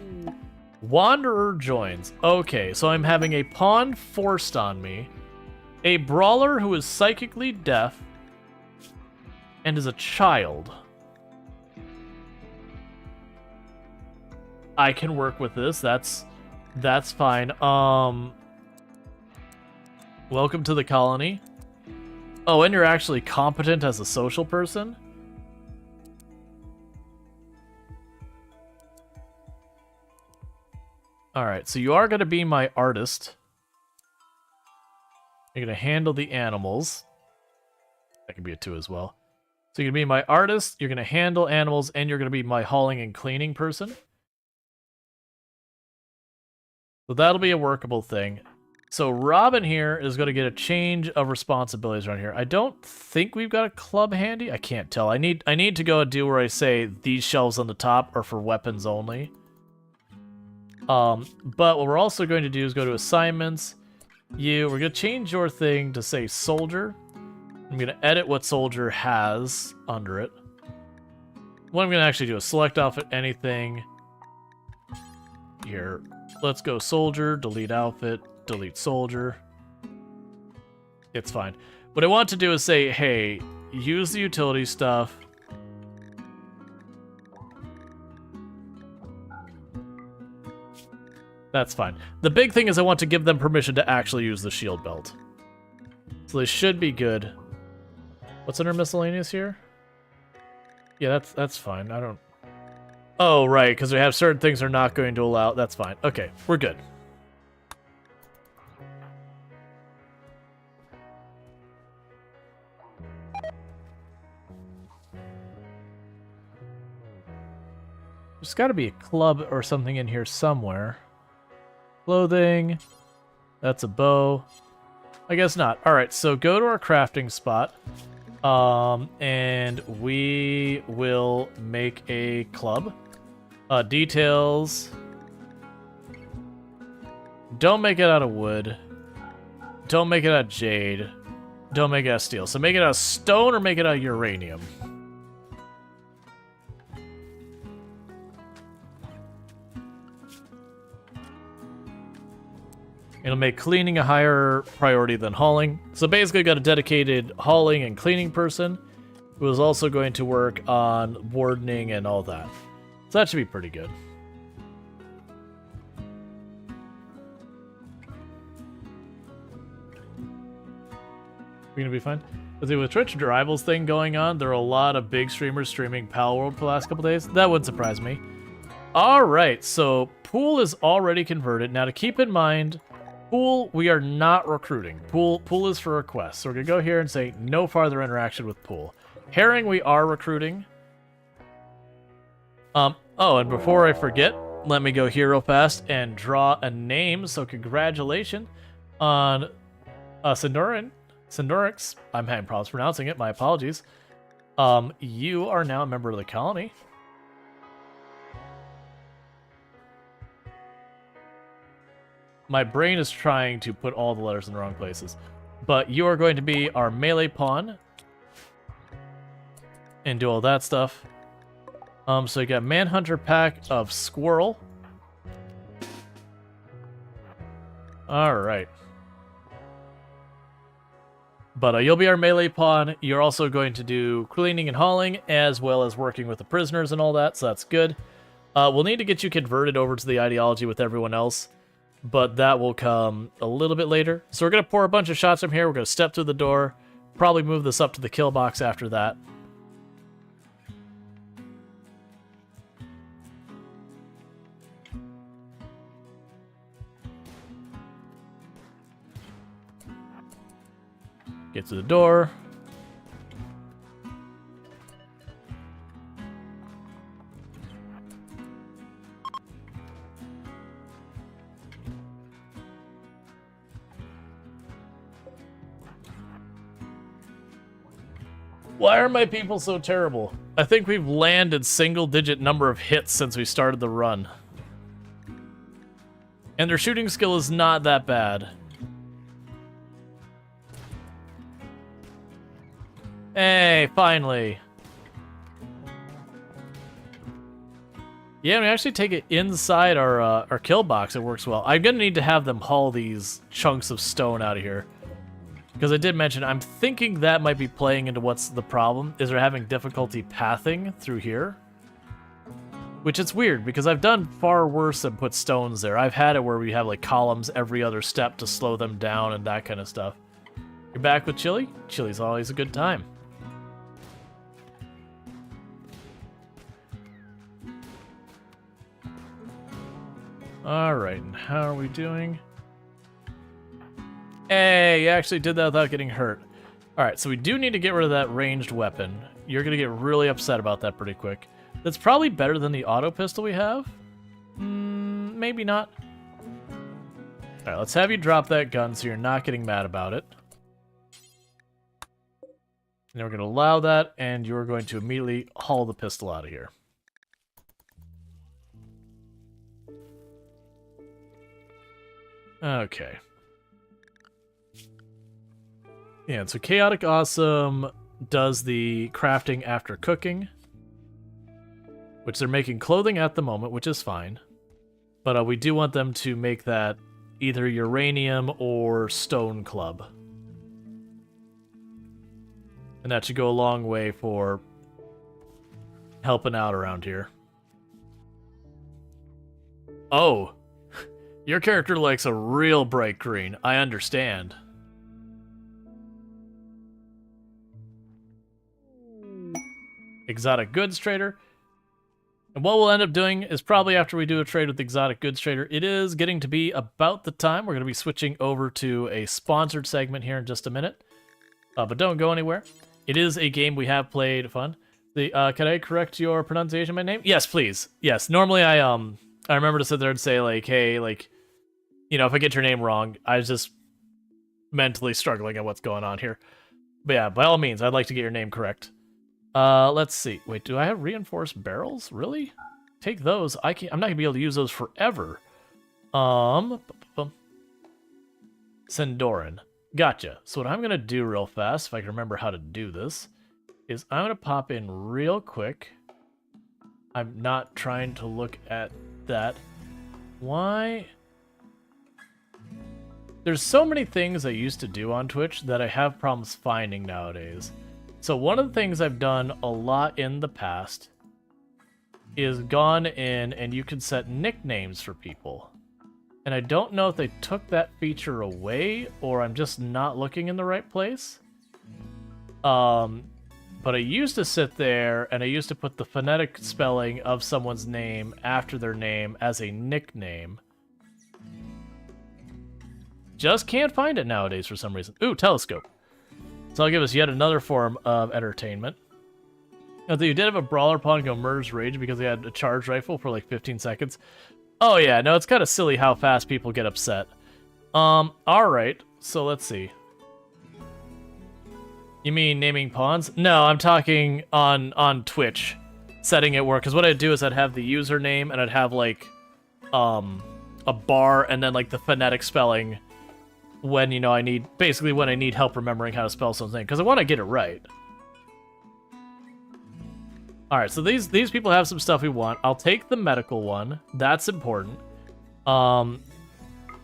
Wanderer joins. Okay, so I'm having a pawn forced on me, a brawler who is psychically deaf, and is a child. I can work with this. That's fine. Welcome to the colony. Oh, and you're actually competent as a social person? Alright, so you are going to be my artist. You're going to handle the animals. That can be a 2 as well. So you're going to be my artist, you're going to handle animals, and you're going to be my hauling and cleaning person. So that'll be a workable thing. So Robin here is going to get a change of responsibilities around here. I don't think we've got a club handy. I can't tell. I need to go and do where I say these shelves on the top are for weapons only. But what we're also going to do is go to assignments. We're going to change your thing to say soldier. I'm going to edit what soldier has under it. What I'm going to actually do is select outfit anything. Here, let's go soldier, delete outfit, delete soldier. It's fine. What I want to do is say, hey, use the utility stuff. That's fine. The big thing is I want to give them permission to actually use the shield belt. So they should be good. What's under miscellaneous here? Yeah, that's fine. I don't... Oh, right, because we have certain things they're not going to allow. That's fine. Okay, we're good. There's got to be a club or something in here somewhere. Clothing. That's a bow. I guess not. All right, so go to our crafting spot. And we will make a club. Details. Don't make it out of wood. Don't make it out of jade. Don't make it out of steel. So make it out of stone or make it out of uranium. It'll make cleaning a higher priority than hauling. So basically got a dedicated hauling and cleaning person who is also going to work on wardening and all that. So that should be pretty good. We're gonna be fine. But with Twitch rivals thing going on, there are a lot of big streamers streaming Palworld for the last couple days. That wouldn't surprise me. All right, so Pool is already converted. Now to keep in mind, Pool, we are not recruiting. Pool is for requests. So we're going to go here and say no farther interaction with Pool. Herring, we are recruiting. Oh, and before I forget, let me go here real fast and draw a name. So congratulations on Sindorix. I'm having problems pronouncing it. My apologies. You are now a member of the colony. My brain is trying to put all the letters in the wrong places. But you are going to be our melee pawn. And do all that stuff. So you got Manhunter pack of Squirrel. Alright. But you'll be our melee pawn. You're also going to do cleaning and hauling, as well as working with the prisoners and all that, so that's good. We'll need to get you converted over to the ideology with everyone else. But that will come a little bit later. So we're going to pour a bunch of shots from here. We're going to step through the door. Probably move this up to the kill box after that. Get to the door. Why are my people so terrible? I think we've landed single-digit number of hits since we started the run. And their shooting skill is not that bad. Hey, finally. Yeah, we actually take it inside our kill box. It works well. I'm gonna need to have them haul these chunks of stone out of here. Because I did mention, I'm thinking that might be playing into what's the problem, is they're having difficulty pathing through here. Which it's weird, because I've done far worse than put stones there. I've had it where we have like columns every other step to slow them down and that kind of stuff. You're back with Chili? Chili's always a good time. Alright, and how are we doing? Hey, you actually did that without getting hurt. Alright, so we do need to get rid of that ranged weapon. You're going to get really upset about that pretty quick. That's probably better than the auto pistol we have. Maybe not. Alright, let's have you drop that gun so you're not getting mad about it. And then we're going to allow that, and you're going to immediately haul the pistol out of here. Okay. Yeah, and so Chaotic Awesome does the crafting after cooking, which they're making clothing at the moment, which is fine. But we do want them to make that either uranium or stone club. And that should go a long way for helping out around here. Oh, your character likes a real bright green. I understand. Exotic goods trader. And what we'll end up doing is probably after we do a trade with the exotic goods trader, it is getting to be about the time. We're going to be switching over to a sponsored segment here in just a minute. But don't go anywhere. It is a game we have played. Fun. Can I correct your pronunciation of my name? Yes, please. Yes. Normally I remember to sit there and say like, hey, like, you know, if I get your name wrong, I was just mentally struggling at what's going on here. But yeah, by all means, I'd like to get your name correct. Let's see. Wait, do I have reinforced barrels? Really? Take those. I'm not gonna be able to use those forever. Sendoran. Gotcha. So what I'm gonna do real fast, if I can remember how to do this, is I'm gonna pop in real quick. I'm not trying to look at that. Why? There's so many things I used to do on Twitch that I have problems finding nowadays. So one of the things I've done a lot in the past is gone in and you can set nicknames for people. And I don't know if they took that feature away or I'm just not looking in the right place. But I used to sit there and I used to put the phonetic spelling of someone's name after their name as a nickname. Just can't find it nowadays for some reason. Ooh, telescope. So I'll give us yet another form of entertainment. Although you did have a brawler pawn go Murder's Rage because he had a charge rifle for like 15 seconds. Oh yeah, no, it's kind of silly how fast people get upset. Alright, so let's see. You mean naming pawns? No, I'm talking on Twitch. Setting it where, because what I'd do is I'd have the username and I'd have like, a bar and then like the phonetic spelling when, you know, basically when I need help remembering how to spell something, because I want to get it right. Alright, so these people have some stuff we want. I'll take the medical one. That's important. I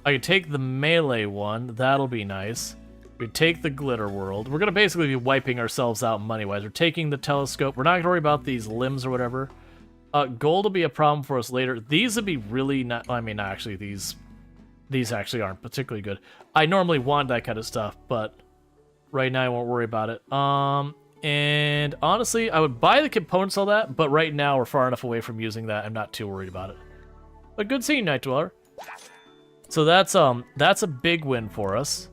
could take the melee one. That'll be nice. We take the glitter world. We're going to basically be wiping ourselves out money-wise. We're taking the telescope. We're not going to worry about these limbs or whatever. Gold will be a problem for us later. These would be really not... I mean, actually, these actually aren't particularly good. I normally want that kind of stuff, but right now I won't worry about it. And honestly, I would buy the components all that, but right now we're far enough away from using that. I'm not too worried about it. But good seeing you, Night Dweller. So that's a big win for us.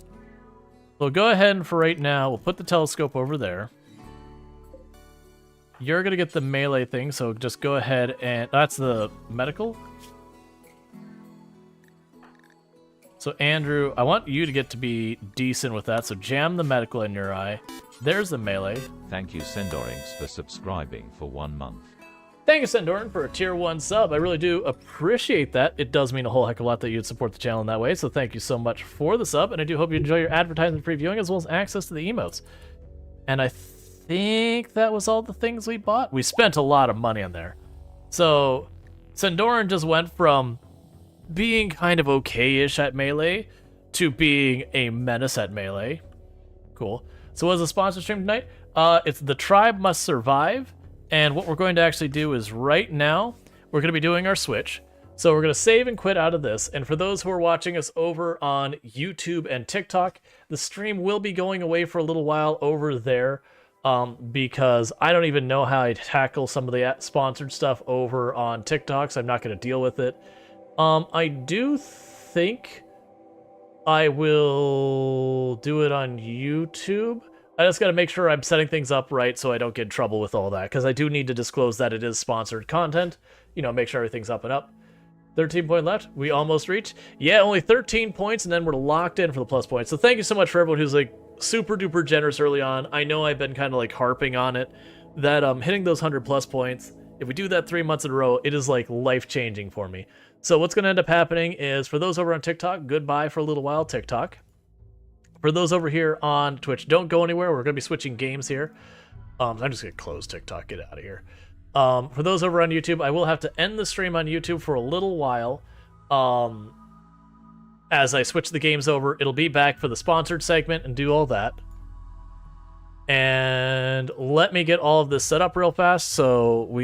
So go ahead and for right now, we'll put the telescope over there. You're gonna get the melee thing, so just go ahead and... That's the medical? So Andrew, I want you to get to be decent with that, so jam the medical in your eye. There's the melee. Thank you, Sendorings, for subscribing for 1 month. Thank you, Sendoran, for a tier 1 sub. I really do appreciate that. It does mean a whole heck of a lot that you'd support the channel in that way, so thank you so much for the sub, and I do hope you enjoy your advertisement free viewing as well as access to the emotes. And I think that was all the things we bought. We spent a lot of money on there. So Sendoran just went from being kind of okay-ish at melee to being a menace at melee. Cool. So what's the sponsor stream tonight? It's The Tribe Must Survive. And what we're going to actually do is right now, we're going to be doing our switch. So we're going to save and quit out of this. And for those who are watching us over on YouTube and TikTok, the stream will be going away for a little while over there because I don't even know how I tackle some of the sponsored stuff over on TikTok, so I'm not going to deal with it. I do think I will do it on YouTube. I just got to make sure I'm setting things up right so I don't get in trouble with all that, because I do need to disclose that it is sponsored content. You know, make sure everything's up and up. 13 point left. We almost reached. Yeah, only 13 points, and then we're locked in for the plus points. So thank you so much for everyone who's like super duper generous early on. I know I've been kind of like harping on it that hitting those 100 plus points, if we do that 3 months in a row, it is like life changing for me. So what's going to end up happening is for those over on TikTok, goodbye for a little while, TikTok. For those over here on Twitch, don't go anywhere. We're going to be switching games here. I'm just going to close TikTok. Get out of here. For those over on YouTube, I will have to end the stream on YouTube for a little while. As I switch the games over, it'll be back for the sponsored segment and do all that. And let me get all of this set up real fast so we